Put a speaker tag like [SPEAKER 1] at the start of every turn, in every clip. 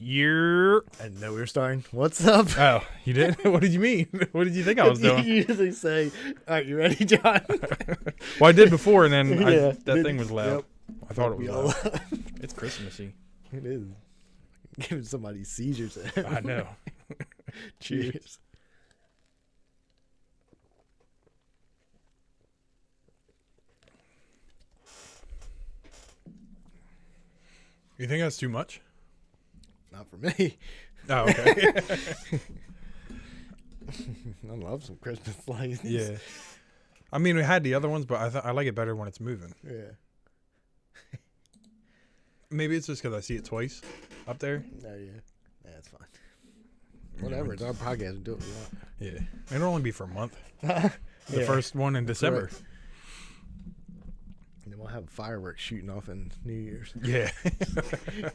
[SPEAKER 1] Year.
[SPEAKER 2] I didn't know we were starting. What's up?
[SPEAKER 1] Oh, you did? What did you mean? What did you think I was doing?
[SPEAKER 2] You usually say, all right, you ready, John?
[SPEAKER 1] Well, I did before, and then
[SPEAKER 2] Yeah,
[SPEAKER 1] that thing was loud.
[SPEAKER 2] Yep.
[SPEAKER 1] I thought it was
[SPEAKER 2] We all-
[SPEAKER 1] loud. It's Christmassy.
[SPEAKER 2] It is. Giving somebody seizures.
[SPEAKER 1] I know.
[SPEAKER 2] Cheers.
[SPEAKER 1] You think that's too much?
[SPEAKER 2] Not for me.
[SPEAKER 1] Oh, okay.
[SPEAKER 2] I love some Christmas lights.
[SPEAKER 1] Yeah. I mean, we had the other ones, but I like it better when it's moving.
[SPEAKER 2] Yeah.
[SPEAKER 1] Maybe it's just because I see it twice up there.
[SPEAKER 2] Oh, yeah. That's fine. Whatever. It's our podcast. We do what we want.
[SPEAKER 1] Yeah. It'll only be for a month.
[SPEAKER 2] Yeah.
[SPEAKER 1] The first one in December.
[SPEAKER 2] Correct. And then we'll have fireworks shooting off in New Year's.
[SPEAKER 1] Yeah.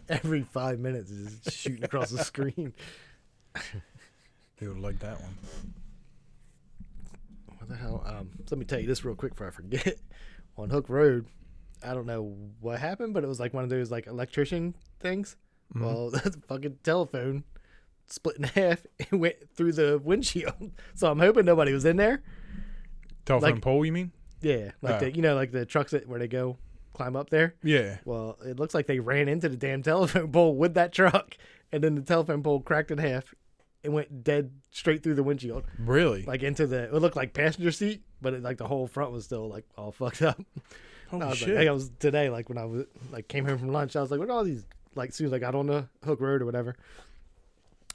[SPEAKER 2] Every 5 minutes is just shooting across the screen.
[SPEAKER 1] They would like that one.
[SPEAKER 2] What the hell? So let me tell you this real quick before I forget. On Hook Road, I don't know what happened, but it was like one of those like electrician things.
[SPEAKER 1] Mhm.
[SPEAKER 2] Well, the fucking telephone split in half and went through the windshield. So I'm hoping nobody was in there.
[SPEAKER 1] Telephone
[SPEAKER 2] like-
[SPEAKER 1] pole, you mean?
[SPEAKER 2] Yeah, like like the trucks where they go climb up there.
[SPEAKER 1] Yeah.
[SPEAKER 2] Well, it looks like they ran into the damn telephone pole with that truck, and then the telephone pole cracked in half and went dead straight through the windshield,
[SPEAKER 1] Really?
[SPEAKER 2] like into the. It looked like passenger seat, but like the whole front was still like all fucked up.
[SPEAKER 1] Holy
[SPEAKER 2] I was
[SPEAKER 1] shit.
[SPEAKER 2] like, I was today, like when I was like came home from lunch, I was like, what are all these? Like, as soon as I got on the Hook Road or whatever,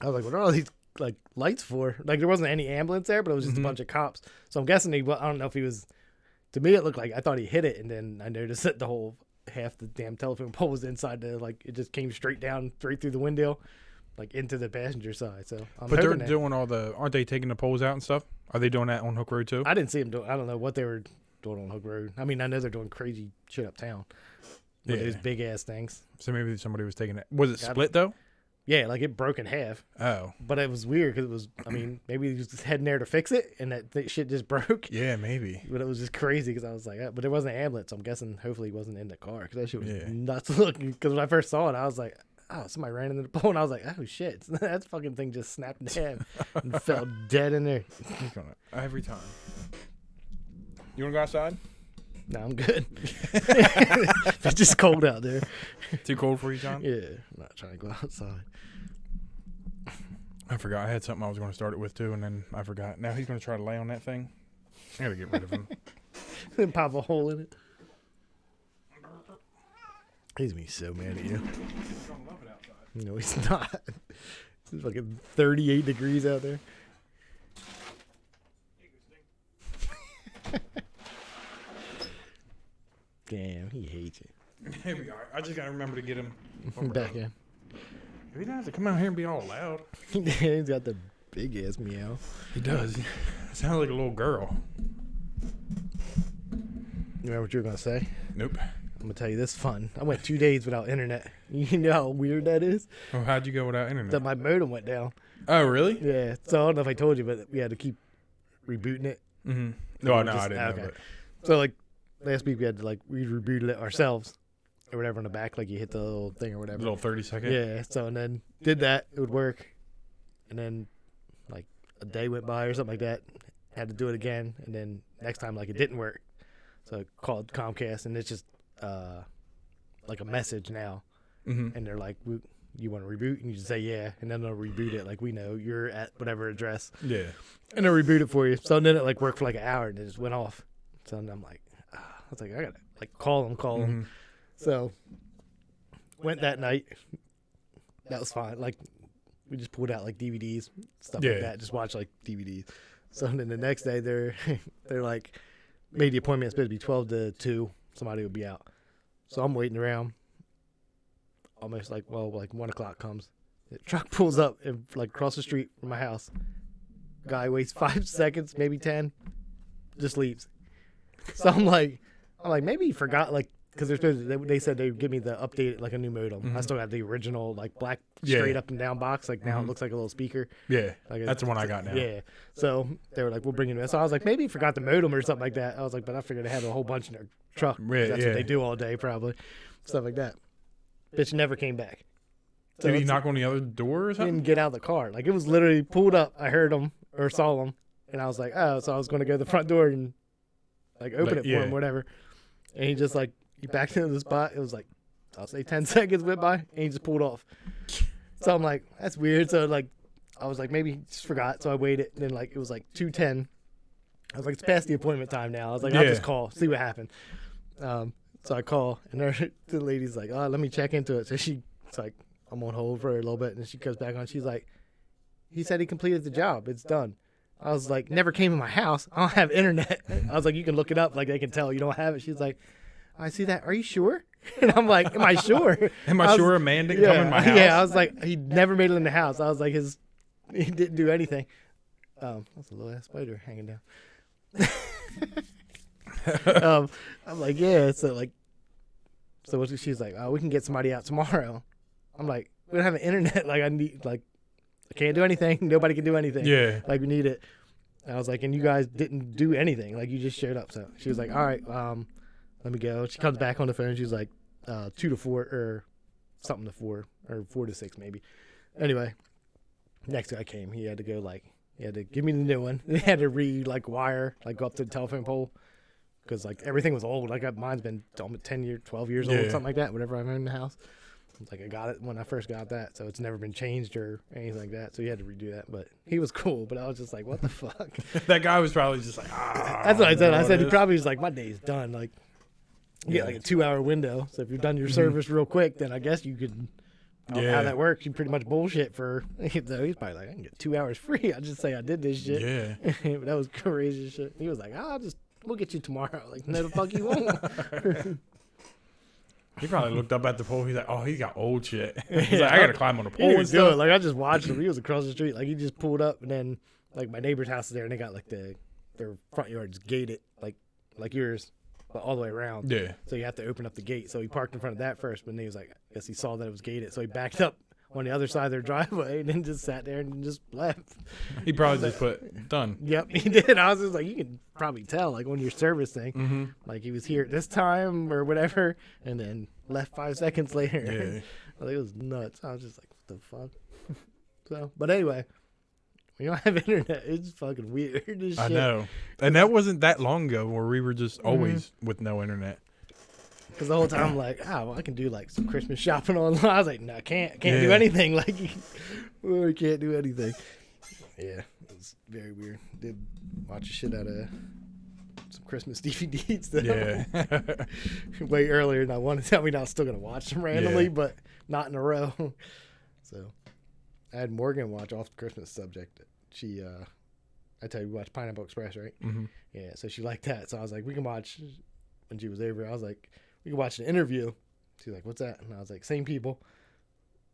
[SPEAKER 2] I was like, what are all these like lights for? Like, there wasn't any ambulance there, but it was just
[SPEAKER 1] Mhm.
[SPEAKER 2] a bunch of cops. So I'm guessing I don't know if he was. To me, it looked like I thought he hit it, and then I noticed that the whole half the damn telephone pole was inside the like it just came straight down, straight through the window, like into the passenger side. So I'm
[SPEAKER 1] But they're
[SPEAKER 2] hoping that,
[SPEAKER 1] doing aren't they taking the poles out and stuff? Are they doing that on Hook Road too?
[SPEAKER 2] I didn't see him do. I don't know what they were doing on Hook Road. I mean, I know they're doing crazy shit uptown with
[SPEAKER 1] Yeah.
[SPEAKER 2] those big ass things.
[SPEAKER 1] So maybe somebody was taking it. Was it
[SPEAKER 2] Got
[SPEAKER 1] split though?
[SPEAKER 2] Yeah, like it broke in half.
[SPEAKER 1] Oh.
[SPEAKER 2] But it was weird because it was. I mean, maybe he was just heading there to fix it, and that shit just broke.
[SPEAKER 1] Yeah, maybe.
[SPEAKER 2] But it was just crazy because I was like, but there wasn't an ambulance. So I'm guessing hopefully he wasn't in the car because that shit was
[SPEAKER 1] Yeah.
[SPEAKER 2] nuts looking. Because when I first saw it, I was like, oh, somebody ran into the pole, and I was like, oh shit, that fucking thing just snapped in half and fell dead in there.
[SPEAKER 1] Every time. You want to go outside?
[SPEAKER 2] No, I'm good. It's just cold out there.
[SPEAKER 1] Too cold for you, John?
[SPEAKER 2] Yeah, I'm not trying to go outside.
[SPEAKER 1] I forgot. I had something I was going to start it with too, and then I forgot. Now he's going to try to lay on that thing. I got to get rid of him.
[SPEAKER 2] And pop a hole in it. He's gonna be so mad at you. No, he's not. It's fucking 38 degrees out there. Damn, he hates you.
[SPEAKER 1] Here we are. I just got to remember to get him
[SPEAKER 2] Back in.
[SPEAKER 1] He doesn't have to come out here and be all loud.
[SPEAKER 2] He's got the big ass meow.
[SPEAKER 1] He does. Sounds like a little girl.
[SPEAKER 2] You remember what you were gonna say?
[SPEAKER 1] Nope.
[SPEAKER 2] I'm gonna tell you this fun. I went 2 days without internet. You know how weird that is?
[SPEAKER 1] Oh, how'd you go without internet?
[SPEAKER 2] That my modem went down.
[SPEAKER 1] Oh, really?
[SPEAKER 2] Yeah. So I don't know if I told you, but we had to keep rebooting it.
[SPEAKER 1] Mm-hmm. No, no,
[SPEAKER 2] Just-
[SPEAKER 1] I didn't
[SPEAKER 2] okay.
[SPEAKER 1] know.
[SPEAKER 2] So like last week we had to like we rebooted it ourselves or whatever on the back, like you hit the little thing or
[SPEAKER 1] But
[SPEAKER 2] whatever.
[SPEAKER 1] little 30-second.
[SPEAKER 2] Yeah. So and then did that, it would work, and then like a day went by or something like that. Had to do it again, and then next time like it didn't work. So I called Comcast, and it's just like a message now,
[SPEAKER 1] Mm-hmm.
[SPEAKER 2] and they're like, "You want to reboot?" And you just say yeah, and then they'll reboot it. Like we know you're at whatever address,
[SPEAKER 1] Yeah.
[SPEAKER 2] and they'll reboot it for you. So then it like worked for like an hour, and it just went off. So then I'm like, I was like, I gotta like call them.
[SPEAKER 1] Mm-hmm.
[SPEAKER 2] So went that night. That was fine. Like we just pulled out like DVDs, stuff
[SPEAKER 1] Yeah.
[SPEAKER 2] like that. Just watch like DVDs. So then the next day they're like made the appointment. It's supposed to be 12 to 2. Somebody would be out. So I'm waiting around. Almost like 1 o'clock comes. The truck pulls up and like across the street from my house. Guy waits 5 seconds, maybe 10, just leaves. So I'm like maybe he forgot like because they said they would give me the updated like a new modem. I
[SPEAKER 1] Mhm.
[SPEAKER 2] still have the original like black
[SPEAKER 1] Yeah.
[SPEAKER 2] straight up and down box. Like now it
[SPEAKER 1] Mhm.
[SPEAKER 2] looks like a little speaker.
[SPEAKER 1] Yeah.
[SPEAKER 2] Like
[SPEAKER 1] That's the one I got now.
[SPEAKER 2] Yeah. So they were like, we'll bring it in. So I was like, maybe he forgot the modem or something like that. I was like, but I figured they had a whole bunch in their truck.
[SPEAKER 1] Yeah,
[SPEAKER 2] That's
[SPEAKER 1] yeah.
[SPEAKER 2] what they do all day probably. Stuff like that. Bitch never came back. So
[SPEAKER 1] Did he
[SPEAKER 2] it's-
[SPEAKER 1] knock on the other door or
[SPEAKER 2] He
[SPEAKER 1] something?
[SPEAKER 2] didn't get out of the car. Like, it was literally pulled up. I heard him or saw him, and I was like, oh, so I was going to go to the front door and like open
[SPEAKER 1] Like,
[SPEAKER 2] it for him, whatever. And he just like he backed into the spot. It was like, I'll say 10 seconds went by, and he just pulled off. So I'm like, that's weird. So like, I was like, maybe he just forgot. So I waited, and then like it was like 2:10. I was like, it's past the appointment time now. I was like, I'll just call, see what happened. So I call, and the lady's like, oh, let me check into it. So it's like, I'm on hold for a little bit, and she comes back on. She's like, he said he completed the job. It's done. I was like, never came to my house. I don't have internet. I was like, you can look it up. Like, they can tell you don't have it. She's like, I see that. Are you sure? And I'm like, am I sure?
[SPEAKER 1] Am I sure a man didn't come in my house?
[SPEAKER 2] Yeah, I was like, he never made it in the house. I was like, he didn't do anything. That's a little ass spider hanging down. I'm like, yeah. So she's like, oh, we can get somebody out tomorrow. I'm like, we don't have an internet. Like, I can't do anything. Nobody can do anything.
[SPEAKER 1] Yeah.
[SPEAKER 2] Like, we need it. I was like, and you guys didn't do anything. Like, you just showed up. So she was like, all right, let me go. She comes back on the phone. She's like, 2 to 4 or something to 4 or 4 to 6 maybe. Anyway, next guy came. He had to go he had to give me the new one. He had to wire, go up to the telephone pole. Because, everything was old. Mine's been 10 years, 12 years old, something like that, whatever I've owned in the house. It's like, I got it when I first got that, so it's never been changed or anything like that. So he had to redo that. But he was cool, but I was just like, what the fuck?
[SPEAKER 1] That guy was probably just like,
[SPEAKER 2] That's what I said. I said he probably was like, my day's done. Like, you get a 2-hour window. So if you've done your service real quick, then I guess you could. How that works, you pretty much bullshit for. So he's probably like, I can get 2 hours free. I'll just say I did this shit.
[SPEAKER 1] Yeah.
[SPEAKER 2] But that was crazy shit. He was like, we'll get you tomorrow. Like, no, the fuck you won't.
[SPEAKER 1] He probably looked up at the pole. He's like, oh, he got old shit. He's like, I got to climb on the
[SPEAKER 2] He
[SPEAKER 1] pole
[SPEAKER 2] didn't
[SPEAKER 1] and
[SPEAKER 2] do it.
[SPEAKER 1] stuff.
[SPEAKER 2] Like, I just watched him. He was across the street. Like, he just pulled up, and then, my neighbor's house is there, and they got, their front yard's gated, like yours, but all the way around.
[SPEAKER 1] Yeah.
[SPEAKER 2] So you have to open up the gate. So he parked in front of that first, but then he was like, I guess he saw that it was gated. So he backed up on the other side of their driveway and then just sat there and just left.
[SPEAKER 1] He probably just put, done.
[SPEAKER 2] Yep, he did. I was just like, you can probably tell, on your service thing.
[SPEAKER 1] Mm-hmm.
[SPEAKER 2] Like, he was here at this time or whatever, and then left 5 seconds later.
[SPEAKER 1] Yeah.
[SPEAKER 2] It was nuts. I was just like, what the fuck? So, but anyway, we don't have internet. It's fucking weird as shit.
[SPEAKER 1] I know. And that wasn't that long ago where we were just always with no internet.
[SPEAKER 2] Because the whole time I'm like, I can do some Christmas shopping online. I was like, no, I can't do anything. We can't do anything. Yeah, it was very weird. Did watch a shit out of some Christmas DVDs though.
[SPEAKER 1] Yeah.
[SPEAKER 2] Way earlier than I wanted to. I mean, I was still gonna watch them randomly, but not in a row. So I had Morgan watch off the Christmas subject. She, I tell you, we watched Pineapple Express, right?
[SPEAKER 1] Mm-hmm.
[SPEAKER 2] Yeah, so she liked that. So I was like, we can watch. When she was over, I was like, we can watch an interview. She's like, what's that? And I was like, same people.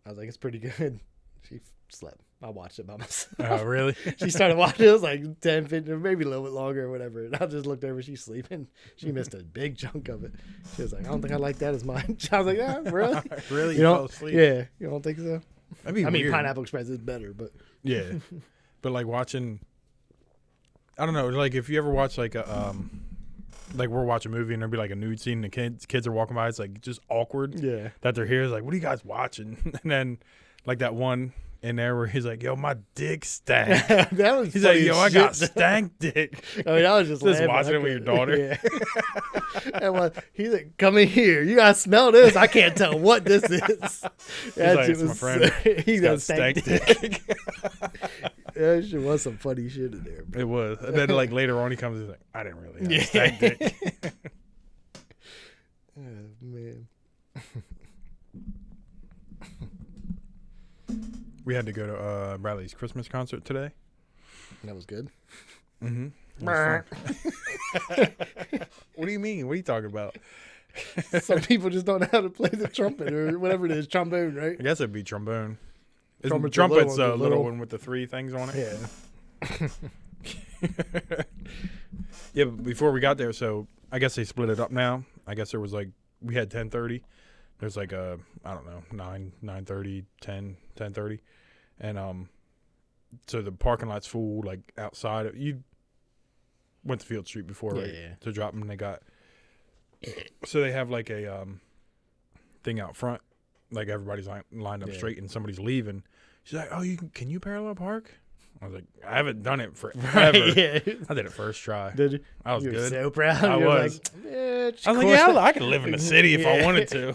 [SPEAKER 2] I was like, it's pretty good. She slept. I watched it by myself.
[SPEAKER 1] Oh, really?
[SPEAKER 2] She started watching. It was like 10, 15, maybe a little bit longer or whatever. And I just looked over. She's sleeping. She missed a big chunk of it. She was like, I don't think I like that as much. I was like, yeah, really?
[SPEAKER 1] Really?
[SPEAKER 2] You
[SPEAKER 1] fell asleep?
[SPEAKER 2] Yeah. You don't think so?
[SPEAKER 1] That'd be
[SPEAKER 2] I mean,
[SPEAKER 1] weird.
[SPEAKER 2] Pineapple Express is better, but.
[SPEAKER 1] Yeah. But watching, I don't know, if you ever watch we're watching a movie and there'll be a nude scene and the kids are walking by, it's just awkward.
[SPEAKER 2] Yeah.
[SPEAKER 1] That they're here. It's like, what are you guys watching? And then that one in there where he's like, yo, my dick stank.
[SPEAKER 2] That was
[SPEAKER 1] He's like,
[SPEAKER 2] funny
[SPEAKER 1] yo,
[SPEAKER 2] as
[SPEAKER 1] I got
[SPEAKER 2] shit.
[SPEAKER 1] stank dick.
[SPEAKER 2] I mean, I was just laughing.
[SPEAKER 1] watching it with your daughter.
[SPEAKER 2] Yeah. And he's like, come in here. You gotta smell this. I can't tell what this is. That
[SPEAKER 1] like,
[SPEAKER 2] shit
[SPEAKER 1] "It's my
[SPEAKER 2] was
[SPEAKER 1] friend.
[SPEAKER 2] He's got stank dick.
[SPEAKER 1] dick.
[SPEAKER 2] That shit was some funny shit in there.
[SPEAKER 1] It was. And then later on he comes, he's like, I didn't really have stank dick.
[SPEAKER 2] Oh, man.
[SPEAKER 1] We had to go to Bradley's Christmas concert today.
[SPEAKER 2] That was good.
[SPEAKER 1] Mm-hmm. What do you mean? What are you talking about?
[SPEAKER 2] Some people just don't know how to play the trumpet or whatever it is. Trombone, right?
[SPEAKER 1] I guess it'd be trombone.
[SPEAKER 2] Trumpet's
[SPEAKER 1] Trumpet's
[SPEAKER 2] the
[SPEAKER 1] a
[SPEAKER 2] little
[SPEAKER 1] little
[SPEAKER 2] one.
[SPEAKER 1] one with the 3 things on it.
[SPEAKER 2] Yeah.
[SPEAKER 1] Yeah, but before we got there, so I guess they split it up now. I guess there was we had 10:30. There's I don't know, 9:30, 10:30. And so the parking lot's full, outside. You went to Field Street before, right?
[SPEAKER 2] Yeah.
[SPEAKER 1] To drop them. They got, so they have a thing out front like everybody's lined up
[SPEAKER 2] Yeah.
[SPEAKER 1] straight and somebody's leaving. She's like, "Oh, can you parallel park?" I was like, "I haven't done it forever."
[SPEAKER 2] Yeah.
[SPEAKER 1] I did it first try.
[SPEAKER 2] Did you?
[SPEAKER 1] I was
[SPEAKER 2] You were
[SPEAKER 1] good.
[SPEAKER 2] so proud.
[SPEAKER 1] I
[SPEAKER 2] You were
[SPEAKER 1] was.
[SPEAKER 2] Like, bitch,
[SPEAKER 1] I was like, "Yeah, I could live in the city if I
[SPEAKER 2] Yeah.
[SPEAKER 1] wanted to."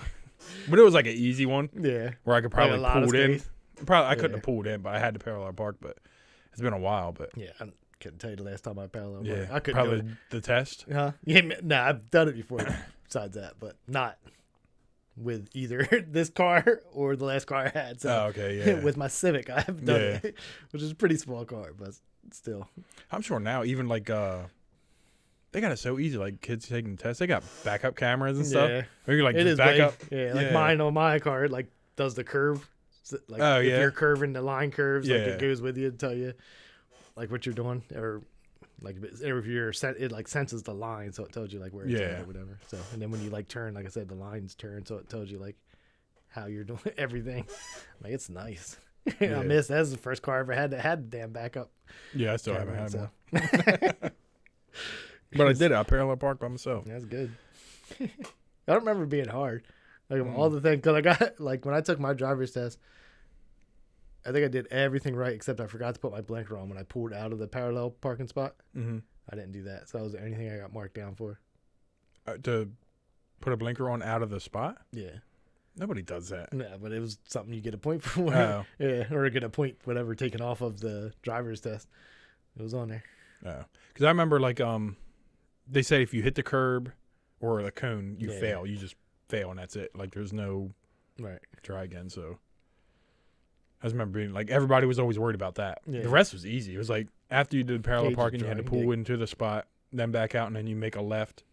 [SPEAKER 1] But it was like an easy one
[SPEAKER 2] Yeah.
[SPEAKER 1] where I could
[SPEAKER 2] Like a
[SPEAKER 1] probably
[SPEAKER 2] lot of
[SPEAKER 1] pull it in.
[SPEAKER 2] space.
[SPEAKER 1] Probably I couldn't
[SPEAKER 2] Yeah.
[SPEAKER 1] have pulled in, but I had to parallel park. But it's been a while. But
[SPEAKER 2] Yeah. I couldn't tell you the last time I parallel.
[SPEAKER 1] yeah,
[SPEAKER 2] I couldn't
[SPEAKER 1] probably
[SPEAKER 2] do it.
[SPEAKER 1] the test.
[SPEAKER 2] Huh? Yeah. Nah, I've done it before. Besides that, but not with either this car or the last car I had. So
[SPEAKER 1] Oh, okay, yeah.
[SPEAKER 2] with my Civic, I have done it, which is a pretty small car, but still.
[SPEAKER 1] I'm sure now, even like they got it so easy. Like kids taking tests, they got backup cameras and stuff.
[SPEAKER 2] Yeah.
[SPEAKER 1] Or you like
[SPEAKER 2] It
[SPEAKER 1] just
[SPEAKER 2] is
[SPEAKER 1] back
[SPEAKER 2] way,
[SPEAKER 1] up.
[SPEAKER 2] yeah, like mine on my car, it like does the curve. So, like
[SPEAKER 1] Oh,
[SPEAKER 2] if
[SPEAKER 1] yeah.
[SPEAKER 2] you're curving the line curves, like
[SPEAKER 1] Yeah.
[SPEAKER 2] it goes with you to tell you like what you're doing, or like if you're set, it like senses the line, so it tells you like where it's at
[SPEAKER 1] Yeah.
[SPEAKER 2] or whatever. So and then when you like turn, like I said, the lines turn, so it tells you like how you're doing everything. Like it's nice.
[SPEAKER 1] Yeah.
[SPEAKER 2] I miss that's the first car I ever had that had the damn backup.
[SPEAKER 1] Yeah, I still
[SPEAKER 2] camera,
[SPEAKER 1] haven't had
[SPEAKER 2] so.
[SPEAKER 1] one. But I did it. I parallel parked by myself.
[SPEAKER 2] That's good. I don't remember it being hard. Like all the things, because I got like when I took my driver's test, I think I did everything right except I forgot to put my blinker on when I pulled out of the parallel parking spot.
[SPEAKER 1] Mm-hmm.
[SPEAKER 2] I didn't do that, so that was the only thing I got marked down for.
[SPEAKER 1] To put a blinker on out of the spot?
[SPEAKER 2] Yeah,
[SPEAKER 1] Nobody does that.
[SPEAKER 2] yeah, but it was something you get a point for.
[SPEAKER 1] Oh.
[SPEAKER 2] Yeah, or get a point whatever taken off of the driver's test. It was on there.
[SPEAKER 1] Oh. Because I remember like they say if you hit the curb or the cone, you
[SPEAKER 2] Yeah.
[SPEAKER 1] fail. You just fail and that's it. Like there's no
[SPEAKER 2] Right.
[SPEAKER 1] try again. So I just remember being like everybody was always worried about that.
[SPEAKER 2] Yeah.
[SPEAKER 1] The rest was easy. It was like after you did parallel
[SPEAKER 2] Yeah, you
[SPEAKER 1] parking,
[SPEAKER 2] just
[SPEAKER 1] you had to
[SPEAKER 2] drive,
[SPEAKER 1] pull into the spot, then back out, and then you make a left.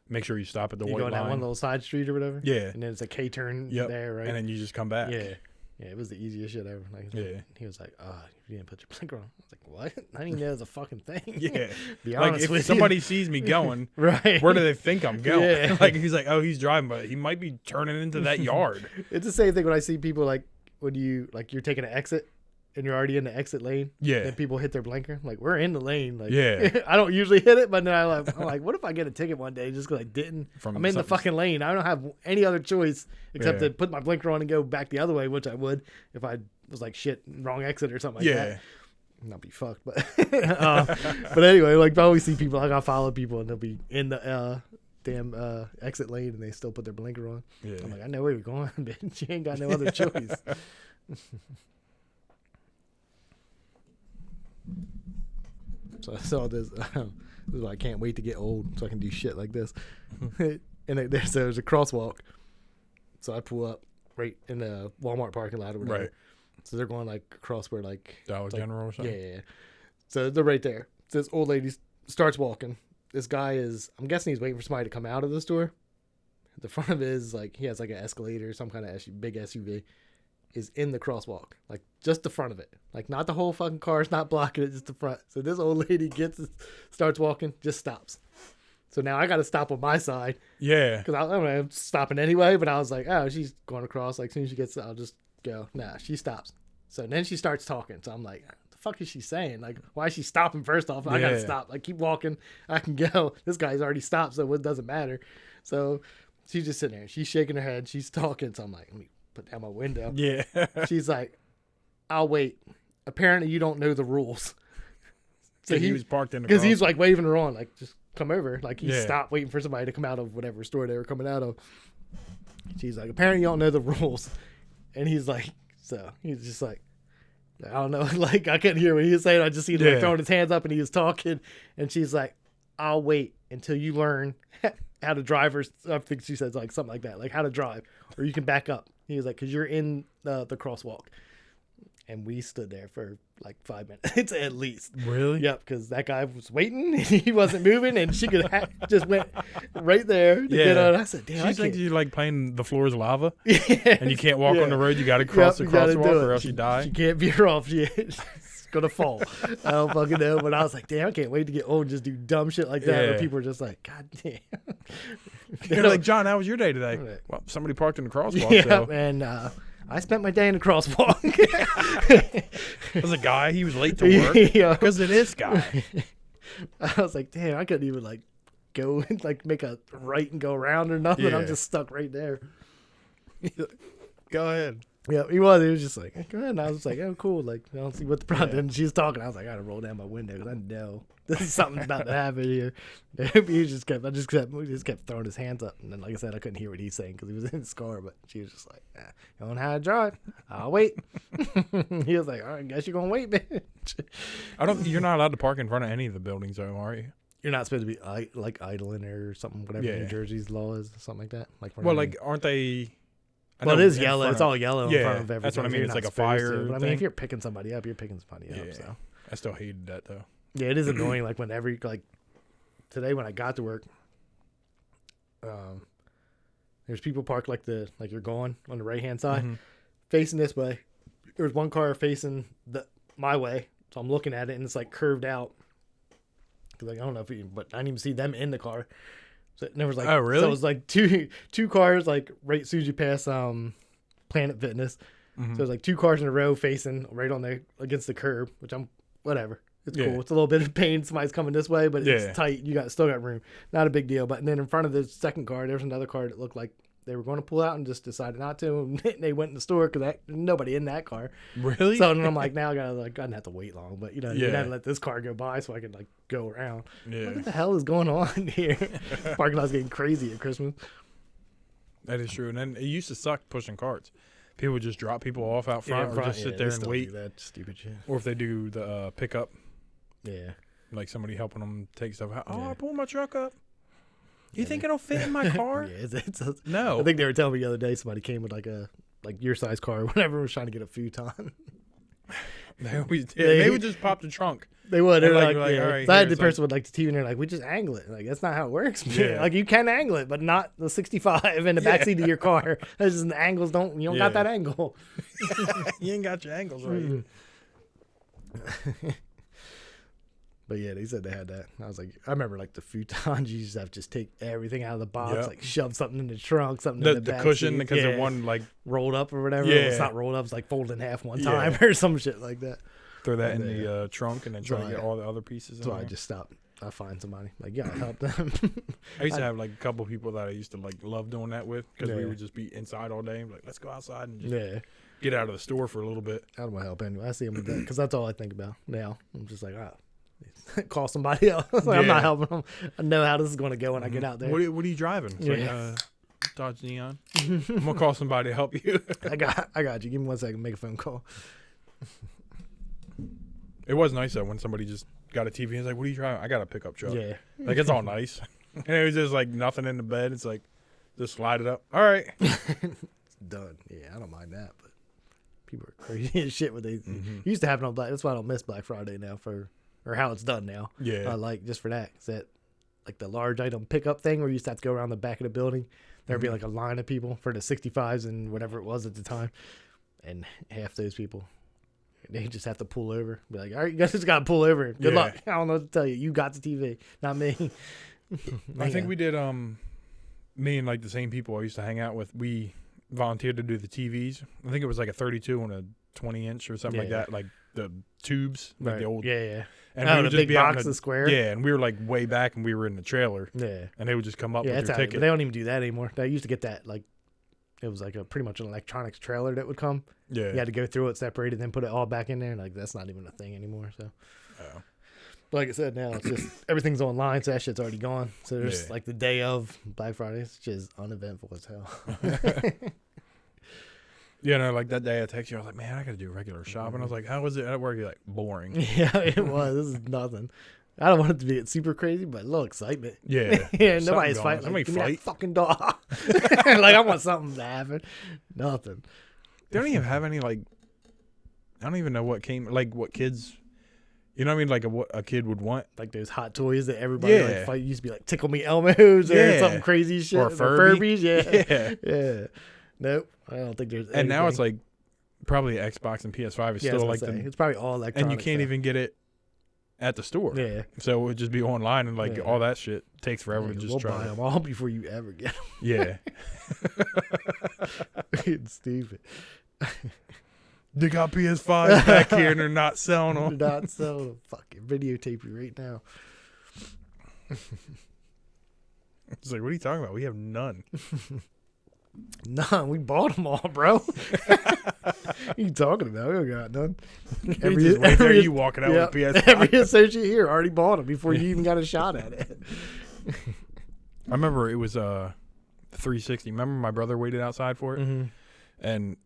[SPEAKER 1] Make sure you stop at the
[SPEAKER 2] You
[SPEAKER 1] white
[SPEAKER 2] go down
[SPEAKER 1] line.
[SPEAKER 2] one little side street or whatever.
[SPEAKER 1] Yeah.
[SPEAKER 2] And then it's a K turn
[SPEAKER 1] Yep.
[SPEAKER 2] there, right?
[SPEAKER 1] And then you just come back.
[SPEAKER 2] Yeah. Yeah, it was the easiest shit ever. Like,
[SPEAKER 1] Yeah.
[SPEAKER 2] he was like, "Oh, you didn't put your blinker on." I was like, "What? I didn't even know it was a fucking thing."
[SPEAKER 1] Yeah.
[SPEAKER 2] Be
[SPEAKER 1] Like
[SPEAKER 2] honest
[SPEAKER 1] if
[SPEAKER 2] with
[SPEAKER 1] somebody sees me going,
[SPEAKER 2] you. Right?
[SPEAKER 1] where do they think I'm going?
[SPEAKER 2] Yeah.
[SPEAKER 1] Like he's like, oh, he's driving, but he might be turning into that yard.
[SPEAKER 2] It's the same thing when I see people like when you like you're taking an exit and you're already in the exit lane.
[SPEAKER 1] Yeah.
[SPEAKER 2] And people hit their blinker. I'm like, we're in the lane. Like,
[SPEAKER 1] Yeah.
[SPEAKER 2] I don't usually hit it, but then I'm like, what if I get a ticket one day just because I didn't?
[SPEAKER 1] From
[SPEAKER 2] I'm in the
[SPEAKER 1] something-
[SPEAKER 2] fucking lane. I don't have any other choice except
[SPEAKER 1] Yeah.
[SPEAKER 2] to put my blinker on and go back the other way, which I would if I was like shit wrong exit or something like that.
[SPEAKER 1] Yeah.
[SPEAKER 2] Not be fucked, but but anyway, like I always see people like I follow people and they'll be in the damn exit lane and they still put their blinker on.
[SPEAKER 1] Yeah.
[SPEAKER 2] I'm like, I know where you're going, bitch. You ain't got no other choice. So I saw this. This is why I can't wait to get old so I can do shit like this. And there's a crosswalk, so I pull up right in the Walmart parking lot or whatever.
[SPEAKER 1] Right.
[SPEAKER 2] So they're going like across where like
[SPEAKER 1] Dollar
[SPEAKER 2] it's like-
[SPEAKER 1] General or
[SPEAKER 2] yeah,
[SPEAKER 1] something.
[SPEAKER 2] yeah, yeah. So they're right there. So this old lady starts walking. This guy is, I'm guessing he's waiting for somebody to come out of the store. The front of it is like, he has like an Escalator, some kind of big SUV, is in the crosswalk. Like just the front of it. Like not the whole fucking car. It's not blocking it, just the front. So this old lady starts walking, just stops. So now I got to stop on my side.
[SPEAKER 1] Yeah.
[SPEAKER 2] Because I'm stopping anyway, but I was like, oh, she's going across. Like, as soon as she gets, I'll just go. Nah, she stops. So then she starts talking. So I'm like, what the fuck is she saying? Like, why is she stopping first off? I got to
[SPEAKER 1] Yeah.
[SPEAKER 2] stop. Like, keep walking. I can go. This guy's already stopped, so it doesn't matter. So she's just sitting there. She's shaking her head. She's talking. So I'm like, let me put down my window.
[SPEAKER 1] Yeah.
[SPEAKER 2] She's like, I'll wait. Apparently, you don't know the rules.
[SPEAKER 1] So he was parked in the
[SPEAKER 2] Because
[SPEAKER 1] cross.
[SPEAKER 2] he's like waving her on, like, just come over. Like, he
[SPEAKER 1] Yeah.
[SPEAKER 2] stopped waiting for somebody to come out of whatever store they were coming out of. She's like, apparently you don't know the rules. And he's like, so he's just like, I don't know. Like, I couldn't hear what he was saying. I just see him like,
[SPEAKER 1] Yeah.
[SPEAKER 2] throwing his hands up and he was talking. And she's like, I'll wait until you learn how to drive. Or I think she says like something like that, like how to drive, or you can back up. He was like, because you're in the crosswalk. And we stood there for like 5 minutes at least.
[SPEAKER 1] Really?
[SPEAKER 2] Yep, because that guy was waiting, and he wasn't moving, and she could just went right there to get
[SPEAKER 1] Yeah.
[SPEAKER 2] on. I said, "Damn, I
[SPEAKER 1] She's like
[SPEAKER 2] can't."
[SPEAKER 1] you're like playing the floor is lava
[SPEAKER 2] Yeah.
[SPEAKER 1] and you can't walk
[SPEAKER 2] Yeah.
[SPEAKER 1] on the road. You got to cross
[SPEAKER 2] Yep,
[SPEAKER 1] the
[SPEAKER 2] you gotta
[SPEAKER 1] crosswalk
[SPEAKER 2] do it.
[SPEAKER 1] or else you die.
[SPEAKER 2] She can't veer off. She's gonna fall. I don't fucking know. But I was like, damn, I can't wait to get old and just do dumb shit like that. Where
[SPEAKER 1] Yeah.
[SPEAKER 2] people are just like, God damn.
[SPEAKER 1] You're like, John, how was your day today?
[SPEAKER 2] Right.
[SPEAKER 1] Well, somebody parked in the crosswalk.
[SPEAKER 2] Yeah,
[SPEAKER 1] So.
[SPEAKER 2] and I spent my day in the crosswalk.
[SPEAKER 1] There's a guy. He was late to work
[SPEAKER 2] Yeah.
[SPEAKER 1] because of this guy.
[SPEAKER 2] I was like, damn, I couldn't even like go and like make a right and go around or nothing.
[SPEAKER 1] Yeah.
[SPEAKER 2] I'm just stuck right there.
[SPEAKER 1] Go ahead.
[SPEAKER 2] Yeah, he was just like, go ahead. And I was like, oh, cool. Like, I don't see what the problem.
[SPEAKER 1] Yeah.
[SPEAKER 2] And she was talking. I was like, I gotta roll down my window because I know this is something's about to happen here. He just kept throwing his hands up, and then, like I said, I couldn't hear what he's saying because he was in his car. But she was just like, you don't know how to drive. I'll wait. He was like, all right, I guess you're gonna wait, bitch.
[SPEAKER 1] You're not allowed to park in front of any of the buildings, though, are you?
[SPEAKER 2] You're not supposed to be like idling or something, whatever
[SPEAKER 1] Yeah.
[SPEAKER 2] New Jersey's law is, something like that.
[SPEAKER 1] Well, like, aren't they?
[SPEAKER 2] Well, it is yellow. It's all yellow in front of everything.
[SPEAKER 1] That's what I mean.
[SPEAKER 2] You're
[SPEAKER 1] It's
[SPEAKER 2] not
[SPEAKER 1] like a
[SPEAKER 2] supposed
[SPEAKER 1] fire
[SPEAKER 2] to. But I mean,
[SPEAKER 1] thing.
[SPEAKER 2] if you're picking somebody up, you're picking somebody up. So
[SPEAKER 1] I still hated that though.
[SPEAKER 2] yeah, it is annoying. Like whenever, like today when I got to work, there's people parked like you're going on the right hand side, facing this way. There's one car facing my way, so I'm looking at it and it's like curved out. Cause like I don't know but I didn't even see them in the car. So it never was like,
[SPEAKER 1] oh really?
[SPEAKER 2] So it was like two cars like right as soon as you pass Planet Fitness. So there's like two cars in a row facing right on against the curb, which I'm whatever. It's cool. It's a little bit of pain. Somebody's coming this way, but it's tight. You still got room. Not a big deal. But then in front of the second car, there was another car that looked like they were going to pull out and just decided not to. And they went in the store because nobody in that car.
[SPEAKER 1] Really?
[SPEAKER 2] So then I'm like, now I didn't have to wait long, but you had to let this car go by so I could like go around.
[SPEAKER 1] Yeah.
[SPEAKER 2] Like, what the hell is going on here? Parking lot's getting crazy at Christmas.
[SPEAKER 1] That is true. And then it used to suck pushing carts. People would just drop people off out front or just sit there and wait.
[SPEAKER 2] That stupid shit.
[SPEAKER 1] Or if they do the pickup.
[SPEAKER 2] Yeah.
[SPEAKER 1] Like somebody helping them take stuff out. Oh,
[SPEAKER 2] Yeah.
[SPEAKER 1] I pulled my truck up. You think it'll fit in my car?
[SPEAKER 2] I
[SPEAKER 1] No.
[SPEAKER 2] think they were telling me the other day somebody came with like your size car or whatever was trying to get a futon.
[SPEAKER 1] They always did. They would just pop the trunk.
[SPEAKER 2] They would. They're like,
[SPEAKER 1] all right.
[SPEAKER 2] So I had the person with like the TV and they're like, we just angle it. Like, that's not how it works.
[SPEAKER 1] Yeah.
[SPEAKER 2] Like, you can angle it, but not the 65 in the backseat of your car. That's just the angles you don't got that angle.
[SPEAKER 1] You ain't got your angles right.
[SPEAKER 2] But yeah, they said they had that. I was like, I remember like the futons, you just have to take everything out of the box, like shove something in the trunk, something in the back
[SPEAKER 1] cushion
[SPEAKER 2] seat.
[SPEAKER 1] because of one like
[SPEAKER 2] rolled up or whatever.
[SPEAKER 1] Yeah.
[SPEAKER 2] It's not rolled up, it's like folded in half one time or some shit like that.
[SPEAKER 1] Throw that in the trunk and then try to get all the other pieces.
[SPEAKER 2] So I just stopped. I find somebody like, yeah, I help them.
[SPEAKER 1] I used to have like a couple people that I used to like love doing that with because we would just be inside all day and be like, let's go outside and just get out of the store for a little bit.
[SPEAKER 2] I don't want to help anyway. I see them with that because that's all I think about now. I'm just like, call somebody else. Like, I'm not helping them. I know how this is going to go when I get out there.
[SPEAKER 1] What are you driving? It's like, Dodge Neon. I'm gonna call somebody to help you.
[SPEAKER 2] I got you. Give me 1 second. Make a phone call.
[SPEAKER 1] It was nice though when somebody just got a TV and was like, "What are you driving?" I got a pickup truck.
[SPEAKER 2] Yeah,
[SPEAKER 1] like it's all nice. And it was just like nothing in the bed. It's like just slide it up. All right,
[SPEAKER 2] it's done. Yeah, I don't mind that, but people are crazy as shit. What they used to happen on Black. That's why I don't miss Black Friday now or how it's done now.
[SPEAKER 1] Yeah,
[SPEAKER 2] I like just for that. Is that like the large item pickup thing where you used to have to go around the back of the building? There'd be like a line of people for the 65s and whatever it was at the time, and half those people. They just have to pull over. Be like, all right, you guys just got to pull over. Good luck. I don't know what to tell you. You got the TV, not me.
[SPEAKER 1] I think we did, me and like the same people I used to hang out with, we volunteered to do the TVs. I think it was like a 32 and a 20-inch or something like that, like the tubes, like the old.
[SPEAKER 2] Yeah.
[SPEAKER 1] And
[SPEAKER 2] we
[SPEAKER 1] would
[SPEAKER 2] the
[SPEAKER 1] just
[SPEAKER 2] big
[SPEAKER 1] be
[SPEAKER 2] box,
[SPEAKER 1] out
[SPEAKER 2] the square.
[SPEAKER 1] Yeah, and we were like way back and we were in the trailer.
[SPEAKER 2] Yeah.
[SPEAKER 1] And they would just come up with
[SPEAKER 2] that's
[SPEAKER 1] their
[SPEAKER 2] how,
[SPEAKER 1] ticket.
[SPEAKER 2] They don't even do that anymore. They used to get that, like, it was like a pretty much an electronics trailer that would come.
[SPEAKER 1] Yeah.
[SPEAKER 2] You had to go through it, separate it, then put it all back in there. Like, that's not even a thing anymore. So, but like I said, now it's just everything's online, so that shit's already gone. So there's like the day of Black Friday, it's just uneventful as hell.
[SPEAKER 1] Yeah, no, like that day I texted you, I was like, man, I got to do regular shopping. I was like, how was it at work? You're like, boring.
[SPEAKER 2] Yeah, it was. This is nothing. I don't want it to be super crazy, but a little excitement.
[SPEAKER 1] Yeah.
[SPEAKER 2] Yeah, nobody's fighting. Like, give me that fucking dog. Like, I want something to happen. Nothing.
[SPEAKER 1] They don't even have any, like, I don't even know what kids, you know what I mean? Like what a kid would want.
[SPEAKER 2] Like those hot toys that everybody like fight. Used to be like Tickle Me Elmos or something crazy shit.
[SPEAKER 1] Or Furbies.
[SPEAKER 2] Yeah. Nope. I don't think there's anything.
[SPEAKER 1] And now it's like probably Xbox and PS5 is still like
[SPEAKER 2] it's probably all electronic.
[SPEAKER 1] And you can't even get it at the store.
[SPEAKER 2] Yeah.
[SPEAKER 1] So it would just be online and like all that shit takes forever to just try.
[SPEAKER 2] We'll buy them all before you ever get them.
[SPEAKER 1] Yeah.
[SPEAKER 2] It's stupid.
[SPEAKER 1] They got PS5s back here and they're not selling them.
[SPEAKER 2] They're not selling them. Fucking videotape you right now.
[SPEAKER 1] It's like, what are you talking about? We have none.
[SPEAKER 2] Nah, we bought them all, bro. What you talking about? We don't got none.
[SPEAKER 1] You walking out with PS5.
[SPEAKER 2] Every associate here already bought them before you even got a shot at it.
[SPEAKER 1] I remember it was 360. Remember my brother waited outside for it, and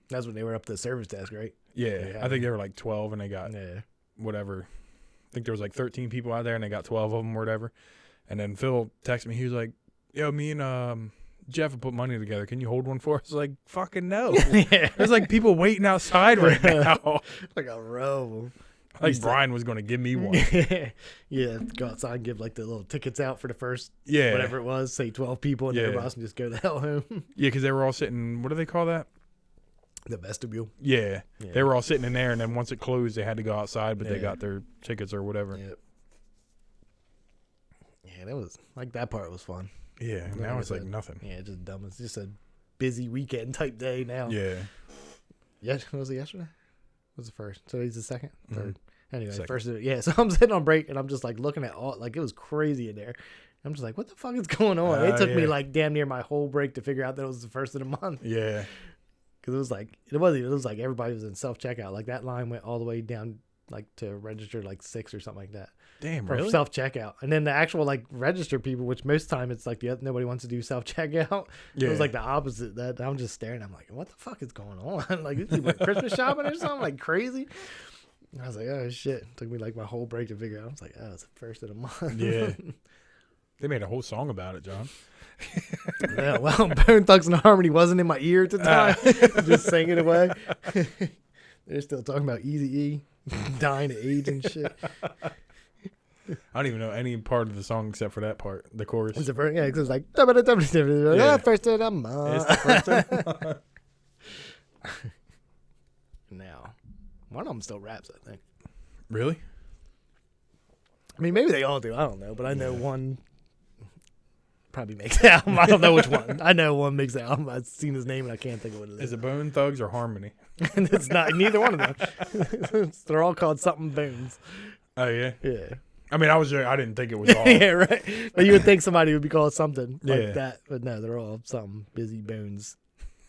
[SPEAKER 2] that's when they were up to the service desk, right?
[SPEAKER 1] yeah, I think they were like 12, and they got
[SPEAKER 2] Yeah.
[SPEAKER 1] whatever. I think there was like 13 people out there, and they got 12 of them or whatever. And then Phil texted me. He was like, "Yo, me and Jeff will put money together. Can you hold one for us?" I was like, "Fucking no."
[SPEAKER 2] Yeah.
[SPEAKER 1] There's like people waiting outside right now.
[SPEAKER 2] Like a row.
[SPEAKER 1] Like Brian was going to give me one.
[SPEAKER 2] Yeah, go outside and give like the little tickets out for the first
[SPEAKER 1] Yeah.
[SPEAKER 2] whatever it was, say 12 people, and everybody else can just go the hell home.
[SPEAKER 1] Yeah, because they were all sitting, what do they call that?
[SPEAKER 2] The vestibule.
[SPEAKER 1] Yeah.
[SPEAKER 2] Yeah.
[SPEAKER 1] They were all sitting in there, and then once it closed, they had to go outside, but they
[SPEAKER 2] Yeah.
[SPEAKER 1] got their tickets or whatever.
[SPEAKER 2] Yeah. Yeah, that was like that part was fun.
[SPEAKER 1] Yeah,
[SPEAKER 2] Like
[SPEAKER 1] now
[SPEAKER 2] I
[SPEAKER 1] it's like
[SPEAKER 2] said,
[SPEAKER 1] nothing.
[SPEAKER 2] Yeah, just dumb. It's just a busy weekend type day now.
[SPEAKER 1] Yeah.
[SPEAKER 2] Yeah, was it yesterday? Was the first? So he's the second, third. Anyway,
[SPEAKER 1] Second.
[SPEAKER 2] first. Yeah, so I'm sitting on break and I'm just like looking at all like it was crazy in there. I'm just like, what the fuck is going on? It took me
[SPEAKER 1] yeah.
[SPEAKER 2] like damn near my whole break to figure out that it was the first of the month.
[SPEAKER 1] Yeah.
[SPEAKER 2] Because it was like everybody was in self checkout. Like that line went all the way down like to register like 6 or something like that.
[SPEAKER 1] Damn,
[SPEAKER 2] For
[SPEAKER 1] really?
[SPEAKER 2] self checkout, and then the actual like register people, which most time it's like nobody wants to do self checkout.
[SPEAKER 1] Yeah.
[SPEAKER 2] It was like the opposite. That I'm just staring. I'm like, what the fuck is going on? Like, you went Christmas shopping or something like crazy. And I was like, oh shit. It took me like my whole break to figure out. I was like, oh, it's the first of the month.
[SPEAKER 1] Yeah. They made a whole song about it, John.
[SPEAKER 2] Yeah, well, Bone Thugs and Harmony wasn't in my ear at the time. Just singing away. They're still talking about Eazy-E dying of AIDS and shit.
[SPEAKER 1] I don't even know any part of the song except for that part, the chorus.
[SPEAKER 2] It's the first, yeah, 'cause it was like, yeah, first of the month.
[SPEAKER 1] It's the first time.
[SPEAKER 2] Now, one of them still raps, I think.
[SPEAKER 1] Really?
[SPEAKER 2] I mean, maybe they all do. I don't know, but I know one probably makes the album. I don't know which one. I know one makes the album. I've seen his name and I can't think of what it is.
[SPEAKER 1] Is it Bone Thugs or Harmony?
[SPEAKER 2] And it's not neither one of them. They're all called something Bones.
[SPEAKER 1] Oh, yeah?
[SPEAKER 2] Yeah.
[SPEAKER 1] I mean, I didn't think it was all.
[SPEAKER 2] Yeah, right. But you would think somebody would be called something
[SPEAKER 1] Yeah.
[SPEAKER 2] like that, but no, they're all something Busy Bones.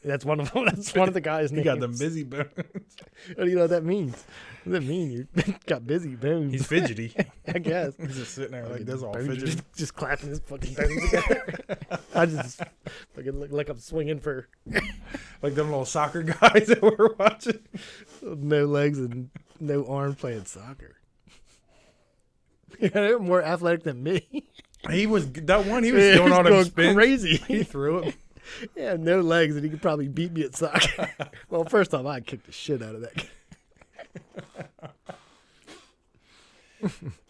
[SPEAKER 2] That's one of them. That's one of the guys'
[SPEAKER 1] He
[SPEAKER 2] names.
[SPEAKER 1] got them busy bones.
[SPEAKER 2] What do you know what that means? What does that mean? You got busy bones.
[SPEAKER 1] He's fidgety.
[SPEAKER 2] I guess.
[SPEAKER 1] He's just sitting there like this, all
[SPEAKER 2] Bones are
[SPEAKER 1] fidgety.
[SPEAKER 2] just clapping his fucking bones together. I just fucking look like I'm swinging for
[SPEAKER 1] Like them little soccer guys that we're watching.
[SPEAKER 2] no legs and no arms playing soccer. Yeah, they're more athletic than me.
[SPEAKER 1] He was doing all them
[SPEAKER 2] going
[SPEAKER 1] spins.
[SPEAKER 2] crazy.
[SPEAKER 1] He threw it.
[SPEAKER 2] Yeah, no legs, and he could probably beat me at soccer. Well, first off, I'd kick the shit out of that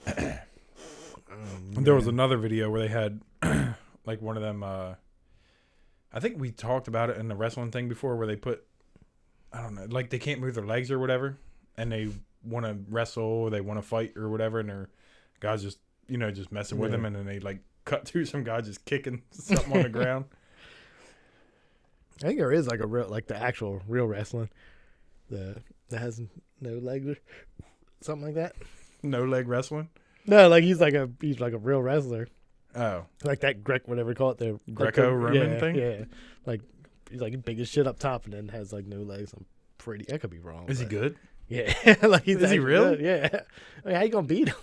[SPEAKER 2] guy.
[SPEAKER 1] There was another video where they had like one of them. I think we talked about it in the wrestling thing before, where they put, I don't know, like they can't move their legs or whatever, and they want to wrestle or they want to fight or whatever, and their guys just just messing with them, and then they like cut to some guy just kicking something on the ground.
[SPEAKER 2] I think there is like a real, like the actual real wrestling that has no legs or something like that.
[SPEAKER 1] No leg wrestling.
[SPEAKER 2] No, like he's like a real wrestler,
[SPEAKER 1] Oh,
[SPEAKER 2] like that whatever they call it, the
[SPEAKER 1] Greco-Roman thing?
[SPEAKER 2] Yeah, like he's like big as shit up top and then has like no legs. I'm pretty. I could be wrong.
[SPEAKER 1] is he
[SPEAKER 2] but-
[SPEAKER 1] good?
[SPEAKER 2] Yeah, like he's
[SPEAKER 1] Is he
[SPEAKER 2] actually
[SPEAKER 1] really?
[SPEAKER 2] good, yeah. I mean, how you gonna beat him?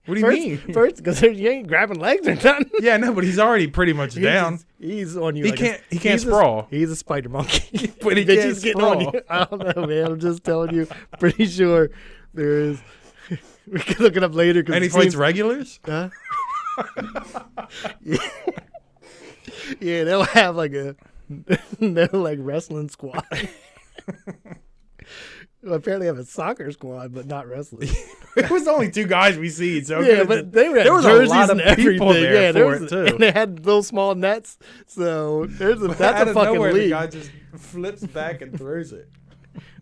[SPEAKER 1] What do you mean?
[SPEAKER 2] First, because you ain't grabbing legs or nothing.
[SPEAKER 1] Yeah, no, but he's already pretty much down.
[SPEAKER 2] He's on you.
[SPEAKER 1] He
[SPEAKER 2] like
[SPEAKER 1] can't
[SPEAKER 2] he's
[SPEAKER 1] sprawl.
[SPEAKER 2] He's a spider monkey.
[SPEAKER 1] But he
[SPEAKER 2] Bitch,
[SPEAKER 1] can't
[SPEAKER 2] he's getting on
[SPEAKER 1] sprawl.
[SPEAKER 2] you. I don't know, man. I'm just telling you. Pretty sure there is. We can look it up later.
[SPEAKER 1] And he fights regulars?
[SPEAKER 2] Huh? Yeah. Yeah, they'll have like a no like wrestling squad. Well, apparently have a soccer squad, but not wrestling.
[SPEAKER 1] It was only 2 guys we see, so
[SPEAKER 2] Yeah, but they would
[SPEAKER 1] there
[SPEAKER 2] have
[SPEAKER 1] was a
[SPEAKER 2] jerseys
[SPEAKER 1] lot of
[SPEAKER 2] and everything.
[SPEAKER 1] people there
[SPEAKER 2] Yeah,
[SPEAKER 1] for it, too.
[SPEAKER 2] And they had little small nets. So that's
[SPEAKER 1] out
[SPEAKER 2] a
[SPEAKER 1] of
[SPEAKER 2] fucking
[SPEAKER 1] nowhere, the
[SPEAKER 2] league.
[SPEAKER 1] guy just flips back and throws it.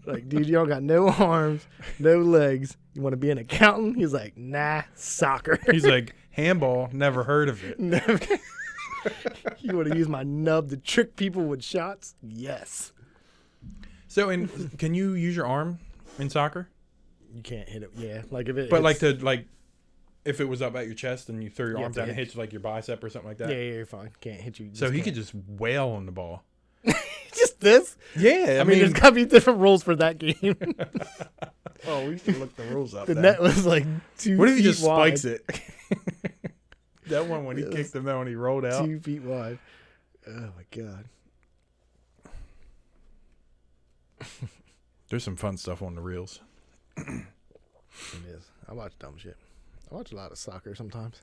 [SPEAKER 2] Like, dude, you don't got no arms, no legs. You want to be an accountant? He's like, nah, soccer.
[SPEAKER 1] He's like, handball, never heard of it.
[SPEAKER 2] Never- You want to use my nub to trick people with shots? Yes.
[SPEAKER 1] So, can you use your arm in soccer?
[SPEAKER 2] You can't hit it. Yeah, like if it.
[SPEAKER 1] But
[SPEAKER 2] it's-
[SPEAKER 1] like to if it was up at your chest and you throw your
[SPEAKER 2] Yeah,
[SPEAKER 1] arms down
[SPEAKER 2] yeah.
[SPEAKER 1] and hit like your bicep or something like that.
[SPEAKER 2] Yeah, you're fine. Can't hit you.
[SPEAKER 1] So he could just wail on the ball.
[SPEAKER 2] just this.
[SPEAKER 1] Yeah,
[SPEAKER 2] I mean, there's gotta be different rules for that game.
[SPEAKER 1] oh, we should look the rules up.
[SPEAKER 2] The
[SPEAKER 1] then.
[SPEAKER 2] net was like 2
[SPEAKER 1] What if he
[SPEAKER 2] feet
[SPEAKER 1] just
[SPEAKER 2] wide.
[SPEAKER 1] spikes it? That one when he kicked him down when he rolled out.
[SPEAKER 2] 2 feet wide. Oh my god.
[SPEAKER 1] There's some fun stuff on the reels.
[SPEAKER 2] It is. I watch dumb shit. I watch a lot of soccer sometimes.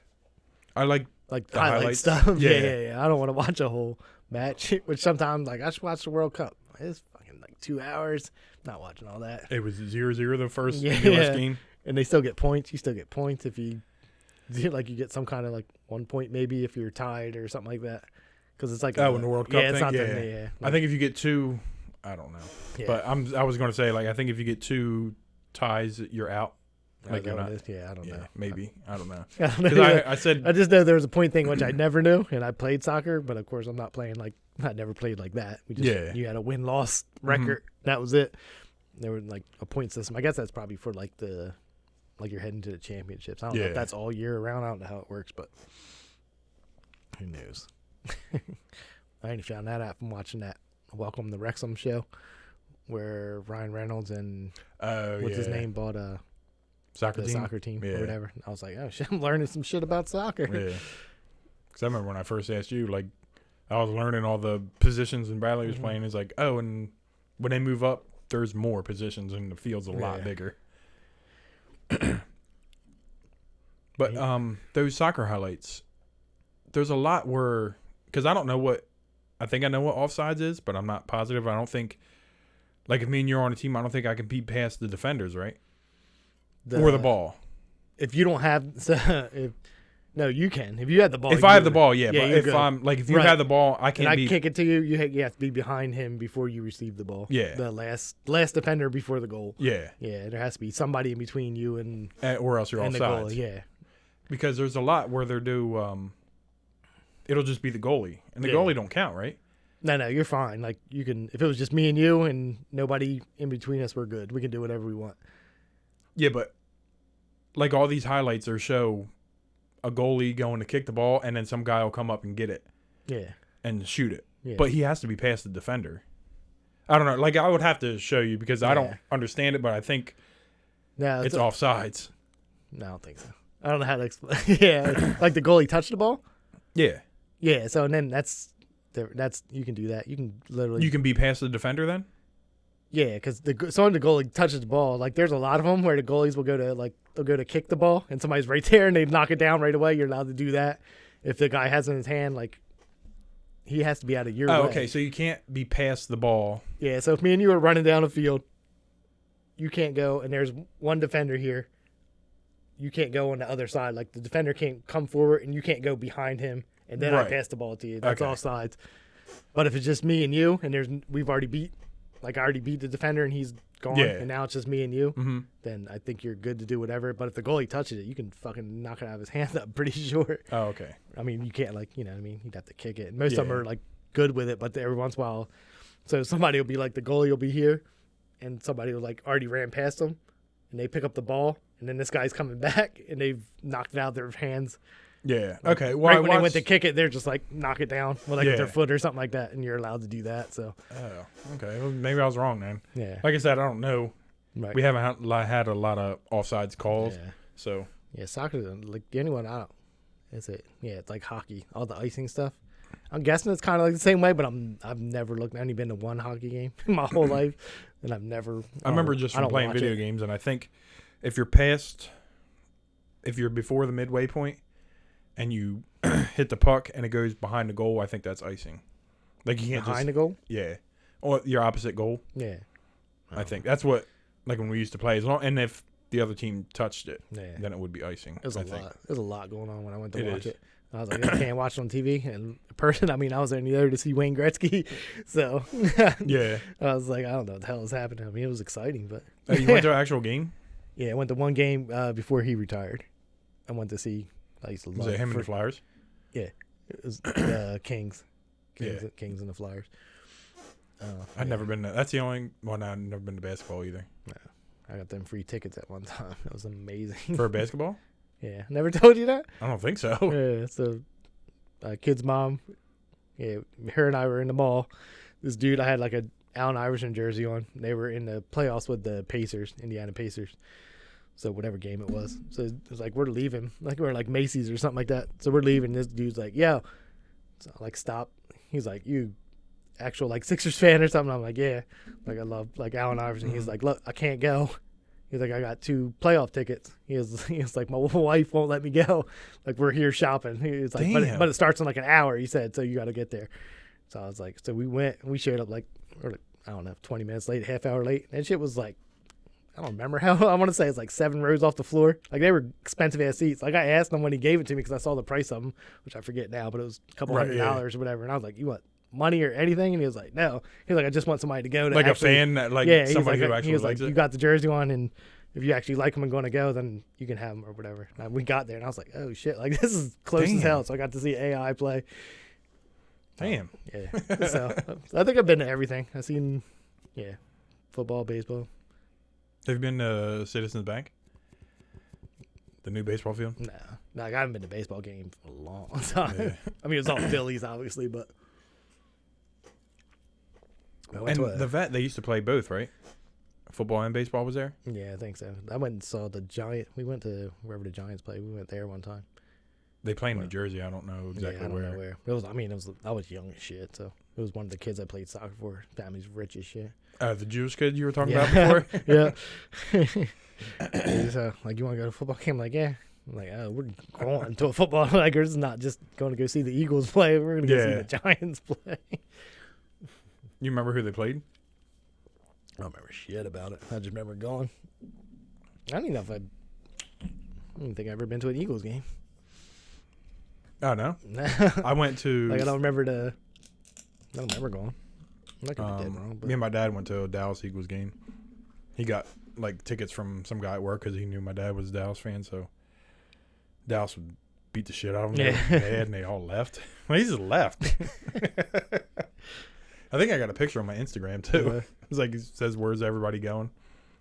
[SPEAKER 1] I like
[SPEAKER 2] Like
[SPEAKER 1] the
[SPEAKER 2] highlight
[SPEAKER 1] highlights.
[SPEAKER 2] stuff.
[SPEAKER 1] Yeah.
[SPEAKER 2] Yeah. I don't want to watch a whole match. Which sometimes, like, I should watch the World Cup. It's fucking like 2 hours. Not watching all that.
[SPEAKER 1] it was 0-0 the first
[SPEAKER 2] Yeah.
[SPEAKER 1] US game.
[SPEAKER 2] And they still get points. You still get points if you like. You get some kind of like 1 point maybe if you're tied or something like that. Because it's like
[SPEAKER 1] In the World Cup
[SPEAKER 2] Yeah, it's
[SPEAKER 1] thing?
[SPEAKER 2] not
[SPEAKER 1] Yeah.
[SPEAKER 2] the
[SPEAKER 1] I think if you get 2, I don't know.
[SPEAKER 2] Yeah.
[SPEAKER 1] But I was going to say, like, I think if you get 2 ties, you're out. Like,
[SPEAKER 2] Is
[SPEAKER 1] you're
[SPEAKER 2] that
[SPEAKER 1] not.
[SPEAKER 2] what it is? Yeah, I don't
[SPEAKER 1] Yeah,
[SPEAKER 2] know.
[SPEAKER 1] maybe. I don't know.
[SPEAKER 2] I don't know.
[SPEAKER 1] Because I said,
[SPEAKER 2] I just know there was a point thing which I never knew, and I played soccer, but of course I'm not playing like I never played like that. We just
[SPEAKER 1] Yeah.
[SPEAKER 2] you had a win-loss record. That was it. There was like a point system. I guess that's probably for like you're heading to the championships. I don't know
[SPEAKER 1] Yeah.
[SPEAKER 2] if that's all year around. I don't know how it works, but who knows? I only found that out from watching that Welcome to Wrexham show where Ryan Reynolds and what's his name bought
[SPEAKER 1] soccer
[SPEAKER 2] the
[SPEAKER 1] team?
[SPEAKER 2] soccer team
[SPEAKER 1] Yeah.
[SPEAKER 2] or whatever. I was like, oh shit, I'm learning some shit about soccer.
[SPEAKER 1] Yeah. Because I remember when I first asked you, like, I was learning all the positions and Bradley was playing. It's like, oh, and when they move up, there's more positions and the field's a lot
[SPEAKER 2] Yeah.
[SPEAKER 1] bigger. But those soccer highlights, there's a lot where, because I don't know what, I think I know what offsides is, but I'm not positive. I don't think, like if me and you're on a team, I don't think I can beat past the defenders, right? Or the ball.
[SPEAKER 2] If you don't have, no, you can. If you have the ball,
[SPEAKER 1] If
[SPEAKER 2] you're
[SPEAKER 1] I have the
[SPEAKER 2] good.
[SPEAKER 1] ball, yeah.
[SPEAKER 2] Yeah,
[SPEAKER 1] But
[SPEAKER 2] you're
[SPEAKER 1] if
[SPEAKER 2] good.
[SPEAKER 1] I'm, like if you
[SPEAKER 2] Right.
[SPEAKER 1] have the ball, I
[SPEAKER 2] and
[SPEAKER 1] can't
[SPEAKER 2] I
[SPEAKER 1] beat.
[SPEAKER 2] kick it to you, you have to be behind him before you receive the ball.
[SPEAKER 1] Yeah.
[SPEAKER 2] The last defender before the goal.
[SPEAKER 1] Yeah.
[SPEAKER 2] Yeah, there has to be somebody in between you and
[SPEAKER 1] Or else you're
[SPEAKER 2] the goal.
[SPEAKER 1] offsides.
[SPEAKER 2] Yeah.
[SPEAKER 1] Because there's a lot where they do, it'll just be the goalie. And the
[SPEAKER 2] Yeah.
[SPEAKER 1] goalie don't count, right?
[SPEAKER 2] No, you're fine. Like you can, if it was just me and you and nobody in between us, we're good. We can do whatever we want.
[SPEAKER 1] Yeah, but like all these highlights are show a goalie going to kick the ball and then some guy will come up and get it
[SPEAKER 2] Yeah.
[SPEAKER 1] and shoot it.
[SPEAKER 2] Yeah.
[SPEAKER 1] But he has to be past the defender. I don't know. Like I would have to show you because I don't
[SPEAKER 2] Yeah.
[SPEAKER 1] understand it, but I think
[SPEAKER 2] No,
[SPEAKER 1] it's offsides.
[SPEAKER 2] No, I don't think so. I don't know how to explain. Yeah, like the goalie touched the ball.
[SPEAKER 1] Yeah.
[SPEAKER 2] Yeah. So and then that's you can do that. You can literally
[SPEAKER 1] You can be past the defender then?
[SPEAKER 2] Yeah, because so when the goalie touches the ball, like there's a lot of them where the goalies will go to they'll go to kick the ball and somebody's right there and they knock it down right away. You're allowed to do that. If the guy has it in his hand, like he has to be out of your way.
[SPEAKER 1] Okay. So you can't be past the ball.
[SPEAKER 2] Yeah, so if me and you are running down the field, you can't go, and there's one defender here. You can't go on the other side. Like the defender can't come forward, and you can't go behind him, and then I
[SPEAKER 1] Right.
[SPEAKER 2] pass the ball to you. That's
[SPEAKER 1] Okay.
[SPEAKER 2] offsides. But if it's just me and you, and we've already beat, like I already beat the defender, and he's gone,
[SPEAKER 1] Yeah.
[SPEAKER 2] and now it's just me and you,
[SPEAKER 1] Mm-hmm.
[SPEAKER 2] then I think you're good to do whatever. But if the goalie touches it, you can fucking knock it out of his hand. I'm pretty sure.
[SPEAKER 1] Oh, okay.
[SPEAKER 2] I mean, you can't what I mean, you'd have to kick it. And most of them
[SPEAKER 1] Yeah.
[SPEAKER 2] are like good with it, but every once in a while, so somebody will be like the goalie will be here, and somebody will like already ran past them, and they pick up the ball, and then this guy's coming back, and they've knocked it out of their hands.
[SPEAKER 1] Yeah.
[SPEAKER 2] Like,
[SPEAKER 1] Okay. Well,
[SPEAKER 2] right when they went to kick it, they're just like knock it down with like with their
[SPEAKER 1] Yeah.
[SPEAKER 2] foot or something like that, and you're allowed to do that. So
[SPEAKER 1] Oh, okay. Well, maybe I was wrong then.
[SPEAKER 2] yeah,
[SPEAKER 1] Like I said, I don't know.
[SPEAKER 2] right.
[SPEAKER 1] We haven't had a lot of offsides calls,
[SPEAKER 2] Yeah,
[SPEAKER 1] so
[SPEAKER 2] yeah. Soccer, like the only one I don't. Is it? Yeah, it's like hockey, all the icing stuff. I'm guessing it's kind of like the same way, but I've never looked. I've only been to one hockey game in my whole life, and I've never.
[SPEAKER 1] I remember just
[SPEAKER 2] I
[SPEAKER 1] from
[SPEAKER 2] don't
[SPEAKER 1] playing
[SPEAKER 2] watch
[SPEAKER 1] video
[SPEAKER 2] it.
[SPEAKER 1] games, and I think if you're before the midway point, and you hit the puck and it goes behind the goal, I think that's icing. Like you can't
[SPEAKER 2] Behind
[SPEAKER 1] just
[SPEAKER 2] the goal.
[SPEAKER 1] yeah, or your opposite goal.
[SPEAKER 2] Yeah.
[SPEAKER 1] I think that's what like when we used to play. As long and if the other team touched it,
[SPEAKER 2] Yeah.
[SPEAKER 1] then it would be icing.
[SPEAKER 2] It was
[SPEAKER 1] I
[SPEAKER 2] a
[SPEAKER 1] think.
[SPEAKER 2] lot. There's a lot going on when I went to
[SPEAKER 1] It
[SPEAKER 2] watch
[SPEAKER 1] is.
[SPEAKER 2] it. I was like, I can't watch it on TV. And in person, I mean, I was only there to see Wayne Gretzky. So
[SPEAKER 1] Yeah.
[SPEAKER 2] I was like, I don't know what the hell is happening. I mean, it was exciting, but
[SPEAKER 1] You went to an actual game?
[SPEAKER 2] yeah, I went to one game before he retired. I went to see. I used to love
[SPEAKER 1] Was it him and the Flyers?
[SPEAKER 2] It was Kings.
[SPEAKER 1] Yeah.
[SPEAKER 2] Kings and the Flyers.
[SPEAKER 1] I'd never been to. That's the only one I've never been to basketball either.
[SPEAKER 2] I got them free tickets at one time. It was amazing.
[SPEAKER 1] For basketball?
[SPEAKER 2] Yeah, never told you that.
[SPEAKER 1] I don't think so.
[SPEAKER 2] Yeah, so kid's mom, yeah, her and I were in the mall. This dude, I had like a Allen Iverson jersey on. They were in the playoffs with the Pacers, Indiana Pacers. So whatever game it was. So it was like, we're leaving. Like we're like Macy's or something like that. So we're leaving. This dude's like, yo. So I like, stop. He's like, you actual like Sixers fan or something? I'm like, yeah. Like I love like Allen Iverson. He's like, look, I can't go. He's like, I got 2 playoff tickets. He was like, my wife won't let me go. Like we're here shopping. He's like, but it starts in like an hour. He said, so you got to get there. So I was like, so we went. We showed up like, I don't know, 20 minutes late, half hour late. And shit was like, I don't remember how. I want to say it's like 7 rows off the floor. Like they were expensive ass seats. Like I asked him when he gave it to me because I saw the price of them, which I forget now, but it was a couple $100 or whatever. And I was like, you want money or anything? And he was like, no. He was like, I just want somebody to go to.
[SPEAKER 1] Like
[SPEAKER 2] actually,
[SPEAKER 1] a fan, that like somebody who actually likes it.
[SPEAKER 2] You got the jersey on, and if you actually like them and going to go, then you can have them or whatever. And we got there, and I was like, oh shit, like this is close as hell. So I got to see AI play.
[SPEAKER 1] Damn.
[SPEAKER 2] Yeah. So I think I've been to everything. I've seen, football, baseball.
[SPEAKER 1] Have you been to Citizens Bank? The new baseball field?
[SPEAKER 2] No, like I haven't been to a baseball game for a long time. Yeah. I mean, it's all Phillies, obviously, but.
[SPEAKER 1] And the vet, they used to play both, right? Football and baseball was there?
[SPEAKER 2] Yeah, I think so. I went and saw the Giant. We went to wherever the Giants play. We went there one time.
[SPEAKER 1] They play in New Jersey. I don't know exactly
[SPEAKER 2] I don't know where. It was. I mean, I was young as shit, so it was one of the kids I played soccer for. Family's rich as shit.
[SPEAKER 1] The Jewish kid you were talking about before?
[SPEAKER 2] Yeah. So, like, you want to go to a football game? I'm like, yeah. I'm like, oh, we're going to a football. Like, we're just not just going to go see the Eagles play. We're going to go see the Giants play.
[SPEAKER 1] You remember who they played?
[SPEAKER 2] I don't remember shit about it. I just remember going. I don't even know if I don't think I've ever been to an Eagles game.
[SPEAKER 1] Oh, no? I went to...
[SPEAKER 2] Like, I don't remember going. I'm not gonna be dead wrong. But.
[SPEAKER 1] Me and my dad went to a Dallas Eagles game. He got, like, tickets from some guy at work because he knew my dad was a Dallas fan, so Dallas would beat the shit out of him. Yeah. And they all left. Well, he just left. I think I got a picture on my Instagram, too. Yeah. It's like, it says, where's everybody going?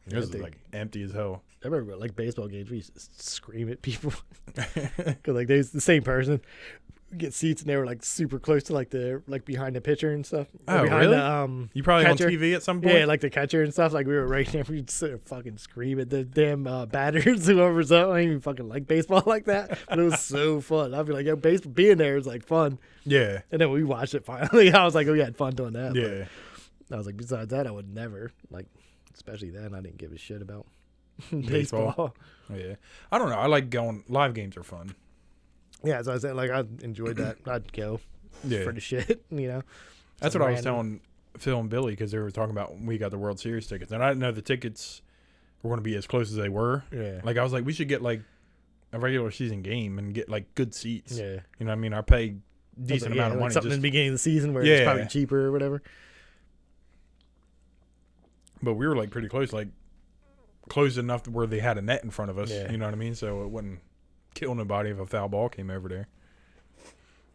[SPEAKER 1] It was, like, empty as hell.
[SPEAKER 2] I remember, like, baseball games, we used to scream at people. Because, like, they was the same person. Get seats, and they were, like, super close to, like, behind the pitcher and stuff.
[SPEAKER 1] Oh,
[SPEAKER 2] behind
[SPEAKER 1] really?
[SPEAKER 2] The,
[SPEAKER 1] you probably
[SPEAKER 2] catcher.
[SPEAKER 1] On TV at some point?
[SPEAKER 2] Yeah, like the catcher and stuff. Like, we were right there. We'd sit and fucking scream at the damn batters, whoever's up. I didn't even fucking like baseball like that. But it was so fun. I'd be like, yo, baseball, being there is, like, fun.
[SPEAKER 1] Yeah.
[SPEAKER 2] And then we watched it finally. I was like, oh, we had fun doing that.
[SPEAKER 1] Yeah.
[SPEAKER 2] But I was like, besides that, I would never, like, especially then, I didn't give a shit about
[SPEAKER 1] baseball. Yeah. I don't know. I like going. Live games are fun.
[SPEAKER 2] Yeah, as I said, like, I enjoyed that. I'd go for the shit, you know.
[SPEAKER 1] That's what I was telling Phil and Billy, because they were talking about when we got the World Series tickets. And I didn't know the tickets were going to be as close as they were.
[SPEAKER 2] Yeah.
[SPEAKER 1] Like, I was like, we should get, like, a regular season game and get, like, good seats.
[SPEAKER 2] Yeah.
[SPEAKER 1] You know what I mean? I pay decent amount of money.
[SPEAKER 2] Something in the beginning of the season where it's probably cheaper or whatever.
[SPEAKER 1] But we were, like, pretty close. Like, close enough to where they had a net in front of us. Yeah. You know what I mean? So it wouldn't kill nobody if a foul ball came over there.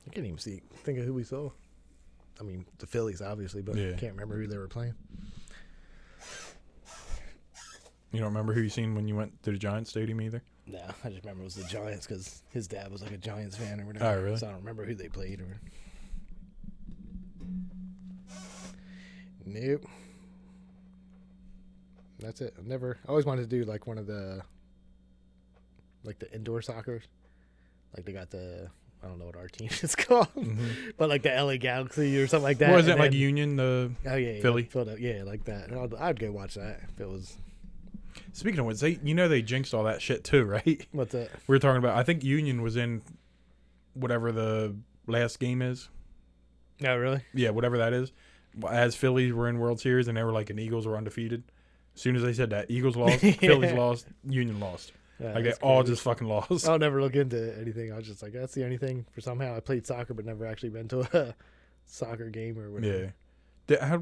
[SPEAKER 2] I can't even think of who we saw. I mean, the Phillies, obviously, but I can't remember who they were playing.
[SPEAKER 1] You don't remember who you seen when you went to the Giants stadium either?
[SPEAKER 2] No, I just remember it was the Giants because his dad was like a Giants fan or whatever.
[SPEAKER 1] Oh, really?
[SPEAKER 2] So I don't remember who they played or. Nope. That's it. I always wanted to do like one of the, like the indoor soccer. Like they got I don't know what our team is called, but like the LA Galaxy or something like that.
[SPEAKER 1] Was it like Union, Philly?
[SPEAKER 2] Yeah, like that. And I'd go watch that if it was.
[SPEAKER 1] Speaking of which, they jinxed all that shit too, right?
[SPEAKER 2] What's that?
[SPEAKER 1] We were talking about, I think Union was in whatever the last game is.
[SPEAKER 2] Oh, really?
[SPEAKER 1] Yeah, whatever that is. As Phillies were in World Series and they were like, and Eagles were undefeated. As soon as they said that, Eagles lost, Phillies lost, Union lost.
[SPEAKER 2] Yeah,
[SPEAKER 1] like they all just fucking lost.
[SPEAKER 2] I'll never look into anything. I was just like, that's the only thing. For somehow I played soccer, but never actually been to a soccer game or whatever.
[SPEAKER 1] Yeah.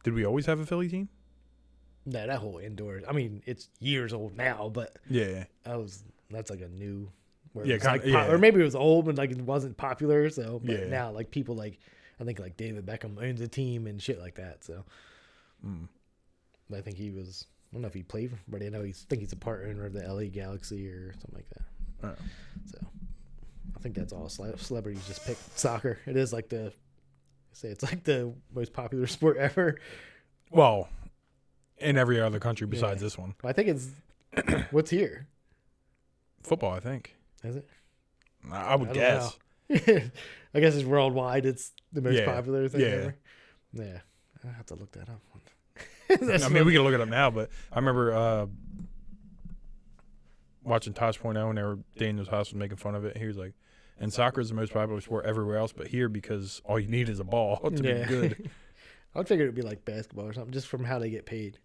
[SPEAKER 1] Did we always have a Philly team?
[SPEAKER 2] No, that whole indoors. I mean, it's years old now, but that's like a new. Or maybe it was old, but like it wasn't popular. So, but now like people like, I think like David Beckham owns a team and shit like that. So, I think he was. I don't know if he played, but I know I think he's a part owner of the LA Galaxy or something like that.
[SPEAKER 1] Oh.
[SPEAKER 2] So I think that's all. Celebrities just pick soccer. It is like it's like the most popular sport ever.
[SPEAKER 1] Well, in every other country besides this one.
[SPEAKER 2] I think it's what's here.
[SPEAKER 1] Football, I think.
[SPEAKER 2] Is it?
[SPEAKER 1] I would guess.
[SPEAKER 2] I guess it's worldwide. It's the most
[SPEAKER 1] Yeah.
[SPEAKER 2] popular thing ever. Yeah. I have to look that up.
[SPEAKER 1] I mean, we can look it up now, but I remember watching Tosh.0 and Daniel's house was making fun of it. He was like, and soccer is the most popular sport everywhere else, but here because all you need is a ball to be good.
[SPEAKER 2] I would figure it would be like basketball or something, just from how they get paid.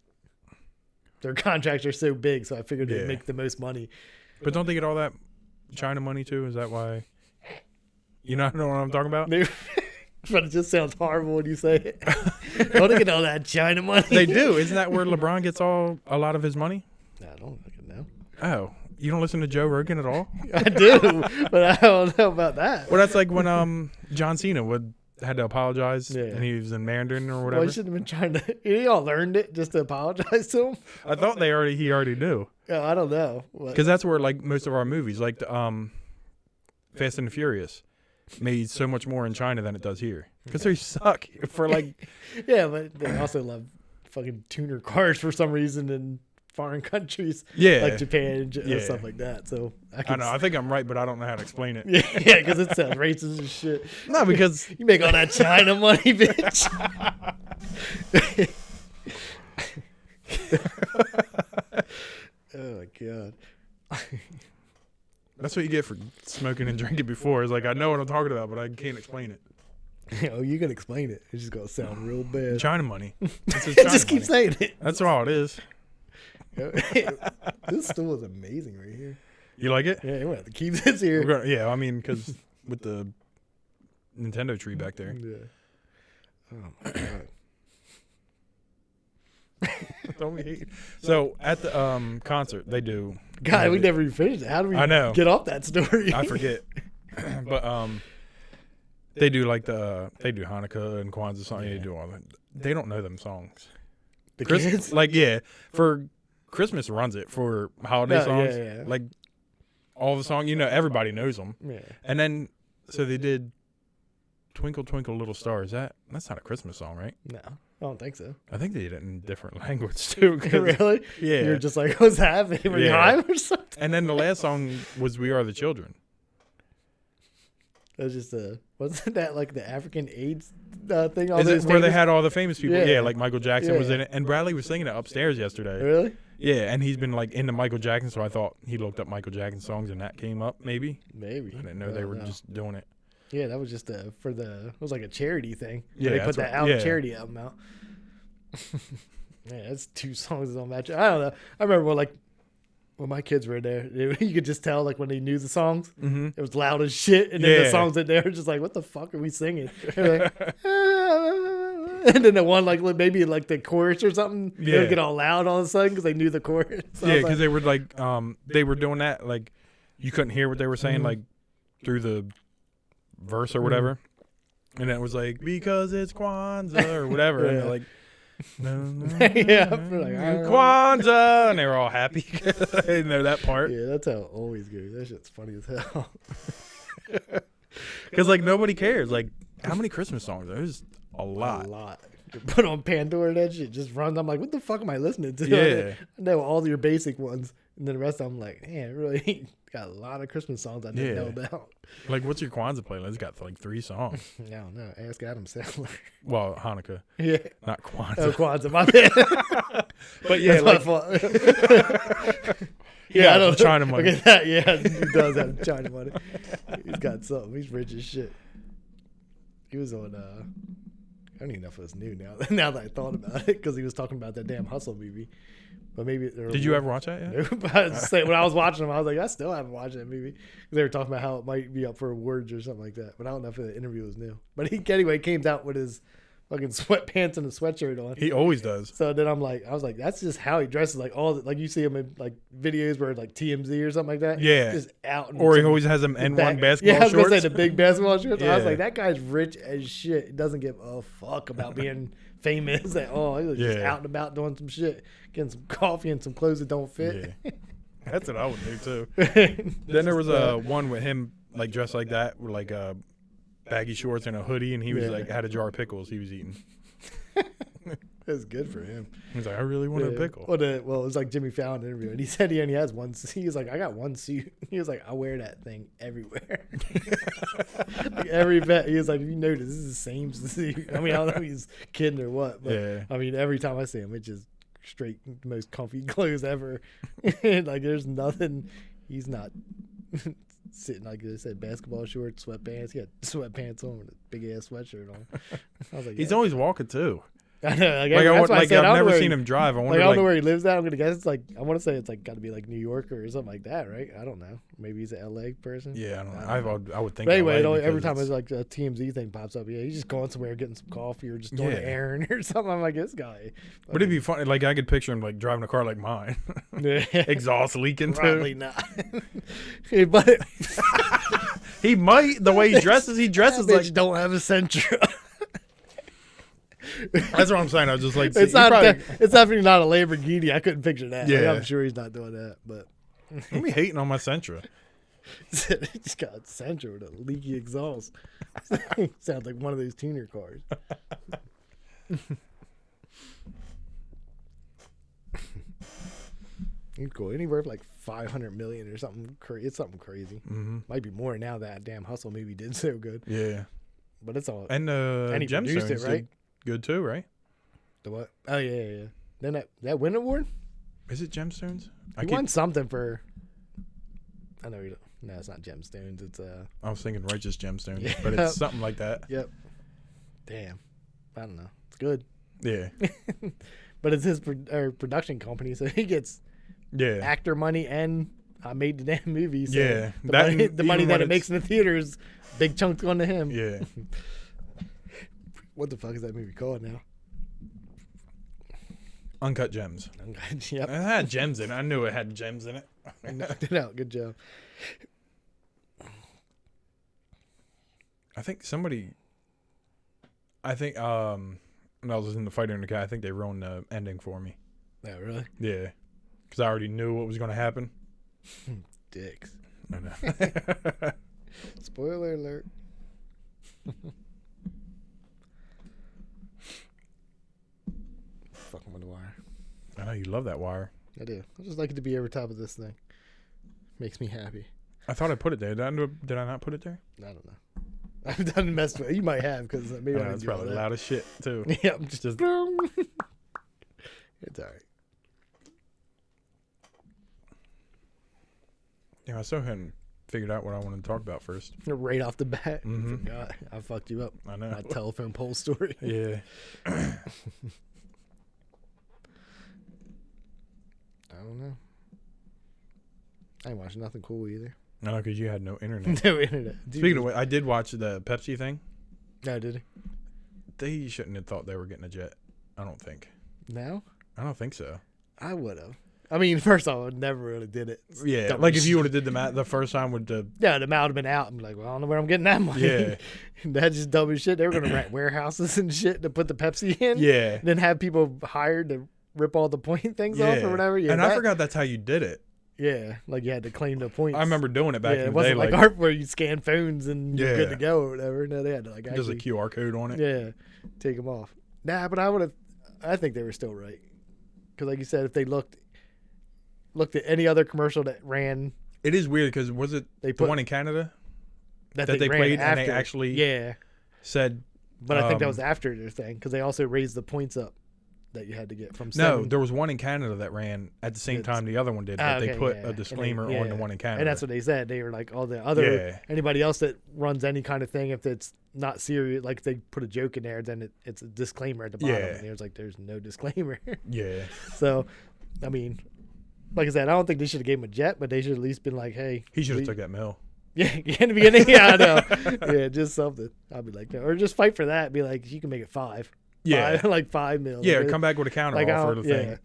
[SPEAKER 2] Their contracts are so big, so I figured they'd make the most money.
[SPEAKER 1] But don't they get all that China money too? Is that why? You know what I'm talking about?
[SPEAKER 2] Maybe, but it just sounds horrible when you say it. Don't they get all that China money?
[SPEAKER 1] They do. Isn't that where LeBron gets a lot of his money?
[SPEAKER 2] I don't fucking know.
[SPEAKER 1] Oh, you don't listen to Joe Rogan at all?
[SPEAKER 2] I do, but I don't know about that.
[SPEAKER 1] Well, that's like when John Cena had to apologize and he was in Mandarin or whatever.
[SPEAKER 2] Well, he shouldn't have been trying to. He all learned it just to apologize to him.
[SPEAKER 1] I thought he already knew.
[SPEAKER 2] Oh, I don't know.
[SPEAKER 1] Because that's where like most of our movies, like Fast and the Furious, made so much more in China than it does here. Because they suck for like.
[SPEAKER 2] Yeah, but they also love fucking tuner cars for some reason in foreign countries.
[SPEAKER 1] Yeah.
[SPEAKER 2] Like Japan and stuff like that. So
[SPEAKER 1] I know. I think I'm right, but I don't know how to explain it.
[SPEAKER 2] Yeah, because it sounds racist and shit.
[SPEAKER 1] No, because
[SPEAKER 2] you make all that China money, bitch. Oh my god.
[SPEAKER 1] That's what you get for smoking and drinking before. It's like I know what I'm talking about, but I can't explain it.
[SPEAKER 2] Oh, you can explain it. It's just gonna sound real bad.
[SPEAKER 1] China money.
[SPEAKER 2] Just keep saying it.
[SPEAKER 1] That's all it is.
[SPEAKER 2] This stool is amazing right here.
[SPEAKER 1] You like it?
[SPEAKER 2] Yeah, we'll have to keep this here.
[SPEAKER 1] Yeah, I mean, because with the Nintendo tree back there.
[SPEAKER 2] Yeah. Oh my god.
[SPEAKER 1] Don't we hate? So at the concert, they do.
[SPEAKER 2] God, we never even finished it. How do we get off that story?
[SPEAKER 1] I forget. But they do like they do Hanukkah and Kwanzaa songs. They do all that. They don't know them songs.
[SPEAKER 2] The kids?
[SPEAKER 1] Like for Christmas runs it for holiday songs. Yeah. Like all the songs, everybody knows them.
[SPEAKER 2] Yeah.
[SPEAKER 1] And then so they did Twinkle Twinkle Little Star. That's not a Christmas song, right?
[SPEAKER 2] No, I don't think so.
[SPEAKER 1] I think they did it in different language too.
[SPEAKER 2] Really?
[SPEAKER 1] Yeah.
[SPEAKER 2] You're just like, what's happening? Were you high or something?
[SPEAKER 1] And then the last song was We Are the Children.
[SPEAKER 2] That was just wasn't that like the African AIDS thing?
[SPEAKER 1] Is it where they had all the famous people?
[SPEAKER 2] Yeah,
[SPEAKER 1] like Michael Jackson was in it. And Bradley was singing it upstairs yesterday.
[SPEAKER 2] Really?
[SPEAKER 1] Yeah, and he's been like into Michael Jackson, so I thought he looked up Michael Jackson songs and that came up, maybe.
[SPEAKER 2] Maybe.
[SPEAKER 1] I didn't know they were just doing it.
[SPEAKER 2] Yeah, that was just it was like a charity thing.
[SPEAKER 1] Yeah,
[SPEAKER 2] they put that charity album out. Yeah, that's 2 songs that don't match. I don't know. I remember when my kids were in there, you could just tell like when they knew the songs, it was loud as shit, and then the songs in there were just like, what the fuck are we singing? And then the one like maybe like the chorus or something, they would get all loud all of a sudden because they knew the chorus. So
[SPEAKER 1] because they were like they were doing that like you couldn't hear what they were saying like through the verse or whatever, and it was like because it's Kwanzaa or whatever, and they're like. Kwanzaa, and they were all happy. I didn't know that part.
[SPEAKER 2] Yeah, that's how it always goes. That shit's funny as hell.
[SPEAKER 1] Because like nobody cares. Like how many Christmas songs? There's a lot.
[SPEAKER 2] A lot. You put on Pandora and that shit just runs. I'm like, what the fuck am I listening to?
[SPEAKER 1] Yeah.
[SPEAKER 2] I know all your basic ones, and then the rest of them, like, man, it really got a lot of Christmas songs I didn't know about.
[SPEAKER 1] Like, what's your Kwanzaa playlist? It's got like 3 songs.
[SPEAKER 2] I don't know. Ask Adam Sandler.
[SPEAKER 1] Well, Hanukkah.
[SPEAKER 2] Yeah.
[SPEAKER 1] Not Kwanzaa.
[SPEAKER 2] Oh, Kwanzaa. My bad.
[SPEAKER 1] But yeah,
[SPEAKER 2] that's
[SPEAKER 1] like,
[SPEAKER 2] I don't
[SPEAKER 1] China money.
[SPEAKER 2] Look at that. Yeah, he does have China money. He's got something. He's rich as shit. He was on. I don't even know if it's new now. Now that I thought about it, because he was talking about that damn Hustle movie. But maybe
[SPEAKER 1] did you ever watch that yet?
[SPEAKER 2] Nope. When I was watching them, I was like, I still haven't watched that movie. They were talking about how it might be up for awards or something like that. But I don't know if the interview was new. But he anyway came out with his fucking sweatpants and a sweatshirt on.
[SPEAKER 1] He always does.
[SPEAKER 2] So then I was like, that's just how he dresses. Like like you see him in like videos where like TMZ or something like that.
[SPEAKER 1] Yeah.
[SPEAKER 2] Just out.
[SPEAKER 1] Or he always has them N1 basketball
[SPEAKER 2] shorts. Yeah, I was
[SPEAKER 1] shorts.
[SPEAKER 2] gonna say the big basketball shorts.
[SPEAKER 1] Yeah.
[SPEAKER 2] I was like, that guy's rich as shit. He doesn't give a fuck about being famous. He was just out and about doing some shit, getting some coffee and some clothes that don't fit.
[SPEAKER 1] Yeah. That's what I would do too. Then there was one with him like dressed like that with like baggy shorts and a hoodie, and he was like had a jar of pickles he was eating.
[SPEAKER 2] That's good for him.
[SPEAKER 1] He's like, I really want a pickle.
[SPEAKER 2] Well, it was like Jimmy Fallon interview, and he said he only has one. He was like, I got one suit. He was like, I wear that thing everywhere. Like every vet, he was like, if you notice, this is the same suit. I mean, I don't know if he's kidding or what, but I mean, every time I see him, it's just straight most comfy clothes ever. Like there's nothing. He's not sitting like I said, basketball shorts, sweatpants. He got sweatpants on with a big ass sweatshirt on. I was like,
[SPEAKER 1] he's always walking too.
[SPEAKER 2] I know.
[SPEAKER 1] I've never seen him drive. I wonder.
[SPEAKER 2] I don't know where he lives at. I'm gonna guess it's like I want to say it's like got to be like New York or something like that, right? I don't know. Maybe he's an LA person.
[SPEAKER 1] Yeah, I don't know. I would think.
[SPEAKER 2] But anyway, every time it's like a TMZ thing pops up, he's just going somewhere getting some coffee or just doing an errand or something. I'm like, this guy.
[SPEAKER 1] But it'd be funny. Like I could picture him like driving a car like mine, exhaust leaking
[SPEAKER 2] Probably
[SPEAKER 1] too.
[SPEAKER 2] not. But
[SPEAKER 1] he might. The way he dresses like
[SPEAKER 2] don't have a Sentra.
[SPEAKER 1] That's what I'm saying. I was just like,
[SPEAKER 2] it's definitely not a Lamborghini. I couldn't picture that.
[SPEAKER 1] Yeah,
[SPEAKER 2] like, I'm sure he's not doing that. But
[SPEAKER 1] I'm hating on my Sentra.
[SPEAKER 2] He just got a Sentra with a leaky exhaust. Sounds like one of those tuner cars. He's cool. And he worth like $500 million or something. It's something crazy.
[SPEAKER 1] Mm-hmm.
[SPEAKER 2] Might be more now that damn Hustle movie did so good.
[SPEAKER 1] Yeah,
[SPEAKER 2] but it's all
[SPEAKER 1] and
[SPEAKER 2] he produced it, right?
[SPEAKER 1] Good too, right?
[SPEAKER 2] The what? Oh yeah. Then that win award?
[SPEAKER 1] Is it Gemstones?
[SPEAKER 2] He won something for. I know you don't. No, it's not Gemstones. It's
[SPEAKER 1] I was thinking Righteous Gemstones,
[SPEAKER 2] yeah.
[SPEAKER 1] but it's something like that.
[SPEAKER 2] Yep. Damn. I don't know. It's good.
[SPEAKER 1] Yeah.
[SPEAKER 2] But it's his production company, so he gets actor money and I made the damn movie. So
[SPEAKER 1] yeah.
[SPEAKER 2] The money that it makes in the theaters, big chunk going to him.
[SPEAKER 1] Yeah.
[SPEAKER 2] What the fuck is that movie called now?
[SPEAKER 1] Uncut Gems.
[SPEAKER 2] Yep.
[SPEAKER 1] It had gems in it. I knew it had gems in it.
[SPEAKER 2] No, good job.
[SPEAKER 1] I think when I was in the Fighter in the Cat, I think they ruined the ending for me.
[SPEAKER 2] Oh, really?
[SPEAKER 1] Yeah. Because I already knew what was going to happen.
[SPEAKER 2] Dicks.
[SPEAKER 1] I know.
[SPEAKER 2] Spoiler alert. Fucking with the wire.
[SPEAKER 1] I know you love that wire.
[SPEAKER 2] I do. I just like it to be over top of this thing. Makes me happy.
[SPEAKER 1] I thought I put it there. Did I not put it there?
[SPEAKER 2] I don't know. I've done messed with it. You might have because maybe I
[SPEAKER 1] it's probably loud as shit too.
[SPEAKER 2] Yeah, I'm just. It's all right.
[SPEAKER 1] Yeah, I still hadn't figured out what I wanted to talk about first.
[SPEAKER 2] Right off the bat,
[SPEAKER 1] Mm-hmm.
[SPEAKER 2] I forgot. I fucked you up.
[SPEAKER 1] I know.
[SPEAKER 2] My telephone pole story.
[SPEAKER 1] Yeah.
[SPEAKER 2] I don't know. I ain't watching nothing cool either.
[SPEAKER 1] No, because you had no internet.
[SPEAKER 2] No internet.
[SPEAKER 1] Speaking of which, I did watch the Pepsi thing.
[SPEAKER 2] No, did he?
[SPEAKER 1] They shouldn't have thought they were getting a jet. I don't think.
[SPEAKER 2] No?
[SPEAKER 1] I don't think so.
[SPEAKER 2] I would have. I mean, first off, I never really did it.
[SPEAKER 1] Yeah,
[SPEAKER 2] Dumb
[SPEAKER 1] like if you
[SPEAKER 2] shit.
[SPEAKER 1] would have did the first time with the...
[SPEAKER 2] Yeah, the amount would have been out. I'm like, well, I don't know where I'm getting that money.
[SPEAKER 1] Yeah.
[SPEAKER 2] That's just dumb as shit. They were going to rent warehouses and shit to put the Pepsi in.
[SPEAKER 1] Yeah.
[SPEAKER 2] And then have people hired to rip all the point things off or whatever. Yeah,
[SPEAKER 1] and I forgot that's how you did it.
[SPEAKER 2] Yeah, like you had to claim the points.
[SPEAKER 1] I remember doing it back in the day.
[SPEAKER 2] It wasn't like art where you scan phones and you're good to go or whatever. No, they had to like
[SPEAKER 1] There's a QR code on it.
[SPEAKER 2] Yeah, take them off. Nah, but I think they were still right. Because like you said, if they looked at any other commercial that ran.
[SPEAKER 1] It is weird because was it the one in Canada
[SPEAKER 2] that
[SPEAKER 1] they played
[SPEAKER 2] after,
[SPEAKER 1] and they actually said.
[SPEAKER 2] But I think that was after their thing because they also raised the points up that you had to get from 7.
[SPEAKER 1] No, there was one in Canada that ran at the same time the other one did, but they put a disclaimer on the one in Canada.
[SPEAKER 2] And that's what they said. They were like, all the other, anybody else that runs any kind of thing, if it's not serious, like they put a joke in there, then it's a disclaimer at the bottom. And there's like, there's no disclaimer.
[SPEAKER 1] Yeah.
[SPEAKER 2] So, I mean, like I said, I don't think they should have gave him a jet, but they should at least been like, hey.
[SPEAKER 1] He should have took that mill.
[SPEAKER 2] Yeah, in the beginning. Yeah, I know. Yeah, just something. I'll be like, no. Or just fight for that. Be like, you can make it 5.
[SPEAKER 1] Yeah.
[SPEAKER 2] Like 5 mil.
[SPEAKER 1] Yeah, come back with a counter offer to the thing.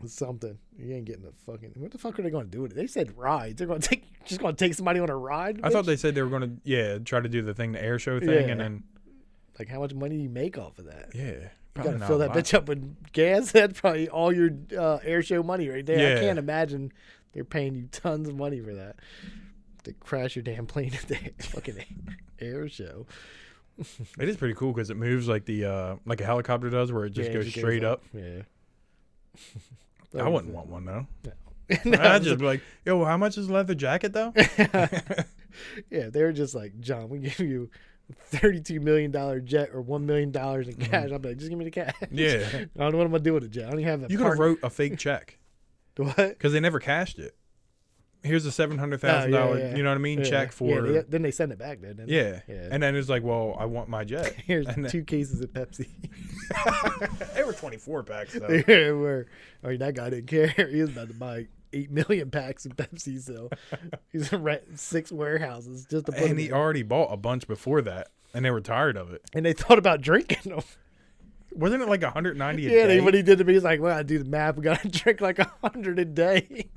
[SPEAKER 2] Something. You ain't getting a fucking. What the fuck are they going to do with it? They said rides. They're going to take somebody on a ride.
[SPEAKER 1] I thought they said they were going to try to do the thing, the air show thing, and then
[SPEAKER 2] like how much money do you make off of that?
[SPEAKER 1] Yeah,
[SPEAKER 2] You
[SPEAKER 1] Probably
[SPEAKER 2] gotta
[SPEAKER 1] not
[SPEAKER 2] fill
[SPEAKER 1] a
[SPEAKER 2] that
[SPEAKER 1] lot.
[SPEAKER 2] bitch up with gas. That's probably all your air show money right there.
[SPEAKER 1] Yeah.
[SPEAKER 2] I can't imagine they're paying you tons of money for that to crash your damn plane at the fucking air show.
[SPEAKER 1] It is pretty cool because it moves like the like a helicopter does, where it just
[SPEAKER 2] Yeah,
[SPEAKER 1] goes straight up.
[SPEAKER 2] Yeah.
[SPEAKER 1] I wouldn't want one though.
[SPEAKER 2] No,
[SPEAKER 1] I'd just be like, yo, how much is a leather jacket though?
[SPEAKER 2] yeah, they were just like, John, we give you a $32 million jet or $1 million in cash. I'll be like, just give me the cash.
[SPEAKER 1] Yeah.
[SPEAKER 2] I don't know what I'm going to do with it, jet. I don't even have that.
[SPEAKER 1] You could have wrote a fake check
[SPEAKER 2] What?
[SPEAKER 1] because they never cashed it. Here's a $700,000, you know what I mean,
[SPEAKER 2] Yeah.
[SPEAKER 1] check for.
[SPEAKER 2] Yeah, then they send it back, didn't they?
[SPEAKER 1] Yeah.
[SPEAKER 2] Yeah.
[SPEAKER 1] And then it's like, well, I want my jet.
[SPEAKER 2] Here's
[SPEAKER 1] And
[SPEAKER 2] 2 cases of Pepsi.
[SPEAKER 1] they were 24 packs though.
[SPEAKER 2] They were. I mean, that guy didn't care. He was about to buy 8 million packs of Pepsi, so he's renting 6 warehouses just to put
[SPEAKER 1] And
[SPEAKER 2] them
[SPEAKER 1] he
[SPEAKER 2] in.
[SPEAKER 1] already bought a bunch before that, and they were tired of it.
[SPEAKER 2] And they thought about drinking them.
[SPEAKER 1] Wasn't it like 190 a
[SPEAKER 2] Yeah,
[SPEAKER 1] day?
[SPEAKER 2] what he did to me, he's like, well, I do the math. We got to drink like 100 a day.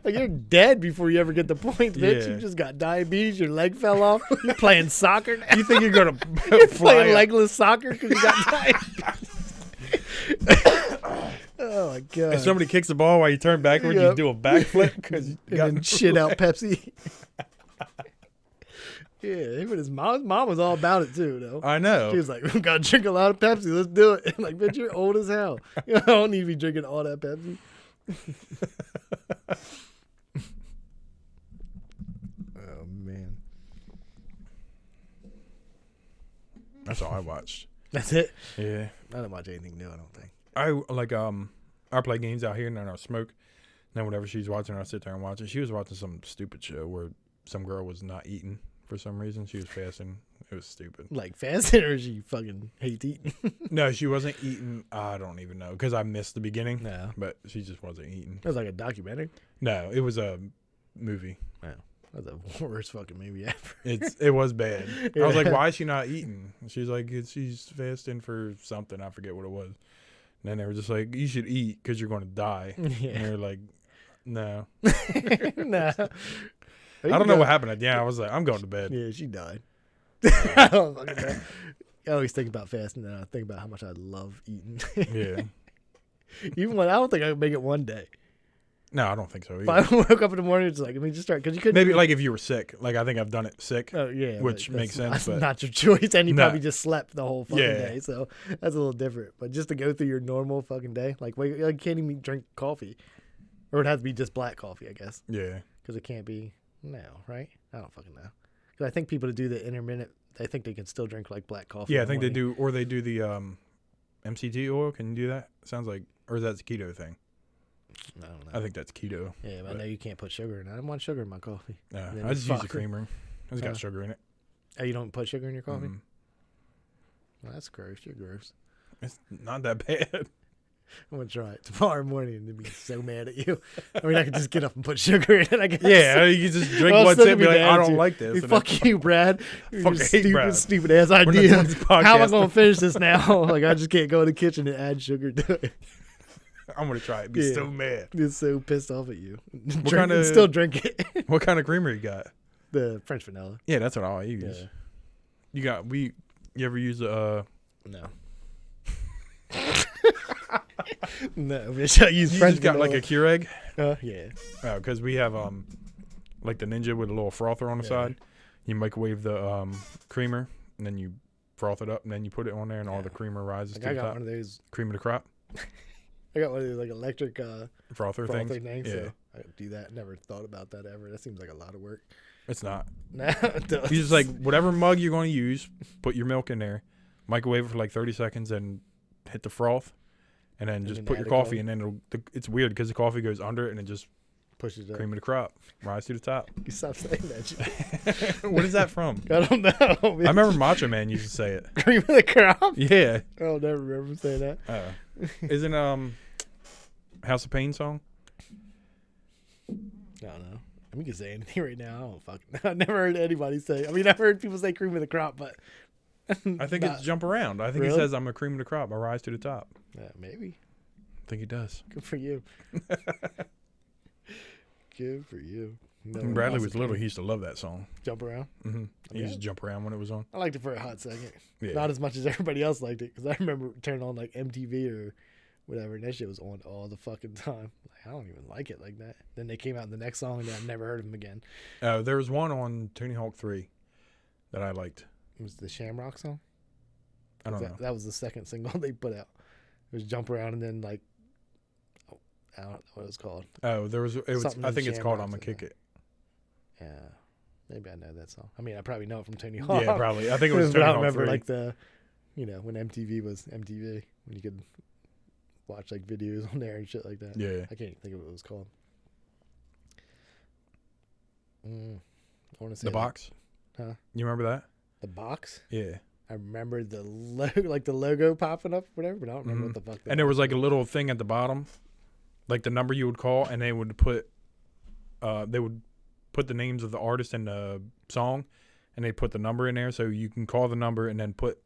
[SPEAKER 2] Like, you're dead before you ever get the point, bitch.
[SPEAKER 1] Yeah.
[SPEAKER 2] You just got diabetes. Your leg fell off. You're playing soccer now.
[SPEAKER 1] You think you're gonna
[SPEAKER 2] You're
[SPEAKER 1] fly
[SPEAKER 2] playing
[SPEAKER 1] up?
[SPEAKER 2] legless soccer because you got diabetes. Oh, my God.
[SPEAKER 1] If somebody kicks the ball while you turn backwards,
[SPEAKER 2] Yep.
[SPEAKER 1] you do a backflip because you
[SPEAKER 2] and
[SPEAKER 1] got
[SPEAKER 2] then shit out Pepsi. Yeah, him and his mom was all about it, too, though.
[SPEAKER 1] I know.
[SPEAKER 2] She was like, we got to drink a lot of Pepsi. Let's do it. Like, bitch, you're old as hell. I don't need to be drinking all that Pepsi. Oh, man.
[SPEAKER 1] That's all I watched.
[SPEAKER 2] That's it?
[SPEAKER 1] Yeah.
[SPEAKER 2] I don't watch anything new, I don't think.
[SPEAKER 1] I play games out here and then I'll smoke. And then whatever she's watching, I'll sit there and watch it. She was watching some stupid show where some girl was not eating for some reason. She was fasting. It was stupid.
[SPEAKER 2] Like, fasting or she fucking hates eating?
[SPEAKER 1] No, she wasn't eating. I don't even know because I missed the beginning.
[SPEAKER 2] No.
[SPEAKER 1] But she just wasn't eating.
[SPEAKER 2] That was like a documentary.
[SPEAKER 1] No, it was a movie.
[SPEAKER 2] That was the worst fucking movie ever.
[SPEAKER 1] It was bad. I was like,
[SPEAKER 2] Yeah.
[SPEAKER 1] why is she not eating? And she's like, she's fasting for something. I forget what it was. And then they were just like, you should eat because you're going to die.
[SPEAKER 2] Yeah.
[SPEAKER 1] And they're like, no.
[SPEAKER 2] Nah.
[SPEAKER 1] I don't know what happened at the end. I was like, I'm going to bed.
[SPEAKER 2] Yeah, she died. I don't fucking know. I always think about fasting and I think about how much I love eating.
[SPEAKER 1] Yeah.
[SPEAKER 2] Even when I don't think I could make it one day.
[SPEAKER 1] No, I don't think so
[SPEAKER 2] If I
[SPEAKER 1] either.
[SPEAKER 2] woke up in the morning, it's like, let me just start. Because you couldn't.
[SPEAKER 1] Maybe like if you were sick. Like I think I've done it sick.
[SPEAKER 2] Oh, yeah.
[SPEAKER 1] which
[SPEAKER 2] but
[SPEAKER 1] makes
[SPEAKER 2] that's
[SPEAKER 1] sense, but-
[SPEAKER 2] not your choice. And you
[SPEAKER 1] No.
[SPEAKER 2] probably just slept the whole fucking
[SPEAKER 1] Yeah.
[SPEAKER 2] day. So that's a little different. But just to go through your normal fucking day, like, wait, you can't even drink coffee. Or it has to be just black coffee, I guess.
[SPEAKER 1] Yeah.
[SPEAKER 2] Because it can't be right? I don't fucking know. Because I think people that do the intermittent, they think they can still drink like black coffee.
[SPEAKER 1] Yeah,
[SPEAKER 2] in
[SPEAKER 1] I
[SPEAKER 2] the
[SPEAKER 1] think they
[SPEAKER 2] morning.
[SPEAKER 1] do. Or they do the MCT oil. Can you do that? Sounds like, or is that the keto thing?
[SPEAKER 2] I don't know.
[SPEAKER 1] I think that's keto.
[SPEAKER 2] Yeah, but I
[SPEAKER 1] but-
[SPEAKER 2] know you can't put sugar in it. I don't want sugar in my coffee.
[SPEAKER 1] No,
[SPEAKER 2] Then
[SPEAKER 1] I just use the
[SPEAKER 2] fuck.
[SPEAKER 1] creamer. It's got
[SPEAKER 2] Uh,
[SPEAKER 1] sugar in it.
[SPEAKER 2] Oh, you don't put sugar in your coffee?
[SPEAKER 1] Mm.
[SPEAKER 2] Well, that's gross. You're gross.
[SPEAKER 1] It's not that bad.
[SPEAKER 2] I'm going to try it tomorrow morning and be so mad at you. I mean, I could just get up and put sugar in it, I guess.
[SPEAKER 1] Yeah, you can just drink
[SPEAKER 2] I'll
[SPEAKER 1] one
[SPEAKER 2] still
[SPEAKER 1] sip and be
[SPEAKER 2] be
[SPEAKER 1] like,
[SPEAKER 2] mad
[SPEAKER 1] I
[SPEAKER 2] at
[SPEAKER 1] don't
[SPEAKER 2] you.
[SPEAKER 1] like this.
[SPEAKER 2] Hey,
[SPEAKER 1] And
[SPEAKER 2] fuck you, Brad. Your
[SPEAKER 1] Fucking hate
[SPEAKER 2] stupid,
[SPEAKER 1] Brad.
[SPEAKER 2] stupid ass
[SPEAKER 1] not
[SPEAKER 2] idea.
[SPEAKER 1] doing this
[SPEAKER 2] How am I
[SPEAKER 1] podcast.
[SPEAKER 2] going to finish this now? Like, I just can't go in the kitchen and add sugar to it.
[SPEAKER 1] I'm gonna try it. Be
[SPEAKER 2] Yeah.
[SPEAKER 1] so mad.
[SPEAKER 2] Just so pissed off at you. Drink,
[SPEAKER 1] kinda-
[SPEAKER 2] and still drink it.
[SPEAKER 1] What kind of creamer you got?
[SPEAKER 2] The French vanilla.
[SPEAKER 1] Yeah, that's what I use.
[SPEAKER 2] Yeah.
[SPEAKER 1] You ever use a?
[SPEAKER 2] No. No, bitch, I use
[SPEAKER 1] You
[SPEAKER 2] French
[SPEAKER 1] just got like a
[SPEAKER 2] vanilla.
[SPEAKER 1] Keurig?
[SPEAKER 2] Yeah.
[SPEAKER 1] Oh, because we have like the Ninja with a little frother on the
[SPEAKER 2] Yeah.
[SPEAKER 1] side. You microwave the creamer and then you froth it up and then you put it on there and all
[SPEAKER 2] Yeah.
[SPEAKER 1] the creamer rises
[SPEAKER 2] Like
[SPEAKER 1] to
[SPEAKER 2] I
[SPEAKER 1] the
[SPEAKER 2] got
[SPEAKER 1] top.
[SPEAKER 2] one of those.
[SPEAKER 1] Cream of the crop
[SPEAKER 2] I got one of those like electric
[SPEAKER 1] frother
[SPEAKER 2] frother
[SPEAKER 1] things.
[SPEAKER 2] things.
[SPEAKER 1] Yeah,
[SPEAKER 2] So I do that. Never thought about that ever. That seems like a lot of work.
[SPEAKER 1] it's not.
[SPEAKER 2] No, it does.
[SPEAKER 1] You just like whatever mug you're going to use, put your milk in there, microwave it for like 30 seconds, and hit the froth, and then just
[SPEAKER 2] then
[SPEAKER 1] put
[SPEAKER 2] add
[SPEAKER 1] your
[SPEAKER 2] the
[SPEAKER 1] coffee,
[SPEAKER 2] coffee?
[SPEAKER 1] and then it's weird because the coffee goes under it and it just
[SPEAKER 2] pushes it.
[SPEAKER 1] cream of the crop rise to the top.
[SPEAKER 2] You stop saying that shit.
[SPEAKER 1] What is that from?
[SPEAKER 2] I don't know.
[SPEAKER 1] I remember Macho Man used to say it.
[SPEAKER 2] cream of the crop.
[SPEAKER 1] Yeah.
[SPEAKER 2] I don't never remember saying that.
[SPEAKER 1] Isn't House of Pain song?
[SPEAKER 2] I don't know. I mean, you can say anything right now. I don't fucking. I've never heard anybody say. I mean, I've heard people say cream of the crop, but
[SPEAKER 1] I think it's Jump Around. I think he
[SPEAKER 2] Really?
[SPEAKER 1] says I'm a cream of the crop. I rise to the top.
[SPEAKER 2] maybe.
[SPEAKER 1] I think he does.
[SPEAKER 2] Good for you. Good for you. No
[SPEAKER 1] When
[SPEAKER 2] one
[SPEAKER 1] Bradley
[SPEAKER 2] else
[SPEAKER 1] was
[SPEAKER 2] could
[SPEAKER 1] little, he used to love that song.
[SPEAKER 2] jump around.
[SPEAKER 1] Mm-hmm. He
[SPEAKER 2] Yeah.
[SPEAKER 1] used to jump around when it was on.
[SPEAKER 2] I liked it for a hot second.
[SPEAKER 1] Yeah.
[SPEAKER 2] Not as much as everybody else liked it, because I remember turning on like MTV or whatever, and that shit was on all the fucking time. Like, I don't even like it like that. Then they came out in the next song, and I never heard of them again.
[SPEAKER 1] There was one on Tony Hawk 3 that I liked.
[SPEAKER 2] It was the Shamrock song.
[SPEAKER 1] I don't know.
[SPEAKER 2] That was the second single they put out. It was Jump Around, and then like, I don't know what it was called.
[SPEAKER 1] Oh, there was. It was.
[SPEAKER 2] Something
[SPEAKER 1] I
[SPEAKER 2] in
[SPEAKER 1] think it's called
[SPEAKER 2] Shamrocks
[SPEAKER 1] "I'ma
[SPEAKER 2] in
[SPEAKER 1] Kick
[SPEAKER 2] there.
[SPEAKER 1] It."
[SPEAKER 2] Yeah, maybe I know that song. I mean, I probably know it from Tony Hawk.
[SPEAKER 1] Yeah, probably. I think it was
[SPEAKER 2] but
[SPEAKER 1] Tony
[SPEAKER 2] I
[SPEAKER 1] Hawk
[SPEAKER 2] don't remember
[SPEAKER 1] 3.
[SPEAKER 2] like the, when MTV was MTV, when you could watch like videos on there and shit like that.
[SPEAKER 1] Yeah.
[SPEAKER 2] I can't think of what it was called. I want to say
[SPEAKER 1] The Box.
[SPEAKER 2] Huh?
[SPEAKER 1] You remember that?
[SPEAKER 2] The Box.
[SPEAKER 1] Yeah.
[SPEAKER 2] I remember the logo popping up, whatever, but I don't remember what the fuck.
[SPEAKER 1] And there was like a little thing at the bottom, like the number you would call, and they would put the names of the artist and the song, and they put the number in there, so you can call the number and then put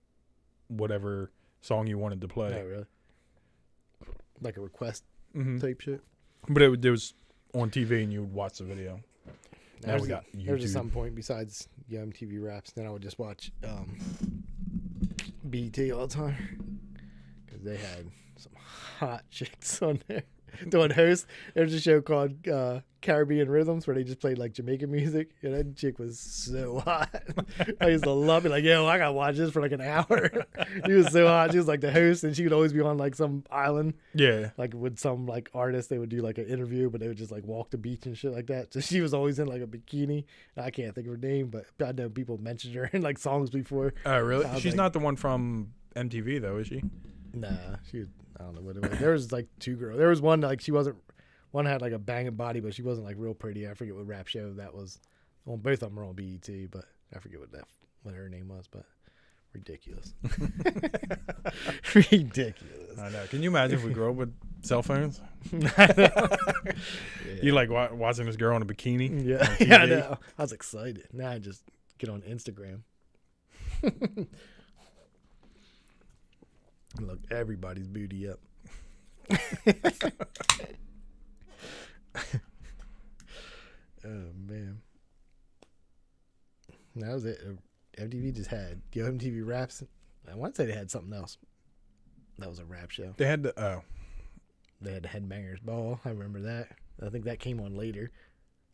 [SPEAKER 1] whatever song you wanted to play.
[SPEAKER 2] Oh, really? Like a request
[SPEAKER 1] Mm-hmm.
[SPEAKER 2] type shit.
[SPEAKER 1] But it was on TV, and you would watch the video. Now we got
[SPEAKER 2] There's at
[SPEAKER 1] YouTube.
[SPEAKER 2] some point besides MTV Raps, then I would just watch BET all the time, because they had some hot chicks on there doing hosts. There's a show called Caribbean Rhythms where they just played like Jamaican music, and that chick was so hot. I used to love it. Like, yo, I gotta watch this for like an hour. She was so hot. She was like the host, and she would always be on like some island,
[SPEAKER 1] Yeah.
[SPEAKER 2] like with some like artist. They would do like an interview, but they would just like walk the beach and shit like that. So she was always in like a bikini. I can't think of her name, but I know people mentioned her in like songs before.
[SPEAKER 1] Oh, really?
[SPEAKER 2] I was
[SPEAKER 1] She's
[SPEAKER 2] like-
[SPEAKER 1] not the one from MTV, though, is she?
[SPEAKER 2] Nah, she was, I don't know what it was. There was like two girls. There was one like she wasn't. One had like a banging body, but she wasn't like real pretty. I forget what rap show that was. Well, both of them were on BET, but I forget what her name was. But ridiculous, ridiculous.
[SPEAKER 1] I know. Can you imagine if we grew up with cell phones?
[SPEAKER 2] Yeah.
[SPEAKER 1] You like watching this girl in a bikini?
[SPEAKER 2] Yeah,
[SPEAKER 1] on
[SPEAKER 2] yeah, I
[SPEAKER 1] TV?
[SPEAKER 2] know. I was excited. Now I just get on Instagram. Look, everybody's booty up. Oh man, that was it. MTV just had MTV Raps. I want to say they had something else. That was a rap show.
[SPEAKER 1] They had the
[SPEAKER 2] They had the Headbangers Ball. I remember that. I think that came on later.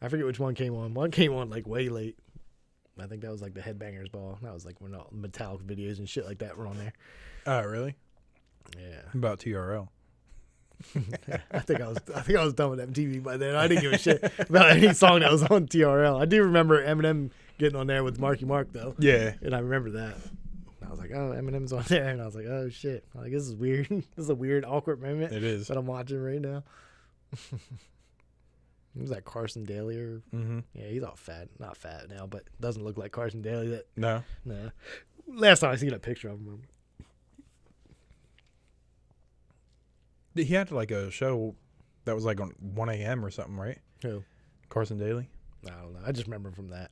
[SPEAKER 2] I forget which one came on. One came on like way late. I think that was like the Headbangers Ball. That was like when all Metallic videos and shit like that were on there.
[SPEAKER 1] Oh, really?
[SPEAKER 2] Yeah.
[SPEAKER 1] About TRL.
[SPEAKER 2] I think I was done with MTV by then. I didn't give a shit about any song that was on TRL. I do remember Eminem getting on there with Marky Mark though.
[SPEAKER 1] Yeah.
[SPEAKER 2] And I remember that. I was like, oh, Eminem's on there, and I was like, oh shit. I'm like, this is weird. This is a weird, awkward moment
[SPEAKER 1] It is.
[SPEAKER 2] that I'm watching right now. Was that Carson Daly or?
[SPEAKER 1] Mm-hmm.
[SPEAKER 2] Yeah, he's all fat. Not fat now, but doesn't look like Carson Daly. That
[SPEAKER 1] No.
[SPEAKER 2] nah. Last time I seen a picture of him.
[SPEAKER 1] He had like a show that was like on 1 a.m. or something, right?
[SPEAKER 2] Who?
[SPEAKER 1] Carson Daly,
[SPEAKER 2] I don't know. I just remember him from that.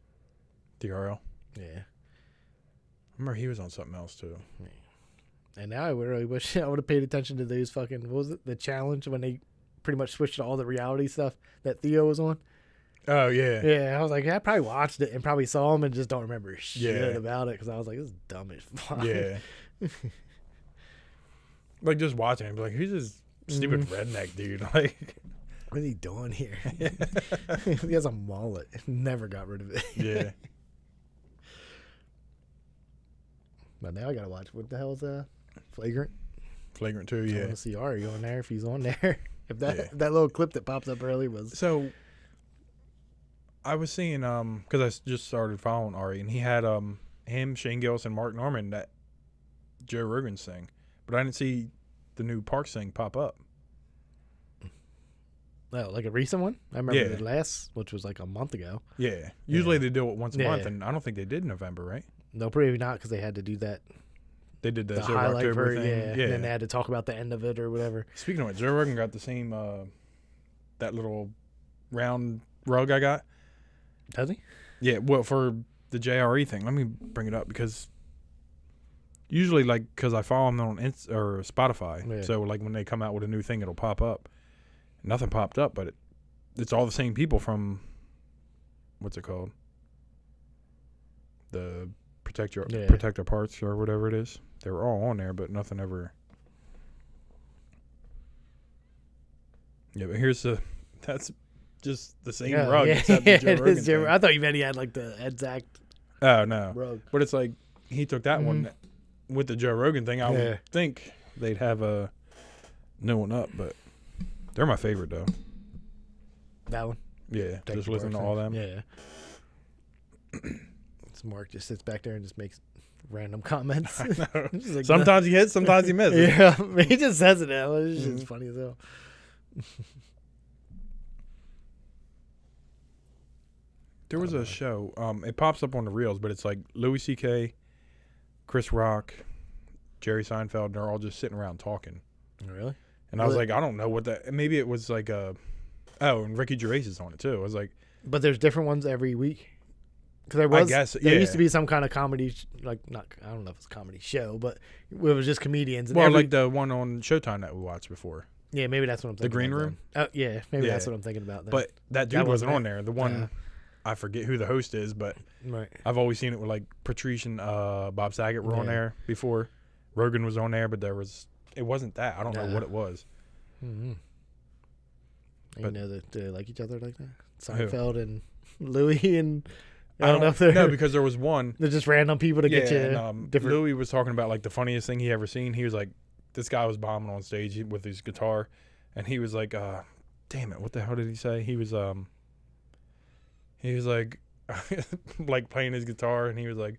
[SPEAKER 1] TRL.
[SPEAKER 2] Yeah.
[SPEAKER 1] I remember he was on something else too.
[SPEAKER 2] And now I would really wish I would have paid attention to those fucking, what was it? The challenge when they pretty much switched to all the reality stuff that Theo was on.
[SPEAKER 1] Oh yeah.
[SPEAKER 2] Yeah, I was like, I probably watched it and probably saw him and just don't remember shit
[SPEAKER 1] Yeah.
[SPEAKER 2] about it because I was like, this is dumb as fuck.
[SPEAKER 1] Yeah. Like just watching him, like who's this stupid redneck dude? Like,
[SPEAKER 2] What is he doing here? He has a mullet. Never got rid of it.
[SPEAKER 1] yeah.
[SPEAKER 2] But now I gotta watch. What the hell is Flagrant?
[SPEAKER 1] Flagrant 2,
[SPEAKER 2] I
[SPEAKER 1] yeah.
[SPEAKER 2] want to see Ari on there if he's on there. If that
[SPEAKER 1] Yeah.
[SPEAKER 2] that little clip that pops up early was.
[SPEAKER 1] So I was seeing because I just started following Ari, and he had him, Shane Gillis, and Mark Norman, that Joe Rogan's thing, but I didn't see the new Parks thing pop up.
[SPEAKER 2] Oh, like a recent one? I remember
[SPEAKER 1] Yeah.
[SPEAKER 2] the last, which was like a month ago.
[SPEAKER 1] Yeah. Usually they do it once a
[SPEAKER 2] Yeah.
[SPEAKER 1] month, and I don't think they did in November, right?
[SPEAKER 2] No, probably not because they had to do that.
[SPEAKER 1] They did
[SPEAKER 2] The
[SPEAKER 1] the
[SPEAKER 2] highlight
[SPEAKER 1] October
[SPEAKER 2] version,
[SPEAKER 1] thing.
[SPEAKER 2] yeah. And then they had to talk about the end of it or whatever.
[SPEAKER 1] Speaking of it, Joe Rogan got the same that little round rug I got.
[SPEAKER 2] Does he?
[SPEAKER 1] Yeah, well, for the JRE thing, let me bring it up because usually, like, because I follow them on or Spotify,
[SPEAKER 2] Yeah.
[SPEAKER 1] so like when they come out with a new thing, it'll pop up. Nothing popped up, but it's all the same people from what's it called? The protect our parts or whatever it is. They were all on there, but nothing ever. Yeah, but that's just the same rug except the Joe Rogan thing.
[SPEAKER 2] I thought you meant he had like the exact.
[SPEAKER 1] Oh no,
[SPEAKER 2] rug.
[SPEAKER 1] But it's like he took that one with the Joe Rogan thing. I would think they'd have a new one up, but they're my favorite though.
[SPEAKER 2] That one.
[SPEAKER 1] Yeah, just listen to all them.
[SPEAKER 2] Yeah. So Mark just sits back there and just makes random comments.
[SPEAKER 1] Like, sometimes he hits, sometimes he misses.
[SPEAKER 2] Yeah, he just says it now. It's just funny as hell.
[SPEAKER 1] There was a show. It pops up on the reels, but it's like Louis C.K., Chris Rock, Jerry Seinfeld, and they're all just sitting around talking.
[SPEAKER 2] Really?
[SPEAKER 1] And I was like, I don't know what that. Maybe it was like a. Oh, and Ricky Gervais is on it too. I was like,
[SPEAKER 2] but there's different ones every week. Because there used to be some kind of comedy, I don't know if it's a comedy show, but it was just comedians. And
[SPEAKER 1] like the one on Showtime that we watched before.
[SPEAKER 2] Yeah, maybe that's what I'm thinking.
[SPEAKER 1] The Green Room.
[SPEAKER 2] Oh yeah, maybe that's what I'm thinking about. Then.
[SPEAKER 1] But that dude wasn't on there. The one, I forget who the host is, but I've always seen it with like Patrice and Bob Saget were on there before. Rogan was on there, but it wasn't that. I don't know what it was.
[SPEAKER 2] Mm-hmm. But, you know that they like each other like that? Seinfeld and Louis and I don't know if they're...
[SPEAKER 1] No, because there was one.
[SPEAKER 2] They're just random people to get you different...
[SPEAKER 1] Louis was talking about like the funniest thing he ever seen. He was like, this guy was bombing on stage with his guitar, and he was like, damn it, what the hell did he say? He was like, like playing his guitar, and he was like,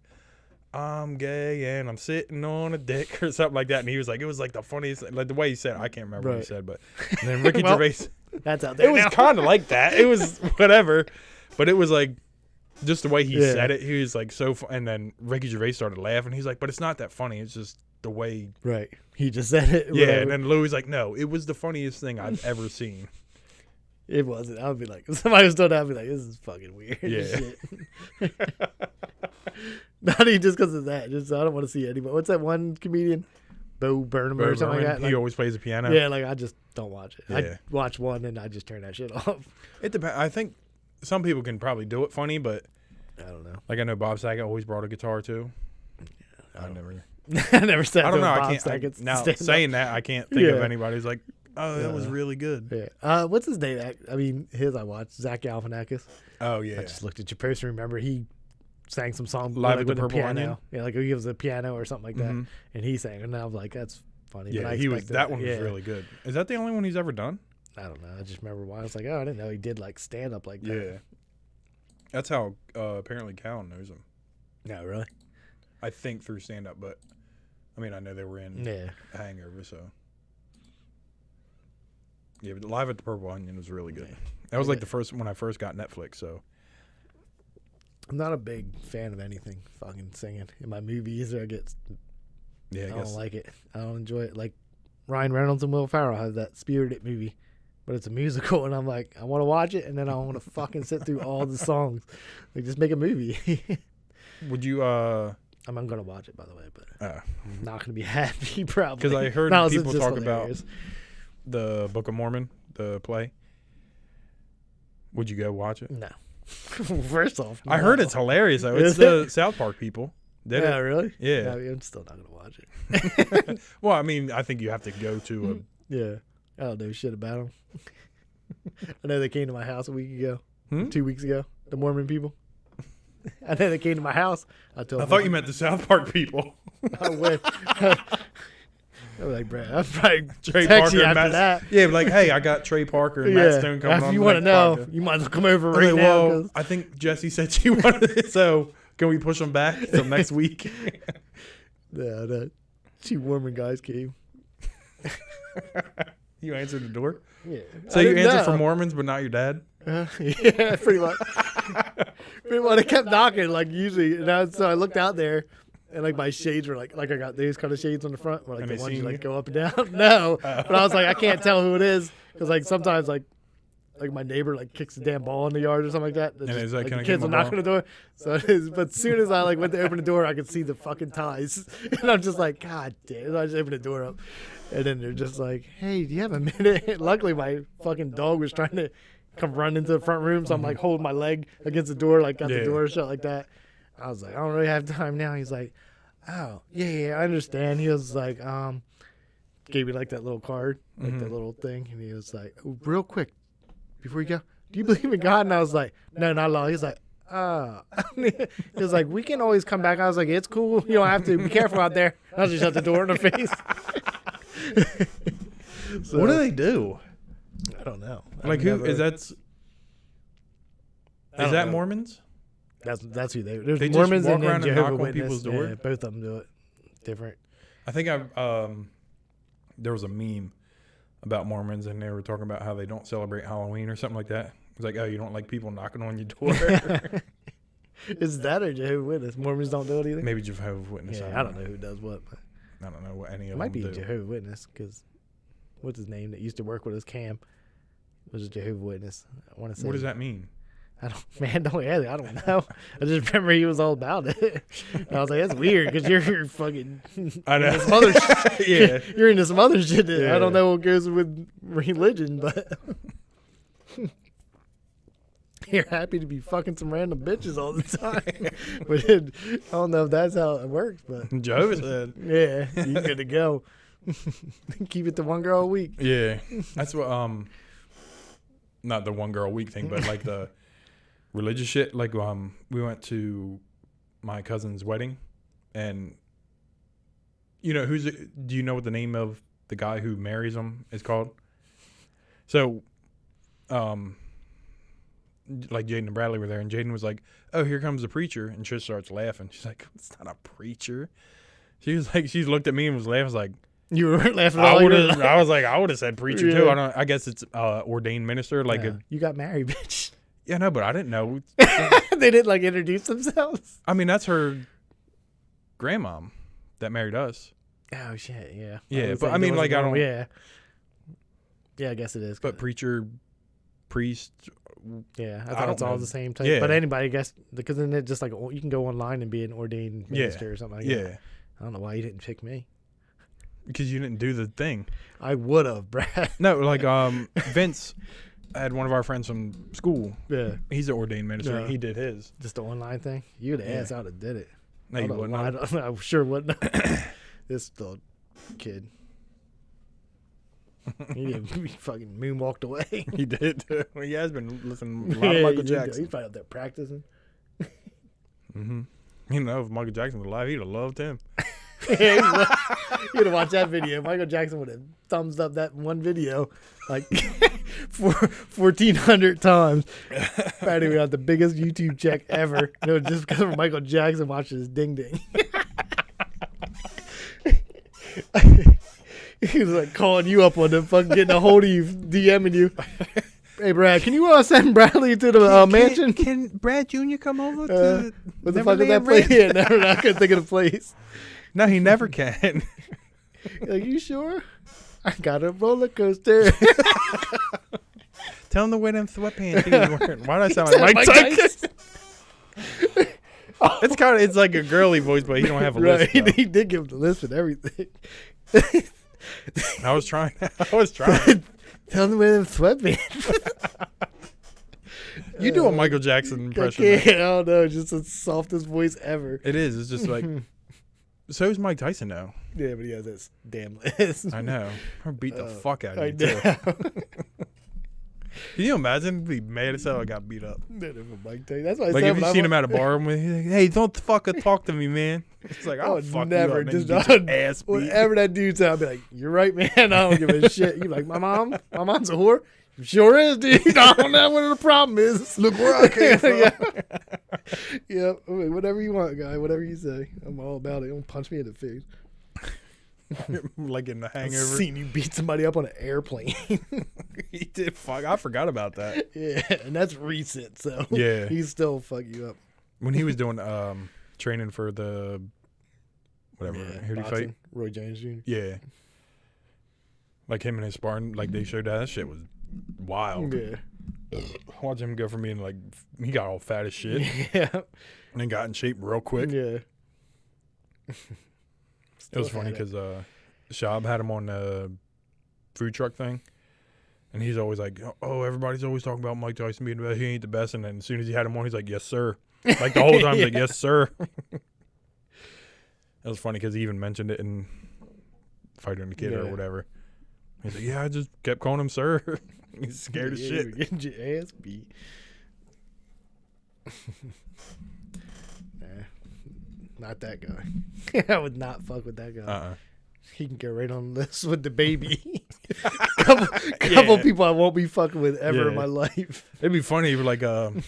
[SPEAKER 1] I'm gay and I'm sitting on a dick or something like that. And he was like, it was like the funniest, like the way he said it, I can't remember what he said, but and then Ricky Gervais,
[SPEAKER 2] that's out there.
[SPEAKER 1] It was kind of like that. It was whatever, but it was like just the way he said it. He was like so, and then Ricky Gervais started laughing. He's like, but it's not that funny. It's just the way.
[SPEAKER 2] Right. He just said it.
[SPEAKER 1] Yeah. Whatever. And then Louis was like, no, it was the funniest thing I've ever seen.
[SPEAKER 2] It wasn't. I would be like, if somebody was doing that, I'd be like, this is fucking weird.
[SPEAKER 1] Yeah.
[SPEAKER 2] Not even just because of that. Just I don't want to see anybody. What's that one comedian? Bo Burnham or something like that.
[SPEAKER 1] He always plays the piano.
[SPEAKER 2] Yeah, like I just don't watch it.
[SPEAKER 1] Yeah.
[SPEAKER 2] I watch one and I just turn that shit off.
[SPEAKER 1] It depends. I think some people can probably do it funny, but
[SPEAKER 2] I don't know.
[SPEAKER 1] Like I know Bob Saget always brought a guitar too. Yeah,
[SPEAKER 2] I never said.
[SPEAKER 1] I don't know.
[SPEAKER 2] Bob
[SPEAKER 1] I can't. Now saying that, I can't think of anybody who's like, oh, that was really good.
[SPEAKER 2] Yeah. What's his name? I mean, I watched Zach Galifianakis.
[SPEAKER 1] Oh yeah.
[SPEAKER 2] I just looked at your post and remember he sang some song
[SPEAKER 1] live
[SPEAKER 2] like,
[SPEAKER 1] with the
[SPEAKER 2] piano.
[SPEAKER 1] Onion?
[SPEAKER 2] Yeah, like he was a piano or something like that, and he sang, and I was like, that's funny.
[SPEAKER 1] Yeah, he was. That one was really good. Is that the only one he's ever done?
[SPEAKER 2] I don't know. I just remember why I was like, oh, I didn't know he did like stand up like that.
[SPEAKER 1] Yeah, that's how apparently Callan knows him.
[SPEAKER 2] No, really.
[SPEAKER 1] I think through stand up, but I mean, I know they were in Hangover, so. Yeah, but Live at the Purple Onion was really good. That was like the first when I first got Netflix, so.
[SPEAKER 2] I'm not a big fan of anything fucking singing in my movies. I guess. I don't like it. I don't enjoy it. Like Ryan Reynolds and Will Ferrell have that Spirited movie, but it's a musical, and I'm like, I want to watch it, and then I want to fucking sit through all the songs. Like, just make a movie.
[SPEAKER 1] Would you?
[SPEAKER 2] I'm gonna watch it, by the way, but I'm not gonna be happy probably.
[SPEAKER 1] Because I heard people talk about the Book of Mormon, the play. Would you go watch it?
[SPEAKER 2] No. First off,
[SPEAKER 1] I heard it's hilarious though. It's the South Park people.
[SPEAKER 2] Yeah, really?
[SPEAKER 1] Yeah.
[SPEAKER 2] I'm still not gonna watch it.
[SPEAKER 1] Well, I mean, I think you have to go to a.
[SPEAKER 2] Yeah, I don't know shit about them. I know they came to my house a week ago, 2 weeks ago. The Mormon people. I know they came to my house. I
[SPEAKER 1] thought you meant the South Park people.
[SPEAKER 2] I went. I was like, Brad, I'll probably
[SPEAKER 1] Trey
[SPEAKER 2] text you
[SPEAKER 1] Parker
[SPEAKER 2] after that.
[SPEAKER 1] Yeah, like, hey, I got Trey Parker and Matt Stone coming on.
[SPEAKER 2] If you want to know, you might as well come over right now.
[SPEAKER 1] Well, I think Jesse said she wanted it, so can we push them back till next week?
[SPEAKER 2] Yeah, that 2 Mormon guys came.
[SPEAKER 1] You answered the door?
[SPEAKER 2] Yeah.
[SPEAKER 1] So you answered for Mormons, but not your dad?
[SPEAKER 2] Yeah, pretty much. Pretty much. They kept knocking, like, usually. And so I looked out there. And like my shades were like I got these kind of shades on the front, where like the ones you like go up and down. No, but I was like, I can't tell who it is because like sometimes like my neighbor like kicks a damn ball in the yard or something like that.
[SPEAKER 1] And just, like,
[SPEAKER 2] the kids will knock on the door. So it is. But as soon as I like went to open the door, I could see the fucking ties, and I'm just like, God damn! And I just opened the door up, and then they're just like, Hey, do you have a minute? Luckily, my fucking dog was trying to come run into the front room. So I'm like holding my leg against the door, like got the
[SPEAKER 1] Yeah.
[SPEAKER 2] door shut like that. I was like, I don't really have time now. He's like, oh, yeah, I understand. He was like, gave me like that little card, like that little thing. And he was like, oh, real quick, before you go, do you believe in God? And I was like, no, not at all. He's like, oh. He was like, we can always come back. I was like, it's cool. You don't have to. Be careful out there. I just shut the door in her face. So,
[SPEAKER 1] What do they do?
[SPEAKER 2] I don't know.
[SPEAKER 1] Like, who is that? Is
[SPEAKER 2] don't
[SPEAKER 1] that
[SPEAKER 2] know.
[SPEAKER 1] Mormons?
[SPEAKER 2] That's who there's
[SPEAKER 1] They just
[SPEAKER 2] Mormons
[SPEAKER 1] walk
[SPEAKER 2] and
[SPEAKER 1] around
[SPEAKER 2] then
[SPEAKER 1] and knock
[SPEAKER 2] Jehovah's
[SPEAKER 1] on
[SPEAKER 2] Witness.
[SPEAKER 1] people's door?
[SPEAKER 2] Yeah, both of them do it different.
[SPEAKER 1] I think there was a meme about Mormons, and they were talking about how they don't celebrate Halloween or something like that. It's like, oh, you don't like people knocking on your door?
[SPEAKER 2] Is that or Jehovah's Witness? Mormons don't do it either.
[SPEAKER 1] Maybe Jehovah's Witness.
[SPEAKER 2] Yeah, I don't know who does what. But
[SPEAKER 1] I don't know what any
[SPEAKER 2] it
[SPEAKER 1] of
[SPEAKER 2] might
[SPEAKER 1] them
[SPEAKER 2] be
[SPEAKER 1] do.
[SPEAKER 2] Jehovah's Witness because what's his name that used to work with us, Cam, was a Jehovah's Witness. I want to say.
[SPEAKER 1] What does that mean?
[SPEAKER 2] I don't know. I just remember he was all about it. And I was like, that's weird because you're fucking.
[SPEAKER 1] I know.
[SPEAKER 2] Some other
[SPEAKER 1] Yeah.
[SPEAKER 2] You're into some other shit that
[SPEAKER 1] Yeah.
[SPEAKER 2] I don't know what goes with religion, but you're happy to be fucking some random bitches all the time. But I don't know if that's how it works, but
[SPEAKER 1] Jehovah said.
[SPEAKER 2] yeah, you good to go. Keep it to one girl a week.
[SPEAKER 1] Yeah, that's what. Not the one girl a week thing, but like the religious shit. Like we went to my cousin's wedding, and you know do you know what the name of the guy who marries them is called? So, like Jaden and Bradley were there, and Jaden was like, "Oh, here comes the preacher," and Trish starts laughing. She's like, "It's not a preacher." She was like, she looked at me and was laughing. I was like,
[SPEAKER 2] You were laughing
[SPEAKER 1] I
[SPEAKER 2] all
[SPEAKER 1] would
[SPEAKER 2] your
[SPEAKER 1] have. I was like, I would have said preacher too.
[SPEAKER 2] Yeah.
[SPEAKER 1] I don't. I guess it's ordained minister. Like,
[SPEAKER 2] Yeah. You got married, bitch.
[SPEAKER 1] yeah, no, but I didn't know.
[SPEAKER 2] They didn't like introduce themselves.
[SPEAKER 1] I mean, that's her grandmom that married us.
[SPEAKER 2] Oh shit, yeah.
[SPEAKER 1] Yeah,
[SPEAKER 2] was
[SPEAKER 1] but
[SPEAKER 2] like,
[SPEAKER 1] I mean,
[SPEAKER 2] there was
[SPEAKER 1] like, I
[SPEAKER 2] a
[SPEAKER 1] don't-
[SPEAKER 2] Yeah. Yeah, I guess it is.
[SPEAKER 1] But preacher, priest.
[SPEAKER 2] yeah, I
[SPEAKER 1] I
[SPEAKER 2] thought
[SPEAKER 1] don't
[SPEAKER 2] it's all
[SPEAKER 1] know.
[SPEAKER 2] the same type.
[SPEAKER 1] Yeah.
[SPEAKER 2] But anybody, I guess, because then it just like you can go online and be an ordained
[SPEAKER 1] Yeah.
[SPEAKER 2] minister or something like
[SPEAKER 1] Yeah,
[SPEAKER 2] that. I don't know why you didn't pick me.
[SPEAKER 1] because you didn't do the thing.
[SPEAKER 2] I would have, Brad.
[SPEAKER 1] No, like Vince had one of our friends from school.
[SPEAKER 2] Yeah,
[SPEAKER 1] He's an ordained minister.
[SPEAKER 2] Yeah.
[SPEAKER 1] And he did his.
[SPEAKER 2] just the online thing. You'd have
[SPEAKER 1] Yeah.
[SPEAKER 2] asked, I'd have did it.
[SPEAKER 1] No,
[SPEAKER 2] I
[SPEAKER 1] you
[SPEAKER 2] don't
[SPEAKER 1] wouldn't.
[SPEAKER 2] know. I don't know. I sure wouldn't. This little kid. He didn't he fucking moonwalked away.
[SPEAKER 1] He did. He has been listening to a lot
[SPEAKER 2] Yeah,
[SPEAKER 1] of
[SPEAKER 2] he
[SPEAKER 1] Michael
[SPEAKER 2] did do it.
[SPEAKER 1] Jackson.
[SPEAKER 2] He's probably up there practicing.
[SPEAKER 1] Mm-hmm. You know, if Michael Jackson was alive, he'd have loved him.
[SPEAKER 2] Yeah, you'd have watched that video. Michael Jackson would have thumbs up that one video like 1,400 times. Patty got the biggest YouTube check ever. No, just because of Michael Jackson watching his ding ding. He was like calling you up on the fucking getting a hold of you, DMing you. Hey Brad, can you send Bradley to the mansion?
[SPEAKER 1] Can Brad Jr. come over
[SPEAKER 2] What the fuck is that place? Yeah, no, I couldn't think of the place.
[SPEAKER 1] No, he never can.
[SPEAKER 2] Like, you sure? I got a roller coaster.
[SPEAKER 1] Tell him to wear them sweatpants he was wearing. Why do I sound like Mike Tyson? It's kind of, it's like a girly voice, but he don't have a
[SPEAKER 2] Right,
[SPEAKER 1] list. though.
[SPEAKER 2] he did give him the list and everything.
[SPEAKER 1] I was trying.
[SPEAKER 2] Tell him to wear them sweatpants.
[SPEAKER 1] You do a Michael Jackson
[SPEAKER 2] I
[SPEAKER 1] impression.
[SPEAKER 2] can't,
[SPEAKER 1] man.
[SPEAKER 2] I don't know, just the softest voice ever.
[SPEAKER 1] It is. It's just like. So's Mike Tyson now.
[SPEAKER 2] Yeah, but he has this damn list.
[SPEAKER 1] I know. I'll beat the fuck out
[SPEAKER 2] I
[SPEAKER 1] of you.
[SPEAKER 2] know.
[SPEAKER 1] Too. Can you imagine? Be mad as hell. I got beat up.
[SPEAKER 2] Mike Tyson. That's why I
[SPEAKER 1] Like
[SPEAKER 2] said
[SPEAKER 1] if you
[SPEAKER 2] when
[SPEAKER 1] seen
[SPEAKER 2] I'm-
[SPEAKER 1] him at a bar, and he's like, "Hey, don't fucking talk to me, man." It's like,
[SPEAKER 2] I
[SPEAKER 1] I'll
[SPEAKER 2] would
[SPEAKER 1] fuck
[SPEAKER 2] never
[SPEAKER 1] you up, man.
[SPEAKER 2] just
[SPEAKER 1] Get your ass beat.
[SPEAKER 2] whatever that dude said, I'll be like, "You're right, man. I don't give a shit." You like, my mom's a whore. Sure is, dude. I don't know what the problem is.
[SPEAKER 1] Look where I came from.
[SPEAKER 2] Yeah, whatever you want, guy. Whatever you say, I'm all about it. Don't punch me in the face.
[SPEAKER 1] Like in the
[SPEAKER 2] I've
[SPEAKER 1] Hangover.
[SPEAKER 2] seen you beat somebody up on an airplane.
[SPEAKER 1] He did. Fuck. I forgot about that.
[SPEAKER 2] Yeah, and that's recent, so
[SPEAKER 1] Yeah.
[SPEAKER 2] he still fuck you up.
[SPEAKER 1] When he was doing training for the whatever, who did he fight?
[SPEAKER 2] boxing, Roy Jones Jr.
[SPEAKER 1] Yeah. Like him and his sparring, like they showed that shit was wild.
[SPEAKER 2] Yeah,
[SPEAKER 1] Watch him go from being like he got all fat as shit
[SPEAKER 2] yeah,
[SPEAKER 1] and then got in shape real quick.
[SPEAKER 2] yeah.
[SPEAKER 1] It was funny because Shab had him on the food truck thing, And he's always like, oh, everybody's always talking about Mike Tyson being the best. He ain't the best. And then as soon as he had him on, he's like, yes, sir. Like the whole time, he's like, yes, sir. That was funny because he even mentioned it in Fighter and the Kid or whatever. He's like, yeah, I just kept calling him sir. He's scared as shit.
[SPEAKER 2] You're getting your ass beat. Nah, not that guy. I would not fuck with that guy. He can get right on the list with the baby. couple people I won't be fucking with ever in my life.
[SPEAKER 1] It'd be funny if like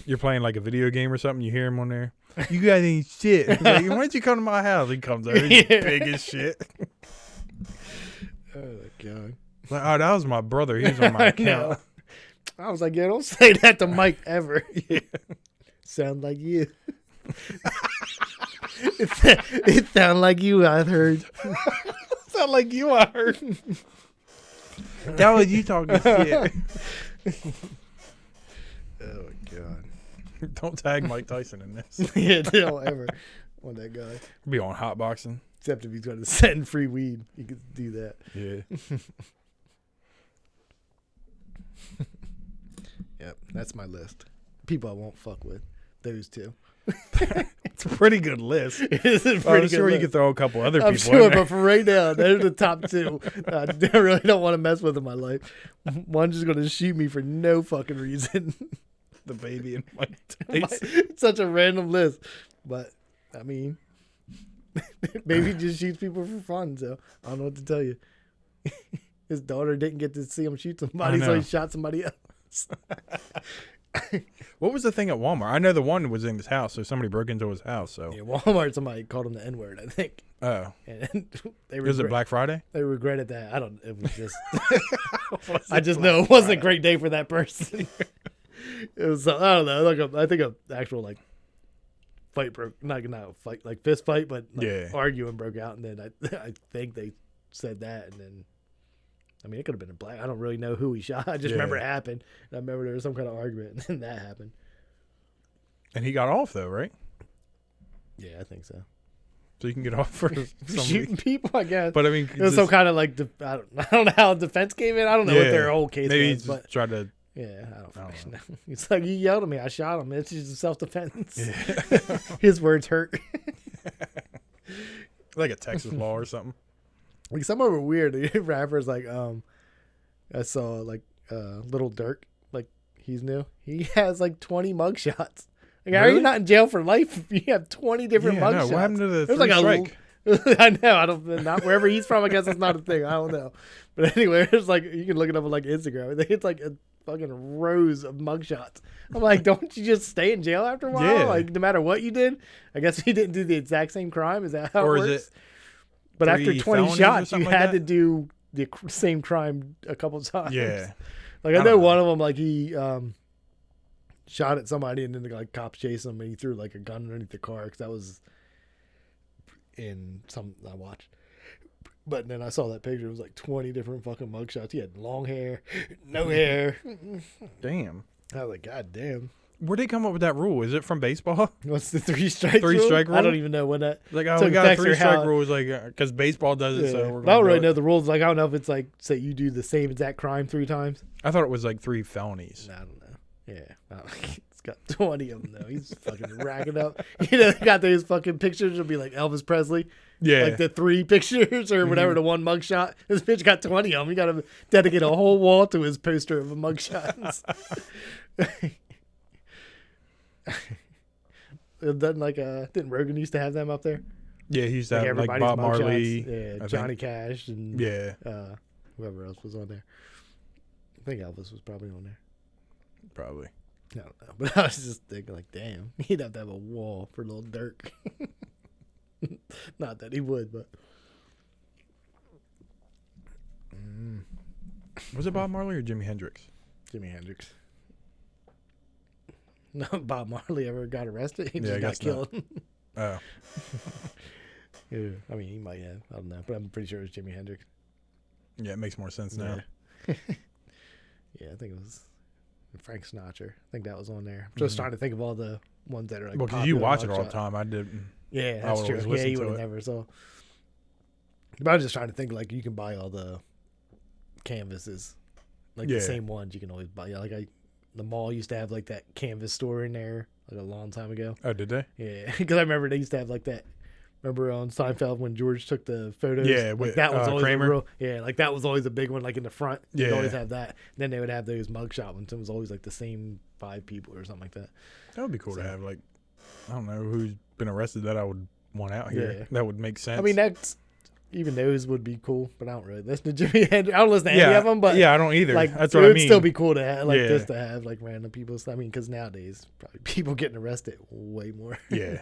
[SPEAKER 1] you're playing like a video game or something. You hear him on there. You guys ain't shit. He's like, why don't you come to my house? He comes over. He's big as shit.
[SPEAKER 2] Oh my god.
[SPEAKER 1] Like, oh, that was my brother. He's on my account.
[SPEAKER 2] I was like, yeah, don't say that to Mike ever. Sound like you. It sound like you, I heard.
[SPEAKER 1] Sound like you, I heard. That was you talking shit.
[SPEAKER 2] Oh my god.
[SPEAKER 1] Don't tag Mike Tyson in this.
[SPEAKER 2] Yeah, don't ever want that guy.
[SPEAKER 1] Be on hotboxing.
[SPEAKER 2] Except if he's going to send free weed, you could do that.
[SPEAKER 1] Yeah.
[SPEAKER 2] Yep, that's my list. People I won't fuck with. Those two.
[SPEAKER 1] It's a pretty good list.
[SPEAKER 2] It is a pretty
[SPEAKER 1] I'm
[SPEAKER 2] good
[SPEAKER 1] sure
[SPEAKER 2] list.
[SPEAKER 1] you could throw a couple other
[SPEAKER 2] I'm
[SPEAKER 1] people
[SPEAKER 2] sure,
[SPEAKER 1] in there.
[SPEAKER 2] but for right now, they're the top two. I really don't want to mess with in my life. One's just going to shoot me for no fucking reason.
[SPEAKER 1] The baby and Mike Tyson.
[SPEAKER 2] It's such a random list. But, I mean, baby just shoots people for fun, so I don't know what to tell you. His daughter didn't get to see him shoot somebody, so he shot somebody else.
[SPEAKER 1] What was the thing at Walmart? I know the one was in his house, so somebody broke into his house. So
[SPEAKER 2] Yeah, Walmart, somebody called him the N-word, I think.
[SPEAKER 1] oh,
[SPEAKER 2] And they
[SPEAKER 1] was it Black Friday?
[SPEAKER 2] They regretted that. I don't. It was just. I just know it wasn't a great day for that person. It was. I don't know. Like I think a actual like fight broke. Not a fight, like fist fight, but like arguing broke out, and then I think they said that, and then. I mean, it could have been a black. I don't really know who he shot. I just remember it happened. And I remember there was some kind of argument, and then that happened.
[SPEAKER 1] And he got off though, right?
[SPEAKER 2] Yeah, I think so.
[SPEAKER 1] So you can get off for
[SPEAKER 2] Shooting people, I guess.
[SPEAKER 1] But I mean,
[SPEAKER 2] it was some kind of like I don't know how defense came in. I don't know what their whole case
[SPEAKER 1] maybe
[SPEAKER 2] was, but
[SPEAKER 1] tried to.
[SPEAKER 2] Yeah, I don't know. It's like you yelled at me. I shot him. It's just self-defense. Yeah. His words hurt.
[SPEAKER 1] Like a Texas law or something.
[SPEAKER 2] Like some of them were weird. The rappers like I saw like Little Durk, like he's new. He has like 20 mugshots. Like, how are you not in jail for life if you have 20 different mugshots?
[SPEAKER 1] No, what happened to the
[SPEAKER 2] like
[SPEAKER 1] strike?
[SPEAKER 2] I know. I don't. Not wherever he's from. I guess it's not a thing. I don't know. But anyway, it's like you can look it up on like Instagram. I think it's like a fucking rows of mugshots. I'm like, don't you just stay in jail after a while?
[SPEAKER 1] Yeah.
[SPEAKER 2] Like no matter what you did. I guess he didn't do the exact same crime. Is that how
[SPEAKER 1] Or
[SPEAKER 2] it works?
[SPEAKER 1] is it?
[SPEAKER 2] But after 20 shots, you
[SPEAKER 1] like
[SPEAKER 2] had
[SPEAKER 1] that?
[SPEAKER 2] to do the same crime a couple times.
[SPEAKER 1] Yeah.
[SPEAKER 2] Like I know one of them, like he shot at somebody and then the like cops chased him and he threw like a gun underneath the car because that was in some I watched. But then I saw that picture. It was like 20 different fucking mugshots. He had long hair, no hair.
[SPEAKER 1] Damn.
[SPEAKER 2] I was like, God damn.
[SPEAKER 1] Where'd they come up with that rule? Is it from baseball?
[SPEAKER 2] What's the 3 strike rule?
[SPEAKER 1] 3 strike rule?
[SPEAKER 2] I don't even know when that.
[SPEAKER 1] Like, oh,
[SPEAKER 2] took
[SPEAKER 1] we got a
[SPEAKER 2] effect or
[SPEAKER 1] 3 strike
[SPEAKER 2] how-
[SPEAKER 1] rule. Is like because baseball does it.
[SPEAKER 2] Yeah.
[SPEAKER 1] So we're
[SPEAKER 2] But I don't
[SPEAKER 1] gonna
[SPEAKER 2] really
[SPEAKER 1] do
[SPEAKER 2] know
[SPEAKER 1] it.
[SPEAKER 2] the rules. Like I don't know if it's like say you do the same exact crime 3 times.
[SPEAKER 1] I thought it was like 3 felonies.
[SPEAKER 2] I don't know. Yeah, I don't know. It's got 20 of them though. He's fucking racking up. You know, they got those fucking pictures. It'll be like Elvis Presley.
[SPEAKER 1] Yeah.
[SPEAKER 2] Like the 3 pictures or whatever, the one mugshot. This bitch got 20 of them. You got to dedicate a whole wall to his poster of mugshots. Didn't Rogan used to have them up there?
[SPEAKER 1] Yeah, he used to have like
[SPEAKER 2] everybody's
[SPEAKER 1] Bob
[SPEAKER 2] mugshots.
[SPEAKER 1] Marley.
[SPEAKER 2] Yeah,
[SPEAKER 1] I
[SPEAKER 2] Johnny
[SPEAKER 1] think.
[SPEAKER 2] Cash and
[SPEAKER 1] Yeah,
[SPEAKER 2] whoever else was on there. I think Elvis was probably on there.
[SPEAKER 1] probably.
[SPEAKER 2] I don't know. But I was just thinking like, damn, he'd have to have a wall for little Dirk. Not that he would, but
[SPEAKER 1] Was it Bob Marley or Jimi Hendrix?
[SPEAKER 2] Jimi Hendrix. No, Bob Marley ever got arrested. He
[SPEAKER 1] Yeah,
[SPEAKER 2] just
[SPEAKER 1] I
[SPEAKER 2] got
[SPEAKER 1] guess
[SPEAKER 2] killed.
[SPEAKER 1] Oh,
[SPEAKER 2] Yeah, I mean, he might have. I don't know, but I'm pretty sure it was Jimi Hendrix.
[SPEAKER 1] yeah, it makes more sense now.
[SPEAKER 2] Yeah. Yeah, I think it was Frank Sinatra. I think that was on there. I'm just trying to think of all the ones that are like.
[SPEAKER 1] Well, because you
[SPEAKER 2] popular
[SPEAKER 1] watch it all the
[SPEAKER 2] mugshot.
[SPEAKER 1] time. I didn't.
[SPEAKER 2] Yeah,
[SPEAKER 1] I
[SPEAKER 2] that's
[SPEAKER 1] would
[SPEAKER 2] true.
[SPEAKER 1] always
[SPEAKER 2] Yeah,
[SPEAKER 1] listen
[SPEAKER 2] you
[SPEAKER 1] to
[SPEAKER 2] would have
[SPEAKER 1] it.
[SPEAKER 2] never saw. But I was just trying to think like you can buy all the canvases like
[SPEAKER 1] Yeah.
[SPEAKER 2] the same ones you can always buy. Yeah, like the mall used to have like that canvas store in there like a long time ago.
[SPEAKER 1] Oh, did they?
[SPEAKER 2] Yeah, because I remember they used to have like that. Remember on Seinfeld when George took the photos?
[SPEAKER 1] Yeah,
[SPEAKER 2] like
[SPEAKER 1] with,
[SPEAKER 2] that was always
[SPEAKER 1] Kramer?
[SPEAKER 2] a real. Yeah, like that was always a big one, like in the front. They'd
[SPEAKER 1] Yeah.
[SPEAKER 2] always have that. Then they would have those mugshot ones. It was always like the same 5 people or something like that.
[SPEAKER 1] That would be cool to
[SPEAKER 2] So-
[SPEAKER 1] have. Like, I don't know who's been arrested that I would want out here.
[SPEAKER 2] Yeah.
[SPEAKER 1] That would make sense.
[SPEAKER 2] I mean, that's even those would be cool, but I don't really listen to Jimi Hendrix. I don't listen to
[SPEAKER 1] yeah,
[SPEAKER 2] any of them, but
[SPEAKER 1] yeah, I don't either.
[SPEAKER 2] like
[SPEAKER 1] That's
[SPEAKER 2] it
[SPEAKER 1] what I
[SPEAKER 2] would
[SPEAKER 1] mean.
[SPEAKER 2] still be cool to have, like
[SPEAKER 1] Yeah.
[SPEAKER 2] just to have like random people. I mean, because nowadays probably people getting arrested way more.
[SPEAKER 1] Yeah.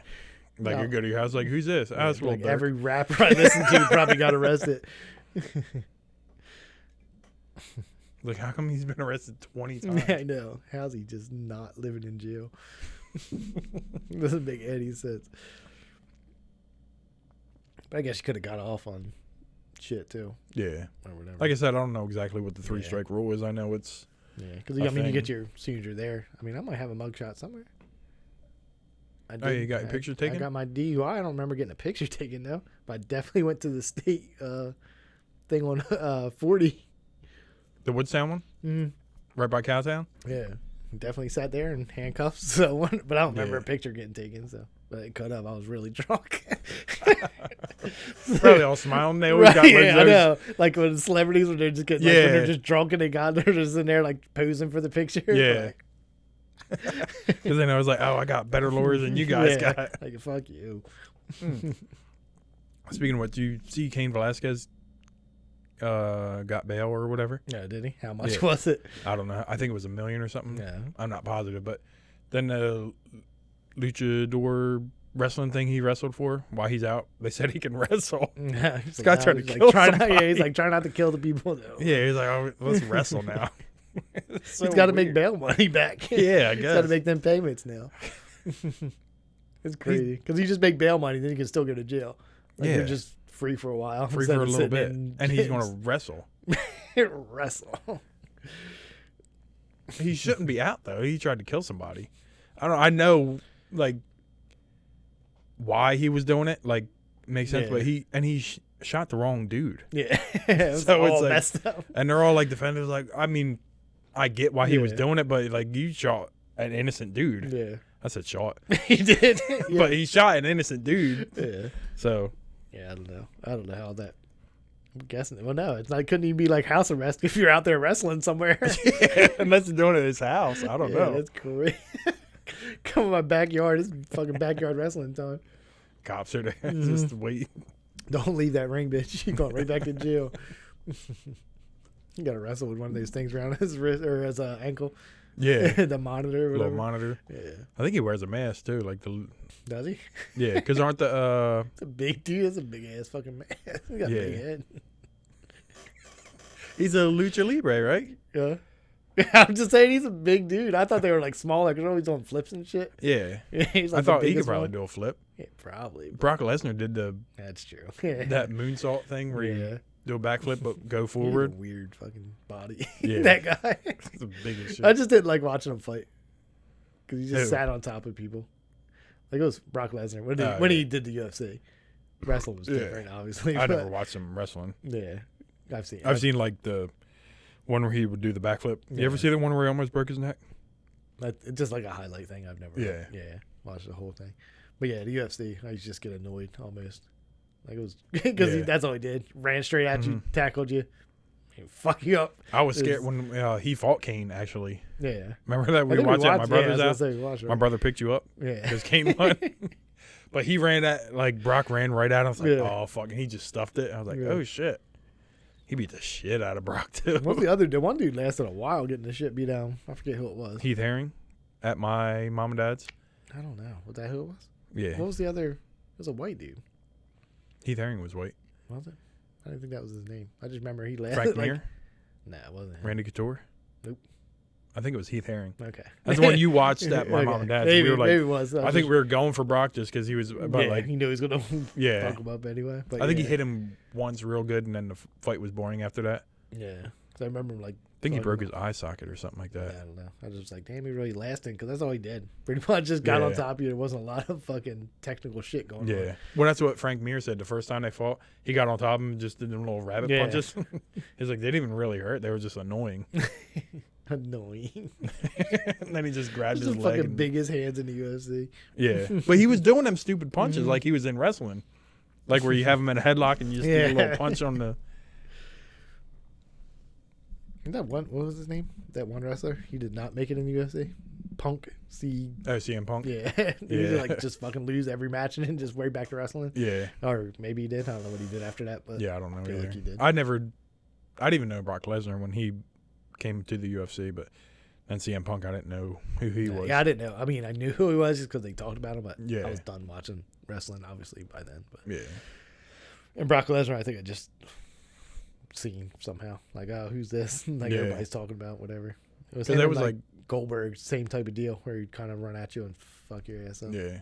[SPEAKER 1] Like
[SPEAKER 2] No.
[SPEAKER 1] you go to your house, like, who's this? Oh, it's a little
[SPEAKER 2] like
[SPEAKER 1] dark.
[SPEAKER 2] every rapper I listen to probably got arrested.
[SPEAKER 1] Like, how come he's been arrested 20 times?
[SPEAKER 2] Yeah, I know. How's he just not living in jail? Doesn't make any sense. But I guess you could have got off on shit too,
[SPEAKER 1] Yeah.
[SPEAKER 2] or whatever.
[SPEAKER 1] Like I said, I don't know exactly what the 3
[SPEAKER 2] Yeah.
[SPEAKER 1] strike rule is. I know it's
[SPEAKER 2] yeah, because
[SPEAKER 1] a
[SPEAKER 2] I mean, you get
[SPEAKER 1] thing.
[SPEAKER 2] your signature there. I mean, I might have a mugshot somewhere. I
[SPEAKER 1] Oh, you
[SPEAKER 2] did.
[SPEAKER 1] got your picture taken?
[SPEAKER 2] I got my DUI. I don't remember getting a picture taken though, but I definitely went to the state thing on 40.
[SPEAKER 1] the Woodstown one, right by Cowtown.
[SPEAKER 2] Yeah, definitely sat there in handcuffs. So, but I don't remember
[SPEAKER 1] Yeah.
[SPEAKER 2] a picture getting taken. So, but it cut up. I was really drunk.
[SPEAKER 1] Probably all smiling. They always got
[SPEAKER 2] Right,
[SPEAKER 1] like
[SPEAKER 2] yeah, I
[SPEAKER 1] those.
[SPEAKER 2] know. Like when celebrities, when they're just getting, like, when
[SPEAKER 1] Yeah.
[SPEAKER 2] they're just drunk and they got, they're just in there like posing for the picture.
[SPEAKER 1] Yeah.
[SPEAKER 2] Like,
[SPEAKER 1] Because then I was like, oh, I got better lawyers than you guys
[SPEAKER 2] yeah,
[SPEAKER 1] got.
[SPEAKER 2] like fuck you.
[SPEAKER 1] Speaking of what, do you see Cain Velasquez got bail or whatever?
[SPEAKER 2] Yeah, did he? How much
[SPEAKER 1] Yeah.
[SPEAKER 2] was it?
[SPEAKER 1] I don't know. I think it was $1 million or something.
[SPEAKER 2] Yeah.
[SPEAKER 1] I'm not positive, but then the luchador wrestling thing he wrestled for while he's out, they said he can wrestle.
[SPEAKER 2] Yeah,
[SPEAKER 1] This guy tried to
[SPEAKER 2] he's
[SPEAKER 1] kill
[SPEAKER 2] try not, yeah,
[SPEAKER 1] somebody.
[SPEAKER 2] he's like trying not to kill the people though.
[SPEAKER 1] Yeah, he's like, oh, let's wrestle now.
[SPEAKER 2] He's got to make bail money back.
[SPEAKER 1] Yeah, I
[SPEAKER 2] He's got to
[SPEAKER 1] guess.
[SPEAKER 2] make them payments now. It's crazy because you just make bail money, then you can still go to jail. Like
[SPEAKER 1] Yeah.
[SPEAKER 2] you're just free for a while,
[SPEAKER 1] Free
[SPEAKER 2] instead
[SPEAKER 1] for a
[SPEAKER 2] of
[SPEAKER 1] little
[SPEAKER 2] sitting
[SPEAKER 1] bit,
[SPEAKER 2] in
[SPEAKER 1] and he's going
[SPEAKER 2] jails.
[SPEAKER 1] to wrestle.
[SPEAKER 2] wrestle.
[SPEAKER 1] He shouldn't be out though. He tried to kill somebody. I know, like, why he was doing it. Like, makes sense.
[SPEAKER 2] Yeah.
[SPEAKER 1] But he shot the wrong dude,
[SPEAKER 2] Yeah, it was
[SPEAKER 1] So it's
[SPEAKER 2] all
[SPEAKER 1] like-
[SPEAKER 2] messed up.
[SPEAKER 1] and they're all like defenders. Like, I mean, I get why he was
[SPEAKER 2] Yeah.
[SPEAKER 1] doing it, but like, you shot an innocent dude.
[SPEAKER 2] Yeah,
[SPEAKER 1] I said shot,
[SPEAKER 2] he did. Yeah.
[SPEAKER 1] but he shot an innocent dude.
[SPEAKER 2] Yeah.
[SPEAKER 1] So
[SPEAKER 2] Yeah, I don't know. I don't know how that. I'm guessing. Well, no, it's not. It couldn't even be like house arrest if you're out there wrestling somewhere.
[SPEAKER 1] unless he's doing it at his house, I don't
[SPEAKER 2] Yeah,
[SPEAKER 1] know.
[SPEAKER 2] that's crazy. Come in my backyard. It's fucking backyard wrestling time.
[SPEAKER 1] Cops are there
[SPEAKER 2] Mm-hmm.
[SPEAKER 1] just wait.
[SPEAKER 2] Don't leave that ring, bitch. You're going right back to jail. You got to wrestle with one of those things around his wrist or his ankle.
[SPEAKER 1] Yeah,
[SPEAKER 2] The monitor or
[SPEAKER 1] little
[SPEAKER 2] whatever.
[SPEAKER 1] monitor.
[SPEAKER 2] Yeah.
[SPEAKER 1] I think he wears a mask too. Like the
[SPEAKER 2] Does he?
[SPEAKER 1] yeah, because aren't the
[SPEAKER 2] It's a big dude. It's a big ass fucking man. He got a big
[SPEAKER 1] Yeah.
[SPEAKER 2] head.
[SPEAKER 1] he's a lucha libre, right?
[SPEAKER 2] Yeah. I'm just saying he's a big dude. I thought they were like smaller because he's doing flips and shit.
[SPEAKER 1] Yeah.
[SPEAKER 2] He's
[SPEAKER 1] I
[SPEAKER 2] like
[SPEAKER 1] thought
[SPEAKER 2] the
[SPEAKER 1] he could
[SPEAKER 2] biggest
[SPEAKER 1] probably
[SPEAKER 2] one.
[SPEAKER 1] do a flip.
[SPEAKER 2] Yeah, probably. but
[SPEAKER 1] Brock Lesnar did the
[SPEAKER 2] That's true. Yeah.
[SPEAKER 1] that moonsault thing where
[SPEAKER 2] Yeah.
[SPEAKER 1] you do a backflip but go
[SPEAKER 2] He has a
[SPEAKER 1] forward.
[SPEAKER 2] weird fucking body.
[SPEAKER 1] Yeah.
[SPEAKER 2] That guy.
[SPEAKER 1] It's the biggest shit.
[SPEAKER 2] I just didn't like watching him fight because he just
[SPEAKER 1] Who?
[SPEAKER 2] sat on top of people. Like it was Brock Lesnar when he,
[SPEAKER 1] Oh,
[SPEAKER 2] when
[SPEAKER 1] yeah.
[SPEAKER 2] he did the UFC. Wrestling was
[SPEAKER 1] Yeah.
[SPEAKER 2] different, obviously.
[SPEAKER 1] I
[SPEAKER 2] but
[SPEAKER 1] never watched him wrestling.
[SPEAKER 2] Yeah, I've seen.
[SPEAKER 1] I've seen like the one where he would do the backflip. You ever
[SPEAKER 2] Yeah.
[SPEAKER 1] see the one where he almost broke his neck?
[SPEAKER 2] It's just like a highlight thing. I've never.
[SPEAKER 1] Yeah.
[SPEAKER 2] Watched the whole thing. But yeah, the UFC, I used to just get annoyed almost. Like it was because
[SPEAKER 1] Yeah.
[SPEAKER 2] that's all he did. Ran straight at you,
[SPEAKER 1] Mhm.
[SPEAKER 2] tackled you, and fuck you up.
[SPEAKER 1] I was
[SPEAKER 2] It's-
[SPEAKER 1] scared when he fought Kane. Actually,
[SPEAKER 2] Yeah.
[SPEAKER 1] remember that
[SPEAKER 2] I
[SPEAKER 1] we
[SPEAKER 2] think
[SPEAKER 1] watched at my
[SPEAKER 2] yeah, I
[SPEAKER 1] brother's
[SPEAKER 2] was gonna
[SPEAKER 1] house.
[SPEAKER 2] say we watched,
[SPEAKER 1] My
[SPEAKER 2] right?
[SPEAKER 1] brother picked you up
[SPEAKER 2] Yeah.
[SPEAKER 1] because Kane won. But he ran at like Brock ran right at him. I was like,
[SPEAKER 2] Yeah.
[SPEAKER 1] oh fuck, and he just stuffed it. I was like,
[SPEAKER 2] Yeah.
[SPEAKER 1] oh shit. He beat the shit out of Brock too.
[SPEAKER 2] What's the one dude lasted a while getting the shit beat down. I forget who it was.
[SPEAKER 1] Heath Herring at my mom and dad's.
[SPEAKER 2] I don't know. Was that who it was?
[SPEAKER 1] Yeah,
[SPEAKER 2] What was the other? It was a white dude.
[SPEAKER 1] Heath Herring was white.
[SPEAKER 2] Was it? I didn't think that was his name. I just remember he lasted.
[SPEAKER 1] Frank
[SPEAKER 2] like,
[SPEAKER 1] Mir,
[SPEAKER 2] Nah, it wasn't him.
[SPEAKER 1] Randy Couture.
[SPEAKER 2] Nope.
[SPEAKER 1] I think it was Heath Herring.
[SPEAKER 2] Okay.
[SPEAKER 1] That's the one you watched at my
[SPEAKER 2] Okay.
[SPEAKER 1] mom and dad's.
[SPEAKER 2] Maybe,
[SPEAKER 1] We were like,
[SPEAKER 2] maybe it was.
[SPEAKER 1] I think we were going for Brock just because he was, but
[SPEAKER 2] yeah,
[SPEAKER 1] like,
[SPEAKER 2] he knew he was gonna
[SPEAKER 1] yeah.
[SPEAKER 2] fuck him up anyway. But
[SPEAKER 1] I think
[SPEAKER 2] yeah.
[SPEAKER 1] he hit him once real good, and then the fight was boring after that.
[SPEAKER 2] Yeah, 'cause I remember him like
[SPEAKER 1] think he
[SPEAKER 2] Fucking-
[SPEAKER 1] broke his eye socket or something like
[SPEAKER 2] Yeah,
[SPEAKER 1] that.
[SPEAKER 2] I don't know. I was just like, damn, he really lasted because that's all he did. Pretty much just got on
[SPEAKER 1] Yeah.
[SPEAKER 2] top of you. There wasn't a lot of fucking technical shit going on.
[SPEAKER 1] Yeah. Well, that's what Frank Mir said the first time they fought. He got on top of him and just did them little rabbit
[SPEAKER 2] Yeah.
[SPEAKER 1] punches. He's like, they didn't even really hurt. They were just annoying.
[SPEAKER 2] Annoying.
[SPEAKER 1] And then he just grabbed
[SPEAKER 2] Just
[SPEAKER 1] his
[SPEAKER 2] the
[SPEAKER 1] leg.
[SPEAKER 2] fucking
[SPEAKER 1] And,
[SPEAKER 2] biggest hands in the UFC.
[SPEAKER 1] yeah. But he was doing them stupid punches
[SPEAKER 2] Mhm.
[SPEAKER 1] like he was in wrestling. Like where you have him in a headlock and you just do a
[SPEAKER 2] Yeah.
[SPEAKER 1] little punch on the.
[SPEAKER 2] That one, what was his name? That one wrestler? He did not make it in the UFC. Punk. See,
[SPEAKER 1] Oh, CM Punk?
[SPEAKER 2] yeah, he
[SPEAKER 1] Yeah.
[SPEAKER 2] would like just fucking lose every match and then just way back to wrestling.
[SPEAKER 1] Yeah.
[SPEAKER 2] Or maybe he did. I don't know what he did after that, but
[SPEAKER 1] Yeah, I don't know
[SPEAKER 2] feel
[SPEAKER 1] either.
[SPEAKER 2] like he did.
[SPEAKER 1] I didn't even know Brock Lesnar when he came to the UFC, but then CM Punk, I didn't know who he was.
[SPEAKER 2] Yeah, I didn't know. I mean, I knew who he was just because they talked about him, but
[SPEAKER 1] Yeah.
[SPEAKER 2] I was done watching wrestling obviously by then. But
[SPEAKER 1] Yeah.
[SPEAKER 2] and Brock Lesnar, I think I just seen somehow like, oh, who's this? Like
[SPEAKER 1] Yeah.
[SPEAKER 2] everybody's talking about whatever. It was
[SPEAKER 1] Because
[SPEAKER 2] him
[SPEAKER 1] that
[SPEAKER 2] and,
[SPEAKER 1] was like,
[SPEAKER 2] Goldberg, same type of deal where he'd kind of run at you and fuck your ass up.
[SPEAKER 1] yeah.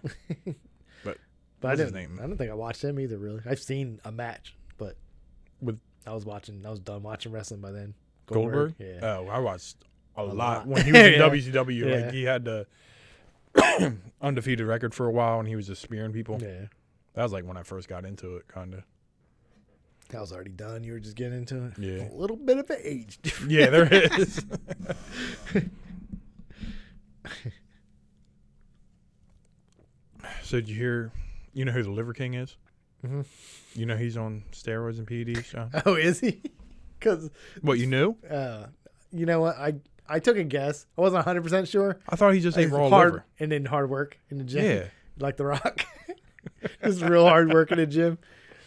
[SPEAKER 2] But I
[SPEAKER 1] what's his
[SPEAKER 2] didn't.
[SPEAKER 1] name?
[SPEAKER 2] I don't think I watched him either. Really, I've seen a match, but
[SPEAKER 1] With-
[SPEAKER 2] I was done watching wrestling by then.
[SPEAKER 1] Goldberg?
[SPEAKER 2] Yeah.
[SPEAKER 1] Oh, I watched a lot.
[SPEAKER 2] lot.
[SPEAKER 1] When he was in
[SPEAKER 2] Yeah.
[SPEAKER 1] WCW.
[SPEAKER 2] Yeah.
[SPEAKER 1] Like, he had the undefeated record for a while, and he was just spearing people.
[SPEAKER 2] Yeah.
[SPEAKER 1] That was like when I first got into it, kind of.
[SPEAKER 2] I was already done. You were just getting into it.
[SPEAKER 1] Yeah.
[SPEAKER 2] A little bit of an age difference.
[SPEAKER 1] Yeah, there is. So did you hear? You know who the Liver King is?
[SPEAKER 2] Mhm.
[SPEAKER 1] You know he's on steroids and PEDs, Sean?
[SPEAKER 2] Oh, is he? Because
[SPEAKER 1] What, you knew?
[SPEAKER 2] you know what? I took a guess. I wasn't 100% sure.
[SPEAKER 1] I thought he just ate
[SPEAKER 2] It's
[SPEAKER 1] raw
[SPEAKER 2] hard
[SPEAKER 1] liver.
[SPEAKER 2] and then hard work in the gym.
[SPEAKER 1] Yeah.
[SPEAKER 2] Like The Rock. Just real hard work in the gym.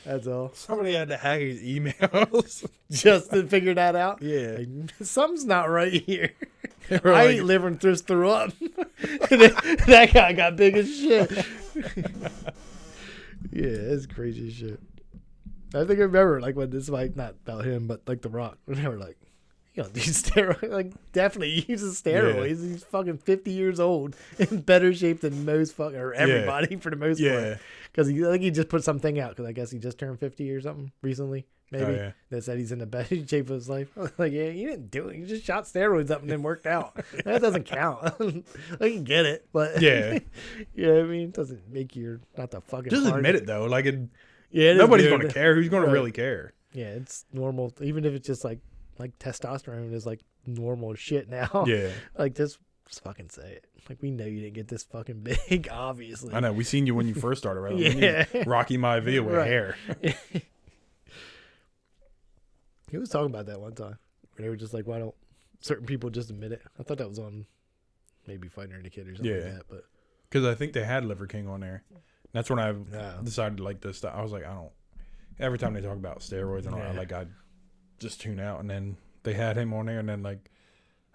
[SPEAKER 2] That's all.
[SPEAKER 1] Somebody had to hack his emails.
[SPEAKER 2] Just to figure that out.
[SPEAKER 1] Yeah.
[SPEAKER 2] Like, something's not right here.
[SPEAKER 1] They were
[SPEAKER 2] I
[SPEAKER 1] like-
[SPEAKER 2] ate liver and just threw up. That guy got big as shit. Yeah, it's crazy as shit. I think I remember like when this fight, not about him, but like The Rock, when they were like, you know, these steroids, like definitely he uses steroids.
[SPEAKER 1] Yeah.
[SPEAKER 2] He's fucking 50 years old in better shape than most fucking or everybody for the most
[SPEAKER 1] Yeah.
[SPEAKER 2] part. Because I think he just put something out because I guess he just turned 50 or something recently. Maybe
[SPEAKER 1] Oh, yeah.
[SPEAKER 2] that said he's in the best shape of his life. I was like, yeah, you didn't do it. You just shot steroids up and then worked out. That doesn't count. I can get it, but
[SPEAKER 1] Yeah.
[SPEAKER 2] you know what I mean? It doesn't make you not the fucking.
[SPEAKER 1] Just
[SPEAKER 2] hard.
[SPEAKER 1] admit it, though. Like,
[SPEAKER 2] Yeah, it is
[SPEAKER 1] nobody's
[SPEAKER 2] weird.
[SPEAKER 1] going to care. Who's going
[SPEAKER 2] Right.
[SPEAKER 1] to really care?
[SPEAKER 2] Yeah, it's normal. Even if it's just like testosterone is like normal shit now.
[SPEAKER 1] Yeah.
[SPEAKER 2] Like just fucking say it. Like we know you didn't get this fucking big, obviously.
[SPEAKER 1] I know. We seen you when you first started, right?
[SPEAKER 2] Yeah.
[SPEAKER 1] Rocky Maivia with
[SPEAKER 2] Right.
[SPEAKER 1] hair.
[SPEAKER 2] He was talking about that one time. Where they were just like, why don't certain people just admit it? I thought that was on maybe Fighter and the Kid or something
[SPEAKER 1] Yeah.
[SPEAKER 2] like that. But
[SPEAKER 1] Because I think they had Liver King on there. That's when I
[SPEAKER 2] Yeah.
[SPEAKER 1] decided like this stuff. I was like, I don't. Every time they talk about steroids and all,
[SPEAKER 2] Yeah.
[SPEAKER 1] I just tune out. And then they had him on there, and then like,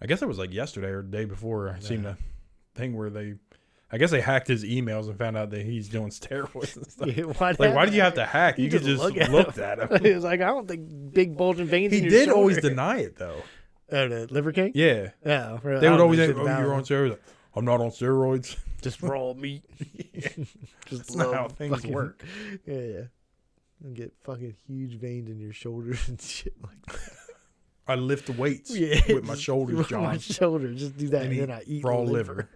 [SPEAKER 1] I guess it was like yesterday or the day before. I seen
[SPEAKER 2] Yeah.
[SPEAKER 1] a thing where I guess they hacked his emails and found out that he's doing steroids and stuff.
[SPEAKER 2] yeah,
[SPEAKER 1] Why did you have to hack? You could just looked at him.
[SPEAKER 2] It was like, I don't think big bulging veins.
[SPEAKER 1] He
[SPEAKER 2] in your
[SPEAKER 1] did always
[SPEAKER 2] shoulder.
[SPEAKER 1] deny it though.
[SPEAKER 2] Oh, the Liver King.
[SPEAKER 1] Yeah,
[SPEAKER 2] Yeah, really,
[SPEAKER 1] they
[SPEAKER 2] I
[SPEAKER 1] would
[SPEAKER 2] don't
[SPEAKER 1] always
[SPEAKER 2] know
[SPEAKER 1] say,
[SPEAKER 2] shit
[SPEAKER 1] "Oh,
[SPEAKER 2] about
[SPEAKER 1] you're
[SPEAKER 2] him.
[SPEAKER 1] on steroids." I'm not on steroids.
[SPEAKER 2] Just raw meat. Just
[SPEAKER 1] That's not how
[SPEAKER 2] love
[SPEAKER 1] things
[SPEAKER 2] fucking-
[SPEAKER 1] work.
[SPEAKER 2] Yeah. And get fucking huge veins in your shoulders and shit like that.
[SPEAKER 1] I lift weights
[SPEAKER 2] Yeah,
[SPEAKER 1] with my
[SPEAKER 2] just
[SPEAKER 1] shoulders,
[SPEAKER 2] with
[SPEAKER 1] John.
[SPEAKER 2] My shoulders, just do that,
[SPEAKER 1] And
[SPEAKER 2] and
[SPEAKER 1] eat
[SPEAKER 2] then I eat
[SPEAKER 1] raw
[SPEAKER 2] liver.